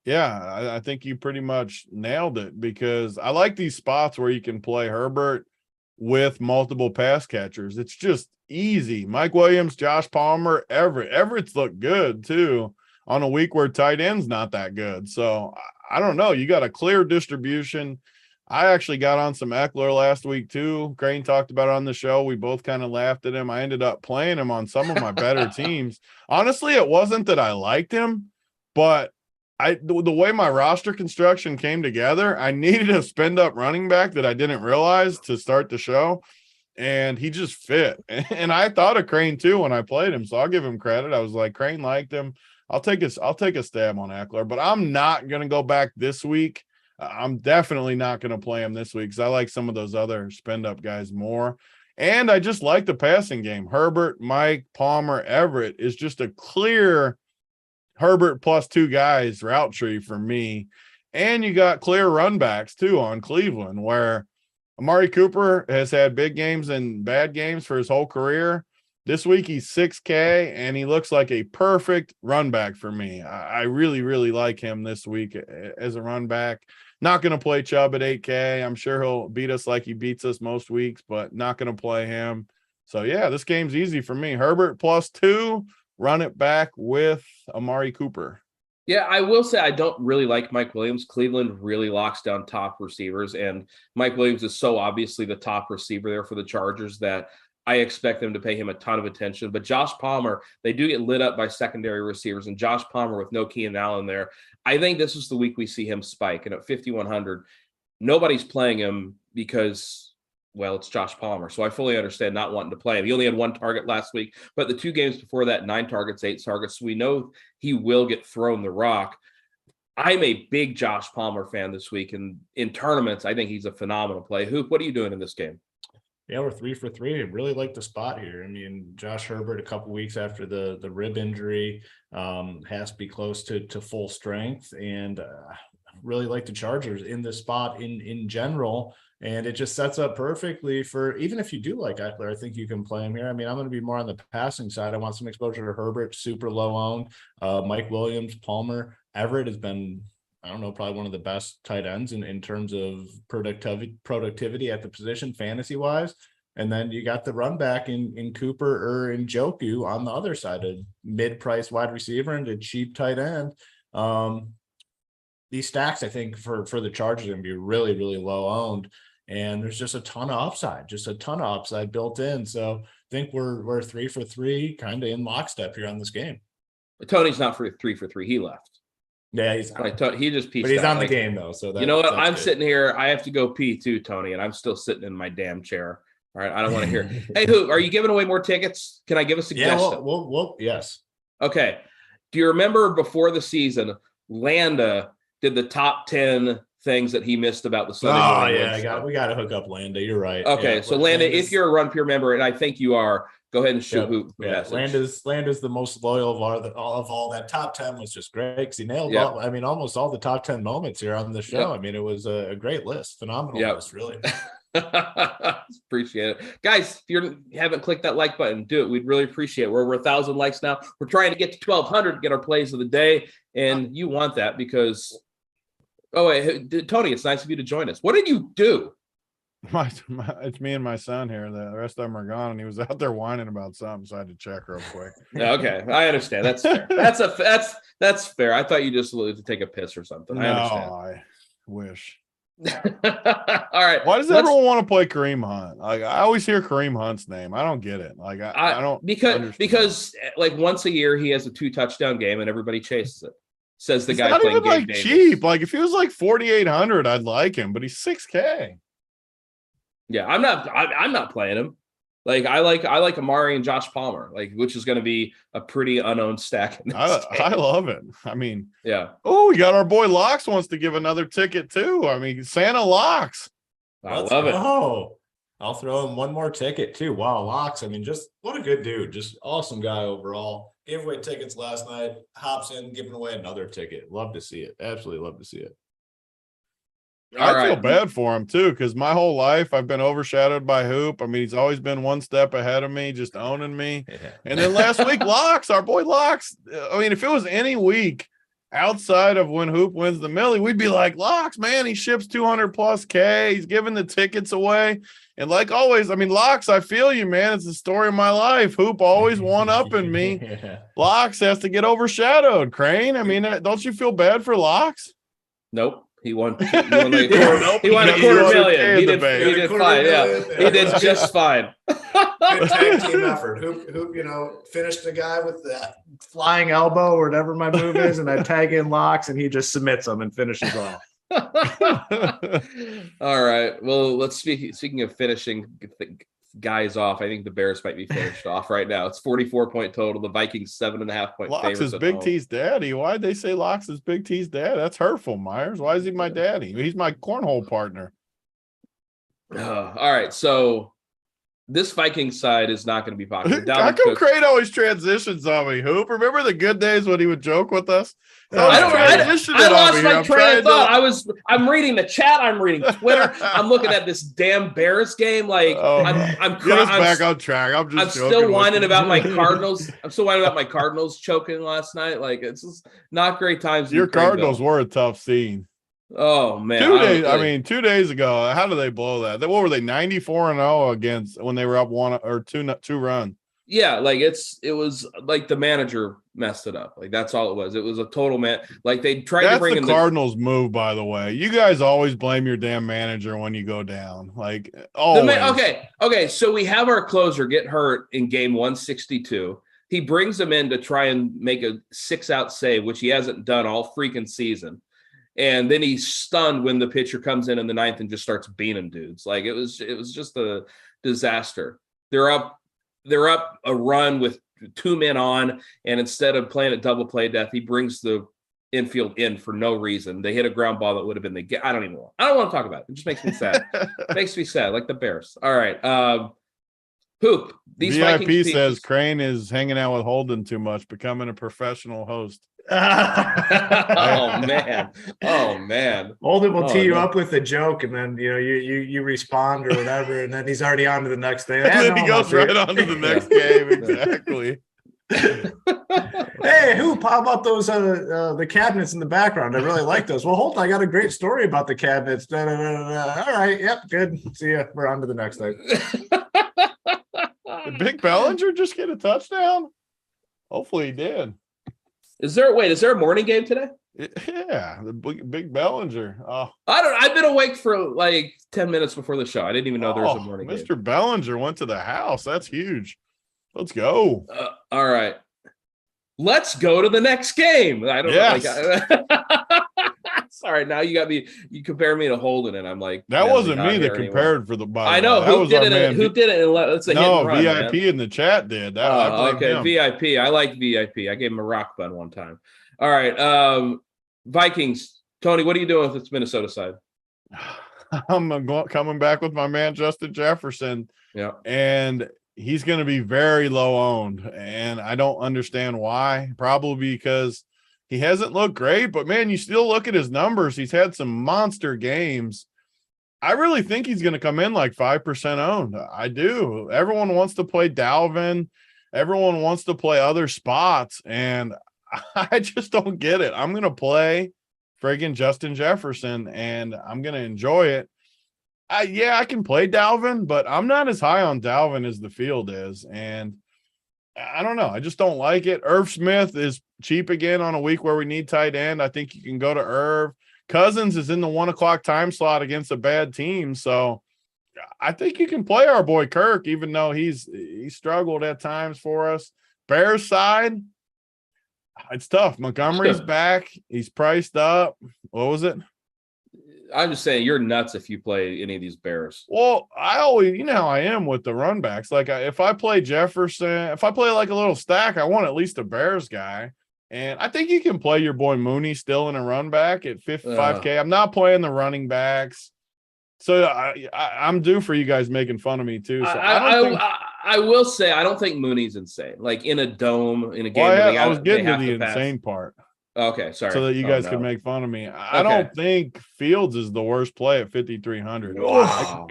Yeah, I think you pretty much nailed it because I like these spots where you can play Herbert with multiple pass catchers. It's just easy. Mike Williams, Josh Palmer, Everett. Everett's looked good too on a week where tight end's not that good. So I don't know. You got a clear distribution. I actually got on some Eckler last week too. Crain talked about it on the show. We both kind of laughed at him. I ended up playing him on some of my better teams. Honestly, it wasn't that I liked him, but the way my roster construction came together, I needed a spend up running back that I didn't realize to start the show. And he just fit. And I thought of Crain too when I played him. So I'll give him credit. I was like, Crain liked him. I'll take a stab on Eckler, but I'm not going to go back this week. I'm definitely not going to play him this week because I like some of those other spend up guys more. And I just like the passing game. Herbert, Mike, Palmer, Everett is just a clear Herbert plus 2 guys route tree for me. And you got clear run backs too on Cleveland, where Amari Cooper has had big games and bad games for his whole career. This week he's 6K and he looks like a perfect run back for me. I really, really like him this week as a run back. Not going to play Chubb at 8K. I'm sure he'll beat us like he beats us most weeks, but not going to play him. So yeah, this game's easy for me. Herbert plus 2, run it back with Amari Cooper. Yeah, I will say I don't really like Mike Williams. Cleveland really locks down top receivers, and Mike Williams is so obviously the top receiver there for the Chargers that I expect them to pay him a ton of attention. But Josh Palmer, they do get lit up by secondary receivers, and Josh Palmer with no Keenan Allen there, I think this is the week we see him spike. And at 5,100, nobody's playing him because, well, it's Josh Palmer. So I fully understand not wanting to play him. He only had 1 target last week, but the 2 games before that, 9 targets, 8 targets. So we know he will get thrown the rock. I'm a big Josh Palmer fan this week, and in tournaments, I think he's a phenomenal play. Hoop, what are you doing in this game? Yeah, we're 3 for 3. I really like the spot here. I mean, Josh Herbert, a couple weeks after the rib injury, has to be close to full strength, and really like the Chargers in this spot in general. And it just sets up perfectly for, even if you do like Eckler, I think you can play him here. I mean, I'm going to be more on the passing side. I want some exposure to Herbert, super low owned. Mike Williams, Palmer, Everett has been, I don't know, probably one of the best tight ends in terms of productivity at the position, fantasy wise. And then you got the run back in Cooper or in Njoku on the other side, a mid-price wide receiver and a cheap tight end. These stacks, I think, for the Chargers are going to be really, really low owned. And there's just a ton of upside built in. So I think we're 3 for 3, kind of in lockstep here on this game. But Tony's not for 3 for 3. He left. Yeah, he's he just peaced but he's out. on the game though. So you know what? I'm good. sitting here. I have to go pee too, Tony, and I'm still sitting in my damn chair. All right, I don't want to hear. Hey, who are you giving away more tickets? Can I give a suggestion? Yeah, well, yes. Okay. Do you remember before the season, Landa did the top 10 things that he missed about the Sunday? Oh yeah, we got to hook up Landa. You're right. Okay, yeah, so Landa, if you're a Run Pure member, and I think you are, go ahead and shoot hoop. Yeah, Landa's the most loyal of all. That top 10 was just great because he nailed almost all the top 10 moments here on the show. Yep. I mean, it was a great list, phenomenal list, really. Appreciate it, guys. If you haven't clicked that like button, do it. We'd really appreciate it. We're over 1,000 likes now. We're trying to get to 1,200 to get our plays of the day, and you want that because wait, Tony, it's nice of you to join us. What did you do? It's me and my son here. The rest of them are gone, and he was out there whining about something, so I had to check real quick. Okay, I understand. That's fair. That's fair. I thought you just wanted to take a piss or something. I understand. I wish. All right. Why does everyone want to play Kareem Hunt? Like, I always hear Kareem Hunt's name. I don't get it. Like, I don't because like once a year he has a 2 touchdown game and everybody chases it. Says the he's guy not playing even like Davis. cheap. Like if he was like 4,800, I'd like him, but he's 6K. Yeah, I'm not playing him. Like I like Amari and Josh Palmer, like which is going to be a pretty unowned stack. I love it. I mean, yeah. Oh, we got our boy Locks wants to give another ticket too. I mean, Santa Locks. I love it. Oh, I'll throw him one more ticket too. Wow, Locks. I mean, just what a good dude. Just awesome guy overall. Gave away tickets last night. Hops in, giving away another ticket. Love to see it. Absolutely love to see it. I feel bad for him too, because my whole life I've been overshadowed by Hoop. I mean, he's always been one step ahead of me, just owning me. Yeah. And then last week, Locks, our boy Locks. I mean, if it was any week outside of when Hoop wins the Millie, we'd be like, Locks, man, he ships 200+ K. He's giving the tickets away. And like always, I mean, Locks, I feel you, man. It's the story of my life. Hoop always one-upping me. Yeah. Locks has to get overshadowed. Crain, I mean, don't you feel bad for Locks? Nope. He won a quarter million. He did fine. Yeah, he did just fine. Good tag team effort. Who finished the guy with that flying elbow or whatever my move is, and I tag in locks, and he just submits them and finishes off. All right. Well, let's speaking of finishing guys off. I think the Bears might be finished off right now. It's 44-point total. The Vikings 7.5 point. Locks is Big T's daddy. Why'd they say Locks is Big T's dad? That's hurtful, Myers. Why is he my daddy? He's my cornhole partner. All right. So this Vikings side is not going to be popular. How come Crain always transitions on me, Hoop? Remember the good days when he would joke with us? I lost my train of thought. I'm reading the chat. I'm reading Twitter. I'm looking at this damn Bears game. Like I'm back on track. I'm still whining about my Cardinals. I'm still whining about my Cardinals choking last night. Like it's just not great times. Your Cardinals were a tough scene. Oh man, 2 days ago. How did they blow that? What were they? 94-0 against when they were up 1 or 2 run. Yeah, like it was like the manager messed it up. Like that's all it was. It was a total like they tried to bring in the Cardinals move, by the way. You guys always blame your damn manager when you go down. Like always. Okay. So we have our closer get hurt in game 162. He brings him in to try and make a 6-out save, which he hasn't done all freaking season. And then he's stunned when the pitcher comes in the 9th and just starts beating dudes. Like it was just a disaster. They're up a run with 2 men on, and instead of playing a double play death, he brings the infield in for no reason. They hit a ground ball that would have been I don't want to talk about it. It just makes me sad. Makes me sad, like the Bears. All right. Hoop. These VIP says Crain is hanging out with Holden too much, becoming a professional host. Oh man. Holden will tee you up with a joke, and then you respond or whatever, and then he's already on to the next thing. And then he goes right on to the next game. Exactly. Hey, Hoop, how about those the cabinets in the background? I really like those. Well, Holden, I got a great story about the cabinets. All right, yep, good. See ya. We're on to the next thing. Did Big Bellinger just get a touchdown? Hopefully he did. Is there a morning game today? Yeah, the Big Bellinger. Oh, I've been awake for like 10 minutes before the show. I didn't even know there was a morning game. Mr. Bellinger went to the house. That's huge. Let's go. All right. Let's go to the next game. I don't know. Sorry, now you compare me to Holden, and I'm like, that wasn't me that compared for the bottom. I know who did it. Who did it? It's a hit and run, VIP man. in the chat did. Okay, VIP. I like VIP. I gave him a rock bun one time. All right, Vikings. Tony, what are you doing with this Minnesota side? I'm coming back with my man Justin Jefferson. Yeah, and he's going to be very low owned, and I don't understand why. Probably because he hasn't looked great, but man, you still look at his numbers. He's had some monster games. I really think he's going to come in like 5% owned. I do. Everyone wants to play Dalvin. Everyone wants to play other spots, and I just don't get it. I'm going to play friggin' Justin Jefferson, and I'm going to enjoy it. I can play Dalvin, but I'm not as high on Dalvin as the field is, and I don't know. I just don't like it. Irv Smith is cheap again on a week where we need tight end. I think you can go to Irv. Cousins is in the 1:00 time slot against a bad team, so I think you can play our boy Kirk, even though he struggled at times for us. Bears side, it's tough. Montgomery's back. He's priced up. What was it? I'm just saying you're nuts if you play any of these Bears. Well, I always, how I am with the run backs. Like if I play Jefferson, if I play like a little stack, I want at least a Bears guy. And I think you can play your boy Mooney still in a run back at 55K. I'm not playing the running backs. So I'm due for you guys making fun of me too. So I will say, I don't think Mooney's insane. Like in a dome, in a game. I was getting to the insane part. Okay, sorry. So that you guys could make fun of me. I don't think Fields is the worst play at 5,300. Wow.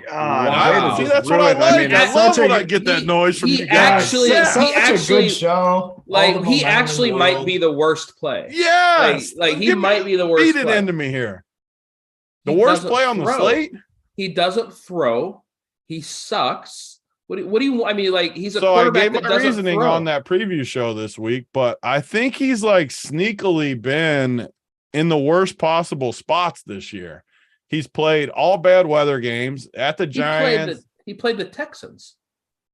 See, that's what I like. I love when I get that noise from you guys. He actually, a good show. Like he actually might be the worst play. Yes. Like he might be the worst. Beat it into me here. The worst play on the slate. He doesn't throw. He sucks. What do you? I mean, like he's a quarterback. So I gave my reasoning on that preview show this week, but I think he's like sneakily been in the worst possible spots this year. He's played all bad weather games at the Giants. He played the Texans.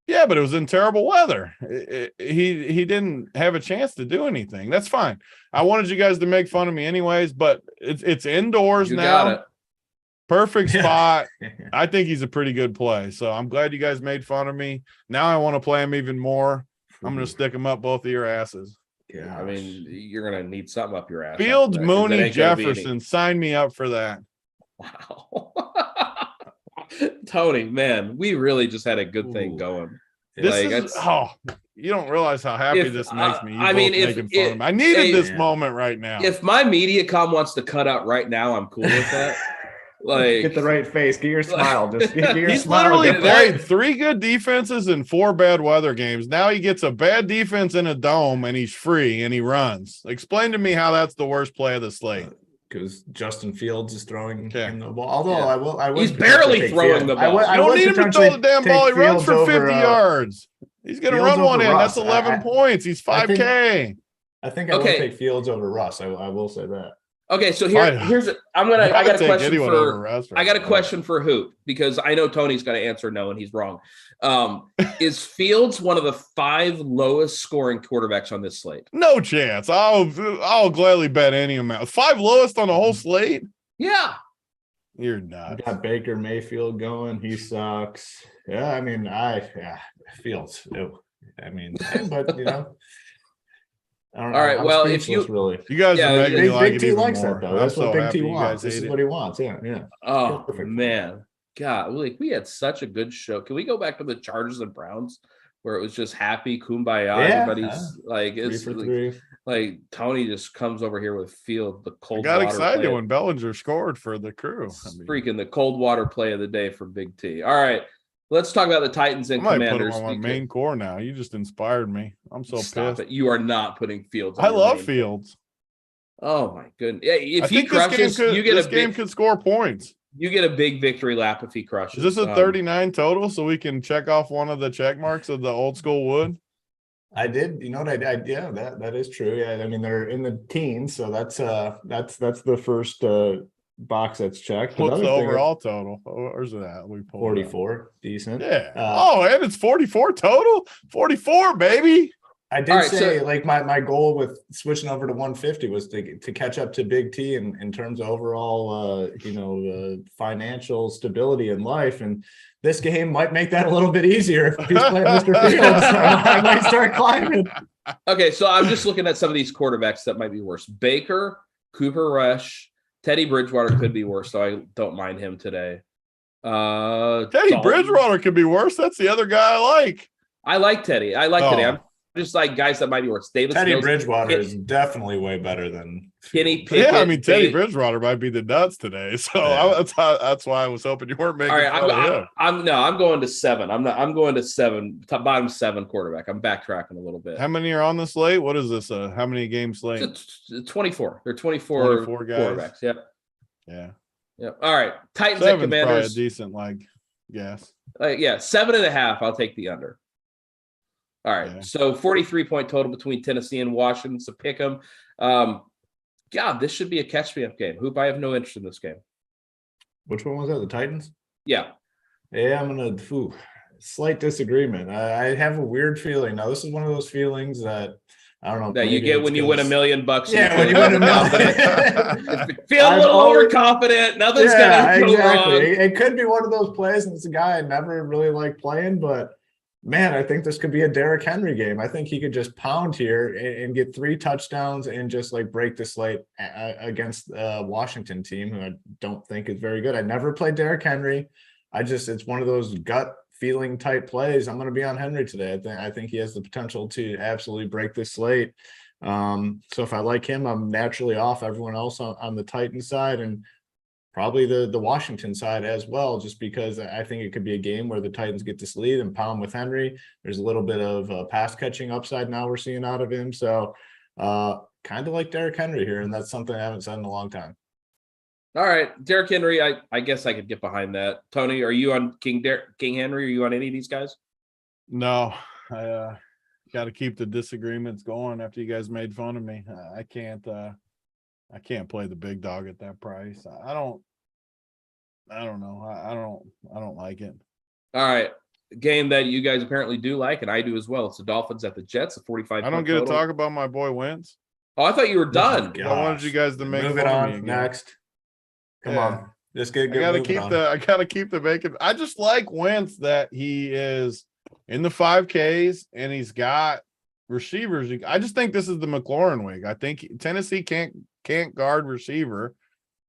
Yeah, but it was in terrible weather. He didn't have a chance to do anything. That's fine. I wanted you guys to make fun of me anyways, but it's indoors now. Got it. Perfect spot. I think he's a pretty good play. So I'm glad you guys made fun of me. Now I want to play him even more. I'm going to stick him up both of your asses. Yeah, I mean, you're going to need something up your ass. Fields, Mooney, Jefferson. Sign me up for that. Wow. Tony, man, we really just had a good thing going. This you don't realize how happy this makes me. I mean, I needed this moment right now. If my MediaCom wants to cut out right now, I'm cool with that. Like, get the right face, get your smile. Just get your he's smile. Literally played 3 good defenses in 4 bad weather games. Now he gets a bad defense in a dome and he's free and he runs. Explain to me how that's the worst play of the slate. Because Justin Fields is throwing him the ball. Although I will he's barely throwing the ball. You don't need him to throw the damn ball. He runs for 50 yards. He's going to run one in. That's 11 points. He's 5K. I think I will take Fields over Russ. I will say that. Okay, so I got a question for Hoop, because I know Tony's going to answer no, and he's wrong. Is Fields one of the 5 lowest scoring quarterbacks on this slate? No chance. I'll gladly bet any amount. 5 lowest on the whole slate? Yeah. You're nuts. Got Baker Mayfield going. He sucks. Yeah, I mean, Fields. Ew. I mean, but you know. All right. Well, if you guys are making me like Big it T even likes more. that though. That's what Big T wants. This is what he wants. Yeah. Oh man, God, we had such a good show. Can we go back to the Chargers and Browns where it was just happy kumbaya? Everybody's like, it's 3 for 3. Like Tony just comes over here with the cold. I got water excited play. when Bellinger scored for the crew. Freaking the cold water play of the day for Big T. All right. Let's talk about the Titans and Commanders. Put him on my main core now. You just inspired me. I'm so pissed. You are not putting Fields on I love Fields. Oh my goodness. Yeah, if he crushes, this game could score points. You get a big victory lap if he crushes. Is this a 39 total so we can check off one of the check marks of the old school wood? I did. You know what I yeah, that is true. Yeah, I mean they're in the teens, so that's the first box that's checked. What's the overall total? Where's it at? We pulled 44. Decent. Yeah. And it's 44 total. 44, baby. I did say like my goal with switching over to 150 was to catch up to Big T in terms of overall financial stability in life, and this game might make that a little bit easier if he's playing Mr. Fields. I might start climbing. Okay, so I'm just looking at some of these quarterbacks that might be worse. Baker, Cooper Rush, Teddy Bridgewater could be worse, so I don't mind him today. Teddy Bridgewater could be worse. That's the other guy I like. I like Teddy. Teddy. I'm just like guys that might be worse. Teddy Bridgewater is definitely way better than Kenny Pickett. Yeah, I mean Teddy Bridgewater might be the nuts today, so that's why I was hoping you weren't making. All right, I'm going to 7. I'm going to 7, bottom 7 quarterback. I'm backtracking a little bit. How many are on the slate? What is this? How many game slate? It's 24. They're 24 guys. Quarterbacks. Yep. Yeah. Yep. All right. Titans 7's and Commanders. Probably a decent guess. 7.5. I'll take the under. All right. Yeah. So 43-point total between Tennessee and Washington. So pick them. God, this should be a catch-me-up game. Hoop, I have no interest in this game. Which one was that? The Titans? Yeah. Yeah, I'm going to slight disagreement. I have a weird feeling. Now, this is one of those feelings that I don't know. That you get when you win $1 million. Yeah, when you win $1 million. Feel a little overconfident. Nothing's going to go wrong. It could be one of those plays, and it's a guy I never really liked playing, but man, I think this could be a Derrick Henry game. I think he could just pound here and get 3 touchdowns and just break the slate against a Washington team who I don't think is very good. I never played Derrick Henry. It's one of those gut feeling type plays. I'm going to be on Henry today. I think he has the potential to absolutely break this slate. So if I like him, I'm naturally off everyone else on the Titans side, and probably the Washington side as well, just because I think it could be a game where the Titans get this lead and pound with Henry. There's a little bit of pass catching upside now we're seeing out of him. So kind of like Derrick Henry here, and that's something I haven't said in a long time. All right, Derrick Henry, I guess I could get behind that. Tony, are you on King Henry? Are you on any of these guys? No, I got to keep the disagreements going after you guys made fun of me. I can't I can't play the big dog at that price. I don't know. I don't like it. All right. Game that you guys apparently do like, and I do as well. It's the Dolphins at the Jets, a 45. I don't get to talk about my boy Wentz. Oh, I thought you were done. I wanted you guys to make Move fun it of on me again. next. Come on. Just get I gotta keep the bacon. I just like Wentz that he is in the 5Ks and he's got receivers. I just think this is the McLaurin week. I think Tennessee can't guard receiver.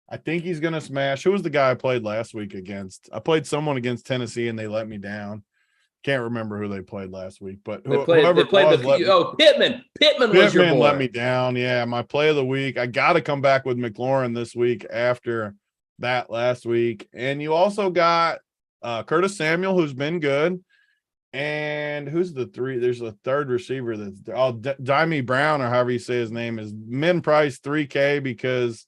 I think he's gonna smash. Who was the guy I played last week against? I played someone against Tennessee and they let me down. Can't remember who they played last week, but Pittman. Pittman was your boy. Let me down. Yeah, my play of the week. I got to come back with McLaurin this week after that last week. And you also got Curtis Samuel, who's been good. And who's the three? There's a third receiver that's Dimey Brown, or however you say his name, is min price 3K because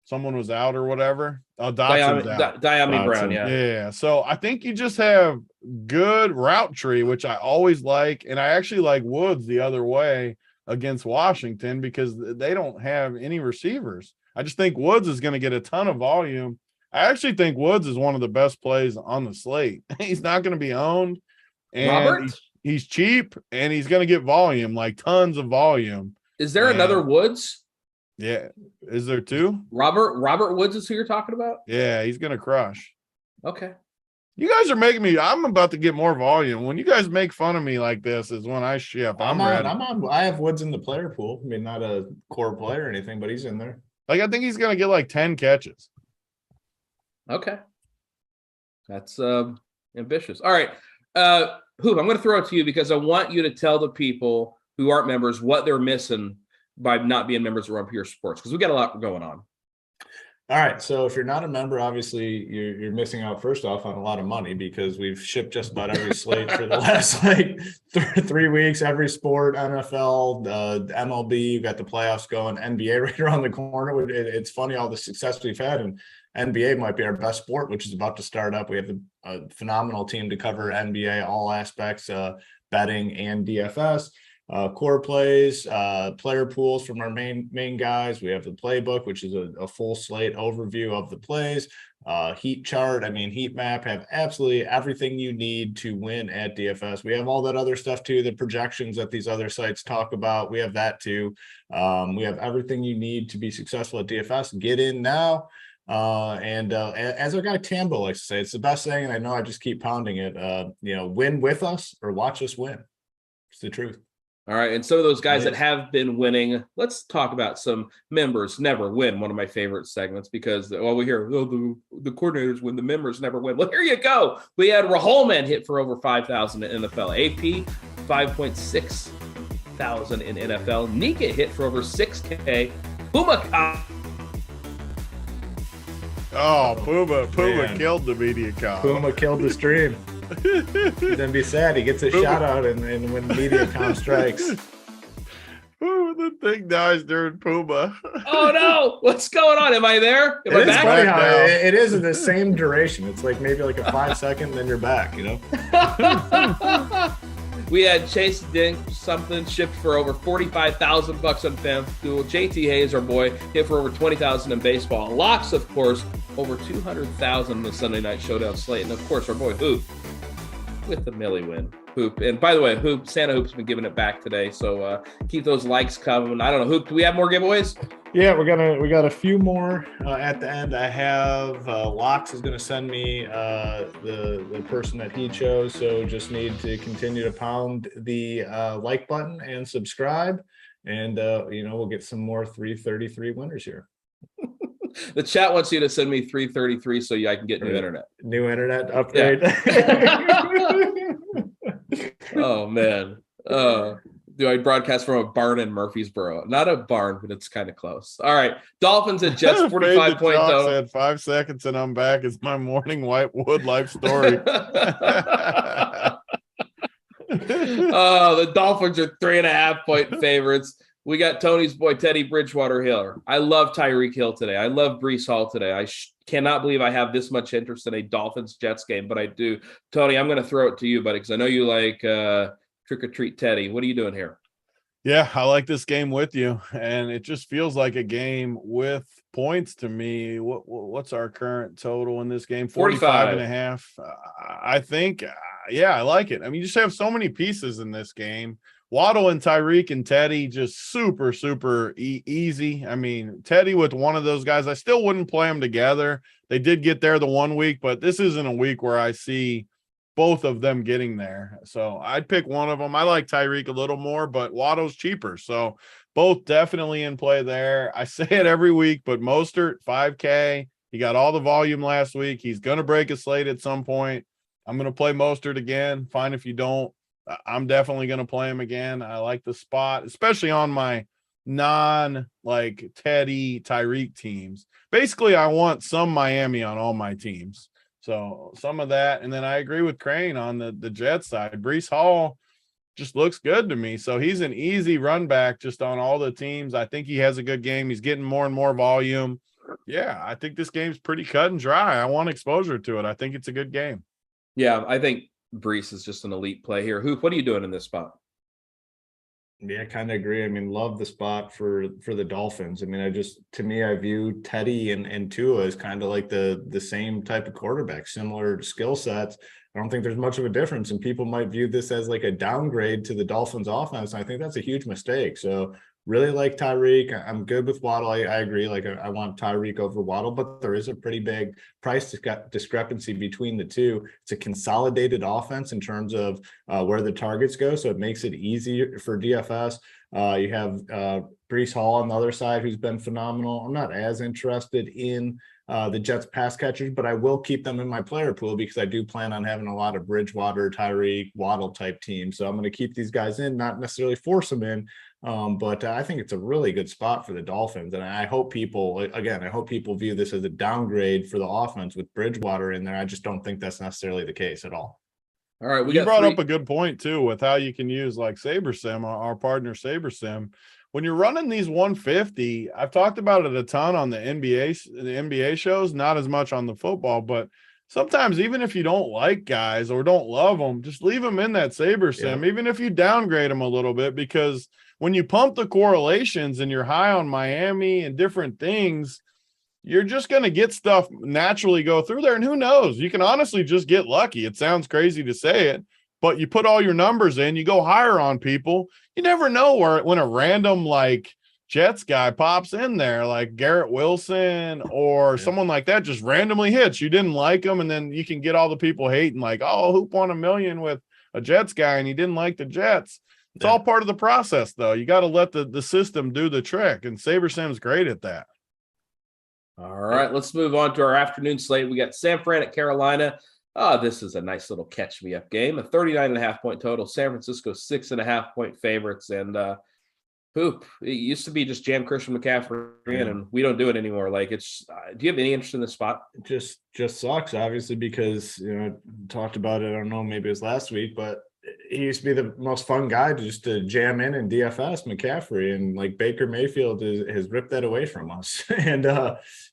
someone was out or whatever. Oh, Dotson's out. Diami Brown, yeah. Yeah. So I think you just have good route tree, which I always like. And I actually like Woods the other way against Washington because they don't have any receivers. I just think Woods is going to get a ton of volume. I actually think Woods is one of the best plays on the slate. He's not going to be owned. And he's cheap and he's going to get volume, like tons of volume. Is there another Woods? Yeah. Is there two? Robert Woods is who you're talking about? Yeah, he's going to crush. Okay. You guys are making me, I'm about to get more volume. When you guys make fun of me like this is when I ship. I'm ready. I have Woods in the player pool. I mean, not a core player or anything, but he's in there. Like, I think he's going to get like 10 catches. Okay. That's ambitious. All right. Hoop, I'm going to throw it to you because I want you to tell the people who aren't members what they're missing by not being members of RunPureSports, because we got a lot going on. All right. So if you're not a member, obviously you're missing out first off on a lot of money because we've shipped just about every slate for the last 3 weeks, every sport, NFL, MLB, you've got the playoffs going, NBA right around the corner. It's funny all the success we've had, and NBA might be our best sport, which is about to start up. We have a phenomenal team to cover NBA, all aspects, betting and DFS. Core plays, player pools from our main guys. We have the playbook, which is a full slate overview of the plays, heat chart. I mean, heat map, have absolutely everything you need to win at DFS. We have all that other stuff too, the projections that these other sites talk about. We have that too. We have everything you need to be successful at DFS. Get in now. As our guy Tambo likes to say, it's the best thing. And I know I just keep pounding it, win with us or watch us win. It's the truth. All right. And some of those guys that have been winning, let's talk about some members never win. One of my favorite segments because, we hear, the coordinators win, the members never win. Well, here you go. We had Raholman hit for over 5,000 in NFL. AP, 5.6 thousand in NFL. Nika hit for over 6K. Puma. Puma killed the media com. Puma killed the stream. Then be sad. He gets a shout out and when MediaCom strikes. The thing dies during Puma. Oh no! What's going on? Am I there? Am I back? Funny how it is in the same duration. It's like maybe like a 5 second, then you're back. We had Chase Dink something shipped for over $45,000 on FanDuel. JT Hayes, our boy, hit for over 20,000 in baseball. Locks, of course, over 200,000 in the Sunday night showdown slate, and of course our boy Hoop with the Millie win. Hoop, and by the way, Hoop Santa Hoop's been giving it back today, so keep those likes coming. I don't know, Hoop, do we have more giveaways? Yeah, we got a few more at the end. I have Locks is going to send me the person that he chose, so just need to continue to pound the like button and subscribe, and we'll get some more 333 winners here. The chat wants you to send me 333 so I can get new internet. New internet upgrade. Yeah. Oh man. Do I broadcast from a barn in Murfreesboro? Not a barn, but it's kind of close. All right. Dolphins at Jets 45.0. Said 5 seconds and I'm back. It's my morning Whitewood life story. The Dolphins are 3.5-point favorites. We got Tony's boy, Teddy Bridgewater Hill. I love Tyreek Hill today. I love Breece Hall today. I cannot believe I have this much interest in a Dolphins-Jets game, but I do. Tony, I'm going to throw it to you, buddy, because I know you like Trick or Treat Teddy. What are you doing here? Yeah, I like this game with you, and it just feels like a game with points to me. What's our current total in this game? 45 and a half. I think, yeah, I like it. I mean, you just have so many pieces in this game. Waddle and Tyreek and Teddy just super, super easy. I mean, Teddy with one of those guys, I still wouldn't play them together. They did get there the 1 week, but this isn't a week where I see both of them getting there. So I'd pick one of them. I like Tyreek a little more, but Waddle's cheaper. So both definitely in play there. I say it every week, but Mostert, 5K. He got all the volume last week. He's going to break a slate at some point. I'm going to play Mostert again. Fine if you don't. I'm definitely going to play him again. I like the spot, especially on my non-like Teddy, Tyreek teams. Basically, I want some Miami on all my teams. So some of that. And then I agree with Crain on the Jets side. Breece Hall just looks good to me. So he's an easy run back just on all the teams. I think he has a good game. He's getting more and more volume. Yeah, I think this game's pretty cut and dry. I want exposure to it. I think it's a good game. Yeah, I think Breece is just an elite play here. Hoop, what are you doing in this spot? Yeah, I kind of agree. I mean, love the spot for the Dolphins. I mean, to me, I view Teddy and Tua as kind of like the same type of quarterback, similar skill sets. I don't think there's much of a difference, and people might view this as like a downgrade to the Dolphins offense. And I think that's a huge mistake. So really like Tyreek. I'm good with Waddle. I agree. Like I want Tyreek over Waddle, but there is a pretty big price discrepancy between the two. It's a consolidated offense in terms of where the targets go. So it makes it easier for DFS. You have Breece Hall on the other side, who's been phenomenal. I'm not as interested in the Jets pass catchers, but I will keep them in my player pool because I do plan on having a lot of Bridgewater, Tyreek, Waddle type teams. So I'm going to keep these guys in, not necessarily force them in. But I think it's a really good spot for the Dolphins. And I hope people view this as a downgrade for the offense with Bridgewater in there. I just don't think that's necessarily the case at all. All right. You brought up a good point too, with how you can use like SaberSim, our partner SaberSim. When you're running these 150, I've talked about it a ton on the NBA shows, not as much on the football, but sometimes even if you don't like guys or don't love them, just leave them in that SaberSim, even if you downgrade them a little bit, because when you pump the correlations and you're high on Miami and different things, you're just going to get stuff naturally go through there. And who knows, you can honestly just get lucky. It sounds crazy to say it, but you put all your numbers in, you go higher on people. You never know when a random like Jets guy pops in there, like Garrett Wilson or someone like that, just randomly hits. You didn't like him, and then you can get all the people hating like, oh, Hoop won $1 million with a Jets guy and he didn't like the Jets. It's all part of the process, though. You got to let the system do the trick, and SaberSim's great at that. All right, let's move on to our afternoon slate. We got San Fran at Carolina. This is a nice little catch-me-up game. A 39.5-point total. San Francisco 6.5-point favorites. And Hoop, it used to be just jam Christian McCaffrey in, and we don't do it anymore. Like, it's do you have any interest in this spot? It just sucks, obviously, because, talked about it, I don't know, maybe it was last week, but he used to be the most fun guy to jam in DFS, McCaffrey, and like Baker Mayfield has ripped that away from us. And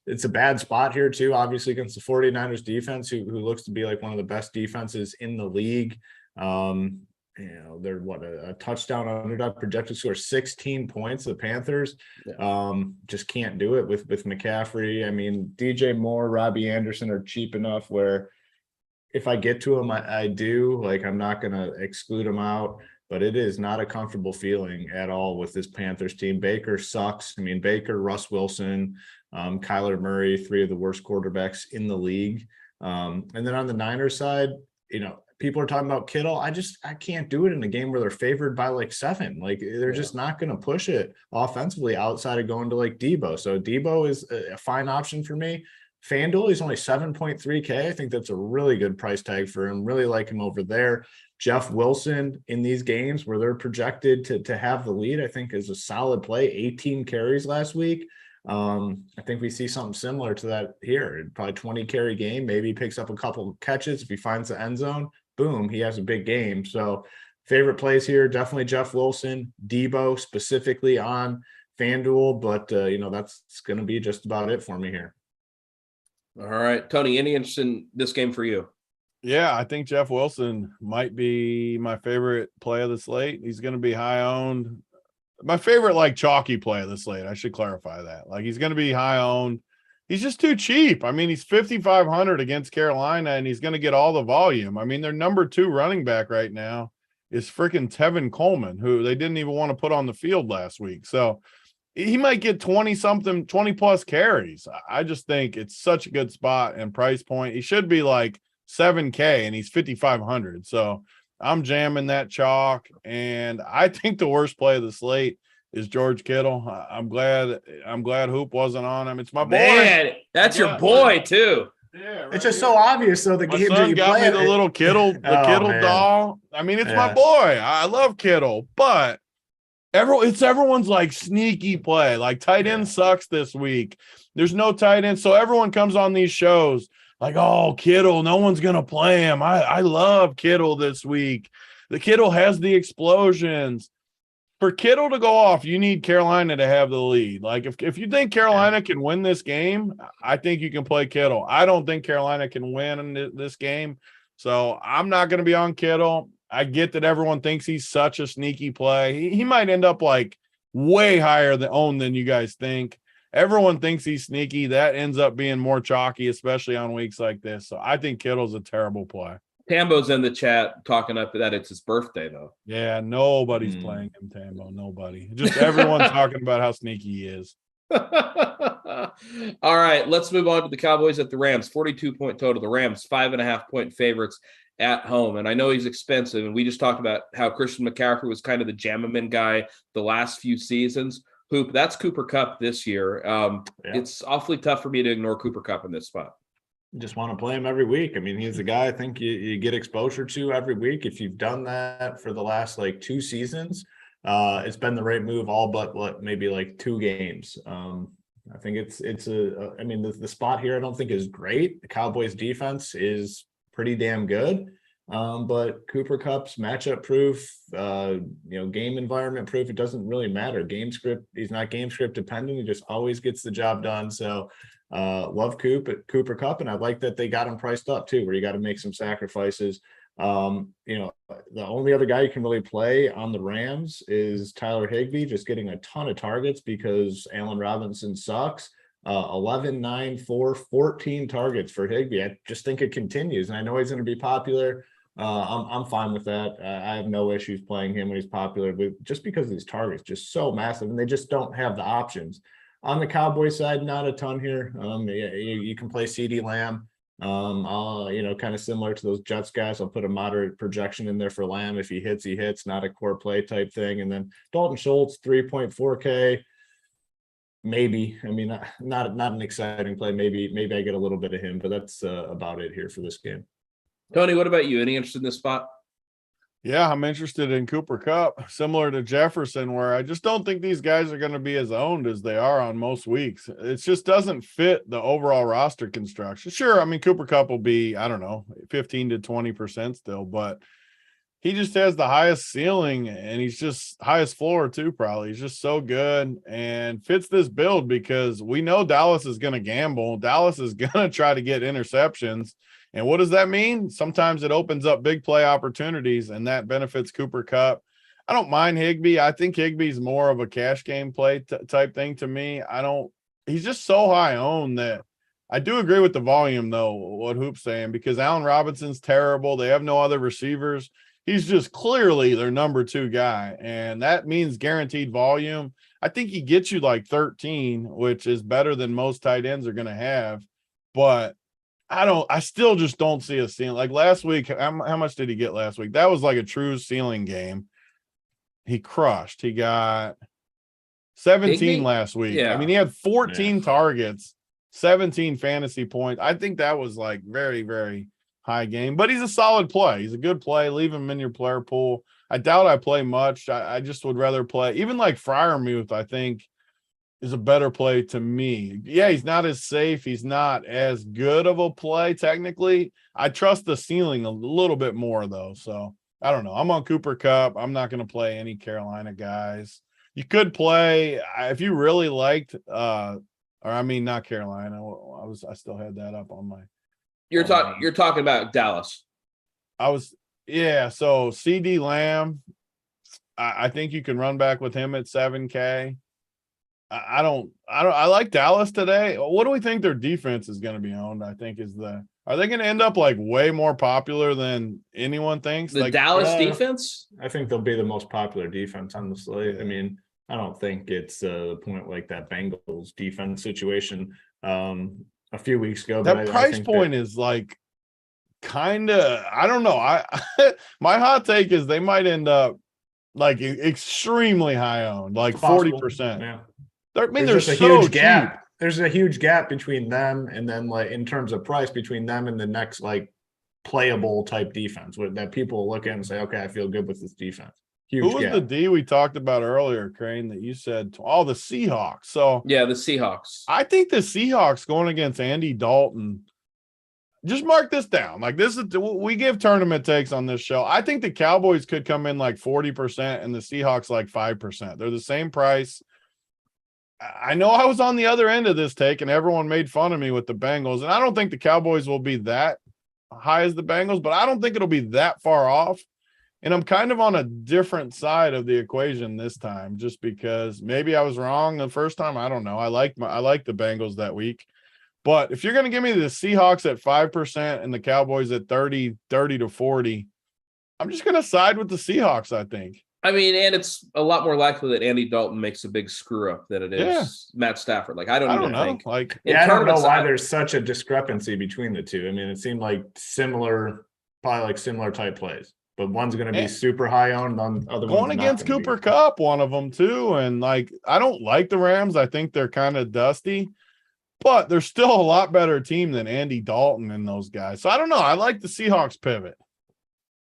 it's a bad spot here too, obviously against the 49ers defense, who looks to be like one of the best defenses in the league. They're a touchdown underdog, projected score 16 points. The Panthers just can't do it with McCaffrey. I mean, DJ Moore, Robbie Anderson are cheap enough where if I get to him, I do. Like, I'm not going to exclude him out, but it is not a comfortable feeling at all with this Panthers team. Baker sucks. I mean, Baker, Russ Wilson, Kyler Murray, 3 of the worst quarterbacks in the league. And then on the Niners side, people are talking about Kittle. I can't do it in a game where they're favored by like 7. Like, they're just not going to push it offensively outside of going to like Debo. So Debo is a fine option for me. FanDuel, he's only 7.3K. I think that's a really good price tag for him. Really like him over there. Jeff Wilson in these games where they're projected to have the lead, I think is a solid play. 18 carries last week. I think we see something similar to that here. Probably 20 carry game. Maybe he picks up a couple of catches. If he finds the end zone, boom, he has a big game. So favorite plays here, definitely Jeff Wilson, Debo specifically on FanDuel. But, that's going to be just about it for me here. All right, Tony, any interest in this game for you? Yeah, I think Jeff Wilson might be my favorite play of the slate. He's going to be high owned. my favorite like chalky play of the slate. I should clarify that. Like he's going to be high owned. He's just too cheap. I mean, he's 5,500 against Carolina, and he's going to get all the volume. I mean, their number 2 running back right now is freaking Tevin Coleman, who they didn't even want to put on the field last week. So he might get 20 plus carries. I just think it's such a good spot and price point. He should be like $7K, and he's 5,500. So I'm jamming that chalk, and I think the worst play of the slate is George Kittle. I'm glad Hoop wasn't on him. It's my boy. Man, that's your boy too. Yeah, right It's just here. so obvious. So the My games that son you got play, me the little Kittle, Kittle man. doll. I mean, it's my Yeah. boy. I love Kittle, but it's everyone's like sneaky play. Like tight end sucks this week. There's no tight end, so everyone comes on these shows like, oh, Kittle, no one's gonna play him. I love Kittle this week. The Kittle has the explosions. For Kittle to go off, you need Carolina to have the lead. Like if you think Carolina can win this game, I think you can play Kittle. I don't think Carolina can win in this game, so I'm not going to be on Kittle. I get that everyone thinks he's such a sneaky play. He might end up like way higher than you guys think. Everyone thinks he's sneaky. That ends up being more chalky, especially on weeks like this. So I think Kittle's a terrible play. Tambo's in the chat talking up that it's his birthday, though. Yeah, nobody's playing him, Tambo. Nobody. Just everyone talking about how sneaky he is. All right, let's move on to the Cowboys at the Rams. 42-point total. The Rams, 5.5-point favorites at home. And I know he's expensive, and we just talked about how Christian McCaffrey was kind of the jam-a-min guy the last few seasons. Hoop, that's Cooper Kupp this year. It's awfully tough for me to ignore Cooper Kupp in this spot. Just want to play him every week. I mean, he's the guy I think you get exposure to every week. If you've done that for the last like 2 seasons, it's been the right move all but maybe like 2 games. I think I mean, the spot here I don't think is great. The Cowboys defense is pretty damn good. But Cooper Kupp's matchup proof, game environment proof, it doesn't really matter. Game script, he's not game script dependent. He just always gets the job done. So love Cooper Kupp, and I like that they got him priced up too, where you got to make some sacrifices. The only other guy you can really play on the Rams is Tyler Higbee, just getting a ton of targets because Allen Robinson sucks. 11, 9, 4, 14 targets for Higbee. I just think it continues, and I know he's going to be popular. I'm fine with that. I have no issues playing him when he's popular, but just because these targets just so massive, and they just don't have the options. On the Cowboy side, not a ton here. You can play CeeDee Lamb. Kind of similar to those Jets guys. I'll put a moderate projection in there for Lamb. If he hits, not a core play type thing. And then Dalton Schultz, 3.4K. Maybe. I mean, not an exciting play. Maybe I get a little bit of him, but that's about it here for this game. Tony, what about you? Any interest in this spot? Yeah, I'm interested in Cooper Kupp, similar to Jefferson, where I just don't think these guys are going to be as owned as they are on most weeks. It just doesn't fit the overall roster construction. Sure, I mean, Cooper Kupp will be, 15 to 20% still, but he just has the highest ceiling, and he's just highest floor too, probably. He's just so good and fits this build because we know Dallas is going to gamble. Dallas is going to try to get interceptions. And what does that mean? Sometimes it opens up big play opportunities, and that benefits Cooper Kupp. I don't mind Higbee. I think Higbee's more of a cash game play type thing to me. He's just so high owned that I do agree with the volume, though, what Hoop's saying, because Allen Robinson's terrible. They have no other receivers. He's just clearly their number 2 guy, and that means guaranteed volume. I think he gets you like 13, which is better than most tight ends are going to have, but I still just don't see a ceiling. Like last week, how much did he get last week? That was like a true ceiling game. He crushed. He got 17 last week. Yeah. I mean, he had 14 targets, 17 fantasy points. I think that was like very, very high game, but he's a solid play. He's a good play. Leave him in your player pool. I doubt I play much. I just would rather play even like Freiermuth, I think, is a better play to me. Yeah, he's not as safe. He's not as good of a play technically. I trust the ceiling a little bit more though. So I don't know. I'm on Cooper Kupp. I'm not going to play any Carolina guys. You could play if you really liked, not Carolina. I still had that up on my. You're talking about Dallas. So CeeDee Lamb, I think you can run back with him at 7K. I like Dallas today. What do we think their defense is going to be owned? I think are they going to end up like way more popular than anyone thinks? The like Dallas defense? I think they'll be the most popular defense on the slate. I mean, I don't think it's the point like that Bengals defense situation a few weeks ago. That price point is like kind of, I don't know. My hot take is they might end up like extremely high owned, like 40%. Yeah. I mean, there's they're a so huge gap. cheap. There's a huge gap between them and then like in terms of price between them and the next like playable type defense that people look at and say, okay, I feel good with this defense. Huge Who was gap. the D we talked about earlier, Crain, that you said, oh, the Seahawks. So Yeah, the Seahawks. I think the Seahawks going against Andy Dalton. Just mark this down. Like this is, we give tournament takes on this show. I think the Cowboys could come in like 40% and the Seahawks like 5%. They're the same price. I know I was on the other end of this take and everyone made fun of me with the Bengals. And I don't think the Cowboys will be that high as the Bengals, but I don't think it'll be that far off. And I'm kind of on a different side of the equation this time, just because maybe I was wrong the first time. I don't know. I like the Bengals that week. But if you're going to give me the Seahawks at 5% and the Cowboys at 30 to 40, I'm just going to side with the Seahawks, I think. I mean, and it's a lot more likely that Andy Dalton makes a big screw up than it is Matt Stafford. Like, I don't even know. think. Like, I don't know why there's such a discrepancy between the two. I mean, it seemed like probably like similar type plays, but one's going to be super high owned, on other going against Cooper Kupp, one of them too. And like, I don't like the Rams. I think they're kind of dusty, but they're still a lot better team than Andy Dalton and those guys. So I don't know. I like the Seahawks pivot.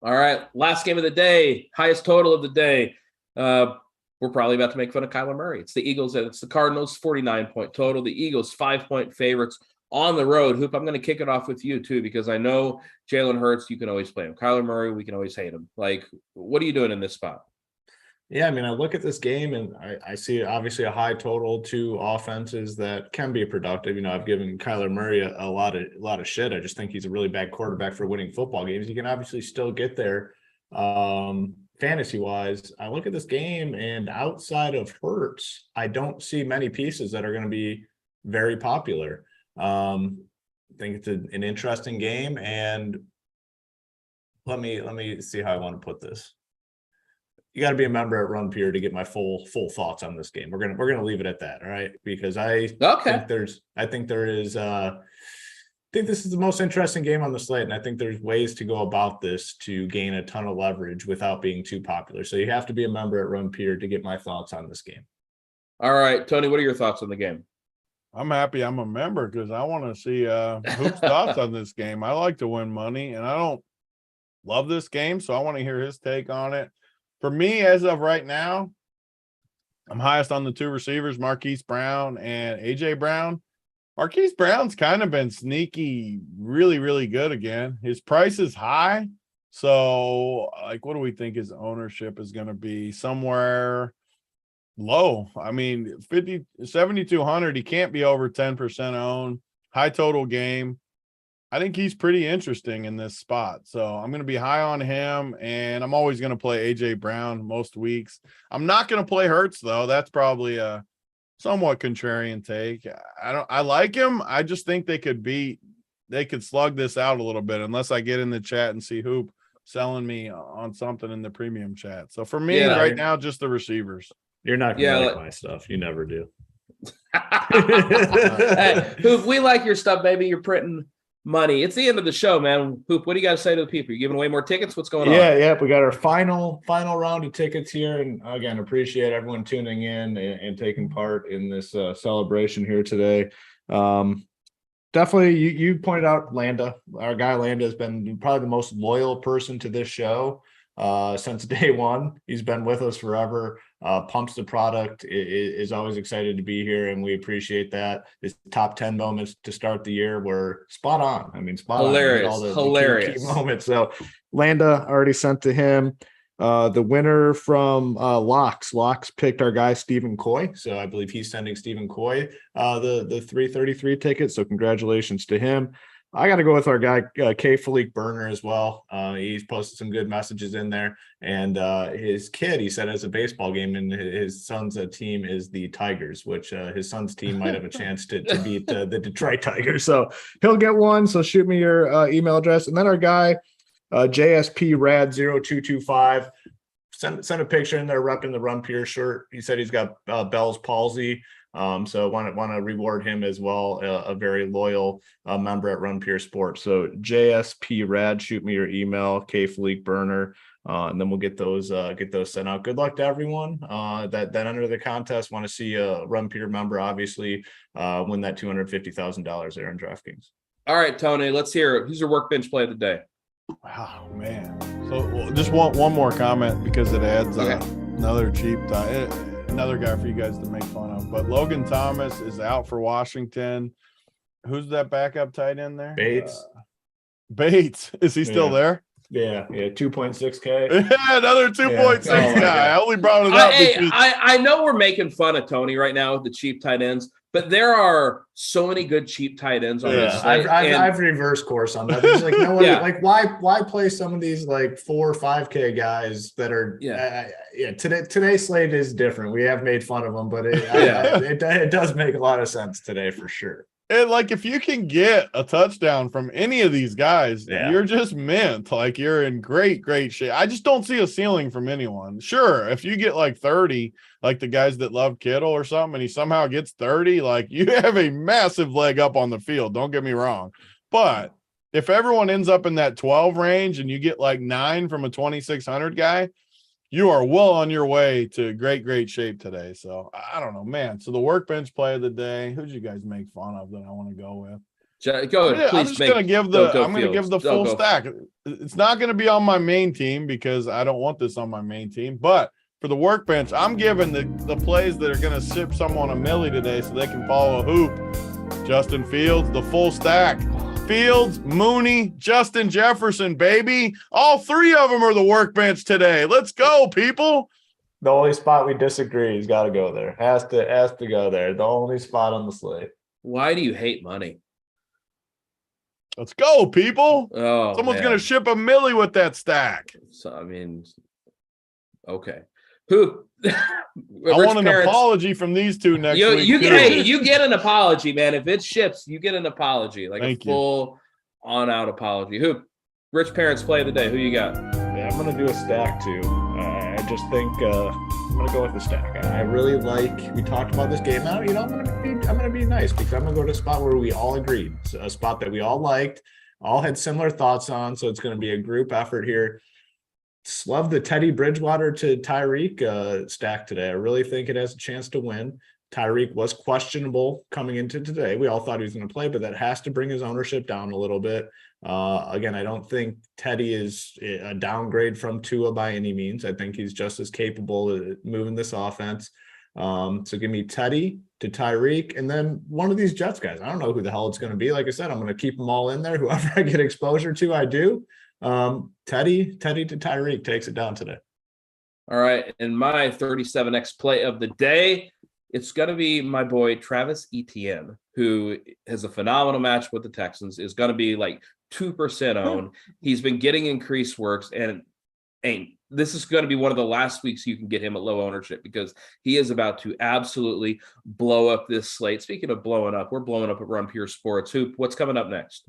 All right. Last game of the day, highest total of the day. We're probably about to make fun of Kyler Murray. It's the Eagles and it's the Cardinals, 49-point total. The Eagles, 5-point favorites on the road. Hoop, I'm going to kick it off with you too, because I know Jalen Hurts, you can always play him. Kyler Murray, we can always hate him. Like, what are you doing in this spot? Yeah, I mean, I look at this game and I see obviously a high total, to offenses that can be productive. You know, I've given Kyler Murray a lot of shit. I just think he's a really bad quarterback for winning football games. You can obviously still get there fantasy wise. I look at this game and outside of Hurts, I don't see many pieces that are going to be very popular. I think it's an interesting game, and let me see how I want to put this. You got to be a member at RunPure to get my full thoughts on this game. We're gonna leave it at that, all right? Because I think this is the most interesting game on the slate, and I think there's ways to go about this to gain a ton of leverage without being too popular. So you have to be a member at RunPure to get my thoughts on this game. All right, Tony, what are your thoughts on the game? I'm happy I'm a member because I want to see Hoop's thoughts on this game. I like to win money, and I don't love this game, so I want to hear his take on it. For me, as of right now, I'm highest on the two receivers, Marquise Brown and A.J. Brown. Marquise Brown's kind of been sneaky, really, really good again. His price is high. So, like, what do we think his ownership is going to be? Somewhere low. I mean, 7,200, he can't be over 10% owned. High total game. I think he's pretty interesting in this spot. So I'm going to be high on him, and I'm always going to play AJ Brown most weeks. I'm not going to play Hurts though. That's probably a somewhat contrarian take. I like him. I just think they could slug this out a little bit unless I get in the chat and see Hoop selling me on something in the premium chat. So for me right now, just the receivers. You're not going to like my stuff. You never do. Hey, Hoop, we like your stuff, baby. You're printing money. It's the end of the show, man. Hoop, what do you got to say to the people? You giving away more tickets? What's going on? Yeah. We got our final round of tickets here, and again, appreciate everyone tuning in and taking part in this celebration here today. Definitely, you pointed out Landa. Our guy Landa has been probably the most loyal person to this show since day one. He's been with us forever. Pumps the product, is always excited to be here, and we appreciate that. His top 10 moments to start the year were spot on. I mean, spot hilarious, on. All the hilarious key moments. So Landa already sent to him. The winner from Locks picked our guy Stephen Coy, so I believe he's sending Stephen Coy the 333 ticket. So congratulations to him. I got to go with our guy, K. Falik Burner as well. He's posted some good messages in there. And his kid, he said, has a baseball game, and his son's team is the Tigers, which his son's team might have a chance to beat the Detroit Tigers. So he'll get one. So shoot me your email address. And then our guy, JSP-RAD0225, send a picture in there repping the Run Pure shirt. He said he's got Bell's palsy. So want to reward him as well, a very loyal member at RunPureSports. So JSP Rad, shoot me your email, K Fleek Burner, and then we'll get those sent out. Good luck to everyone that enter the contest. Want to see a RunPure member obviously win that $250,000 there in DraftKings. All right, Tony, let's hear it. Who's your workbench play of the day? Oh man! So just one more comment because it adds another cheap tie. Another guy for you guys to make fun of, but Logan Thomas is out for Washington. Who's that backup tight end there? Bates. Bates, is he still there? Yeah, 2.6K. Yeah, another 2.6 guy. I only brought it up. I know we're making fun of Tony right now with the cheap tight ends, but there are so many good cheap tight ends on this site. I've reversed course on that. There's like no one, like why play some of these like 4 or 5K guys that are today's slate is different. We have made fun of them, but it does make a lot of sense today for sure. And like if you can get a touchdown from any of these guys, you're just mint. Like you're in great shape. I just don't see a ceiling from anyone. Sure, if you get like 30, like the guys that love Kittle or something, and he somehow gets 30, like you have a massive leg up on the field. Don't get me wrong. But if everyone ends up in that 12 range and you get like 9 from a 2,600 guy, you are well on your way to great shape today. So I don't know, man. So the workbench play of the day, who'd you guys make fun of that I want to go with? Go ahead, I'm just going to give the full stack. It's not going to be on my main team because I don't want this on my main team. But for the workbench, I'm giving the plays that are going to ship someone a milli today so they can follow a hoop. Justin Fields, the full stack. Fields, Mooney, Justin Jefferson, baby. All 3 of them are the workbench today. Let's go, people. The only spot we disagree, he's got to go there. Has to go there. The only spot on the slate. Why do you hate money? Let's go, people. Oh, someone's going to ship a milli with that stack. So, I mean, okay. Who? I want an apology from these two next week. You get an apology, man. If it ships, you get an apology, like a full on-out apology. Who? Rich Parents play of the day. Who you got? Yeah, I'm gonna do a stack too. I just think I'm gonna go with the stack. I really like. We talked about this game. Now, I'm gonna be nice because I'm gonna go to a spot where we all agreed, so a spot that we all liked, all had similar thoughts on. So it's gonna be a group effort here. Love the Teddy Bridgewater to Tyreek stack today. I really think it has a chance to win. Tyreek was questionable coming into today. We all thought he was going to play, but that has to bring his ownership down a little bit. Again, I don't think Teddy is a downgrade from Tua by any means. I think he's just as capable of moving this offense. So give me Teddy to Tyreek, and then one of these Jets guys. I don't know who the hell it's going to be. Like I said, I'm going to keep them all in there. Whoever I get exposure to, I do. Teddy to Tyreek takes it down today. All right, and my 37x play of the day, it's going to be my boy Travis Etienne, who has a phenomenal match with the Texans, is going to be like 2% owned. He's been getting increased works, and this is going to be one of the last weeks you can get him at low ownership because he is about to absolutely blow up this slate. Speaking of blowing up, we're blowing up at RunPureSports. Hoop, what's coming up next?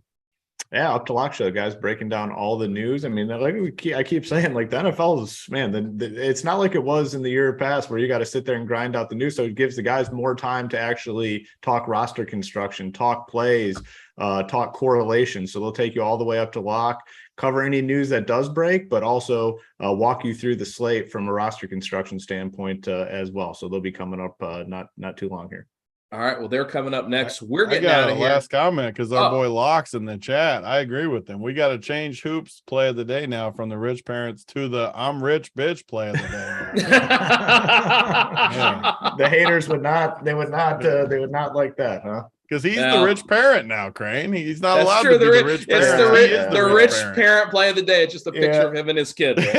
Yeah, up to lock show, guys, breaking down all the news. I mean, like I keep saying, like the NFL is, man, it's not like it was in the year past where you got to sit there and grind out the news. So it gives the guys more time to actually talk roster construction, talk plays, talk correlation. So they'll take you all the way up to lock, cover any news that does break, but also walk you through the slate from a roster construction standpoint as well. So they'll be coming up not too long here. All right, well, they're coming up next. We're getting out of here. Last comment because our boy Locke's in the chat. I agree with him. We got to change Hoops play of the day now from the Rich Parents to the I'm Rich Bitch play of the day. The haters would not like that, huh? Because he's Now- the rich parent now, Crain. He's not That's allowed true. to be The the rich, rich it's parent. He is the rich parent play of the day. It's just a picture Yeah. of him and his kid. I Yeah,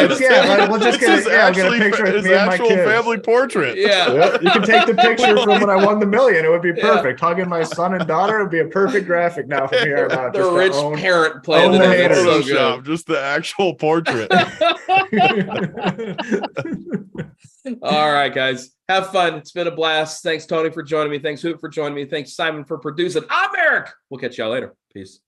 love it. yeah, we'll just It's get his I'll get a picture of his me and my actual kids. family portrait. Yeah. Yep, you can take the picture from when I won the million. It would be Yeah. perfect. Hugging my son and daughter would be a perfect graphic now from here on out. The Just to rich own- parent play of own the the day. That's so Photoshop, good. just the actual portrait. All right, guys. Have fun. It's been a blast. Thanks, Tony, for joining me. Thanks, Hoop, for joining me. Thanks, Simon, for producing. I'm Eric. We'll catch y'all later. Peace.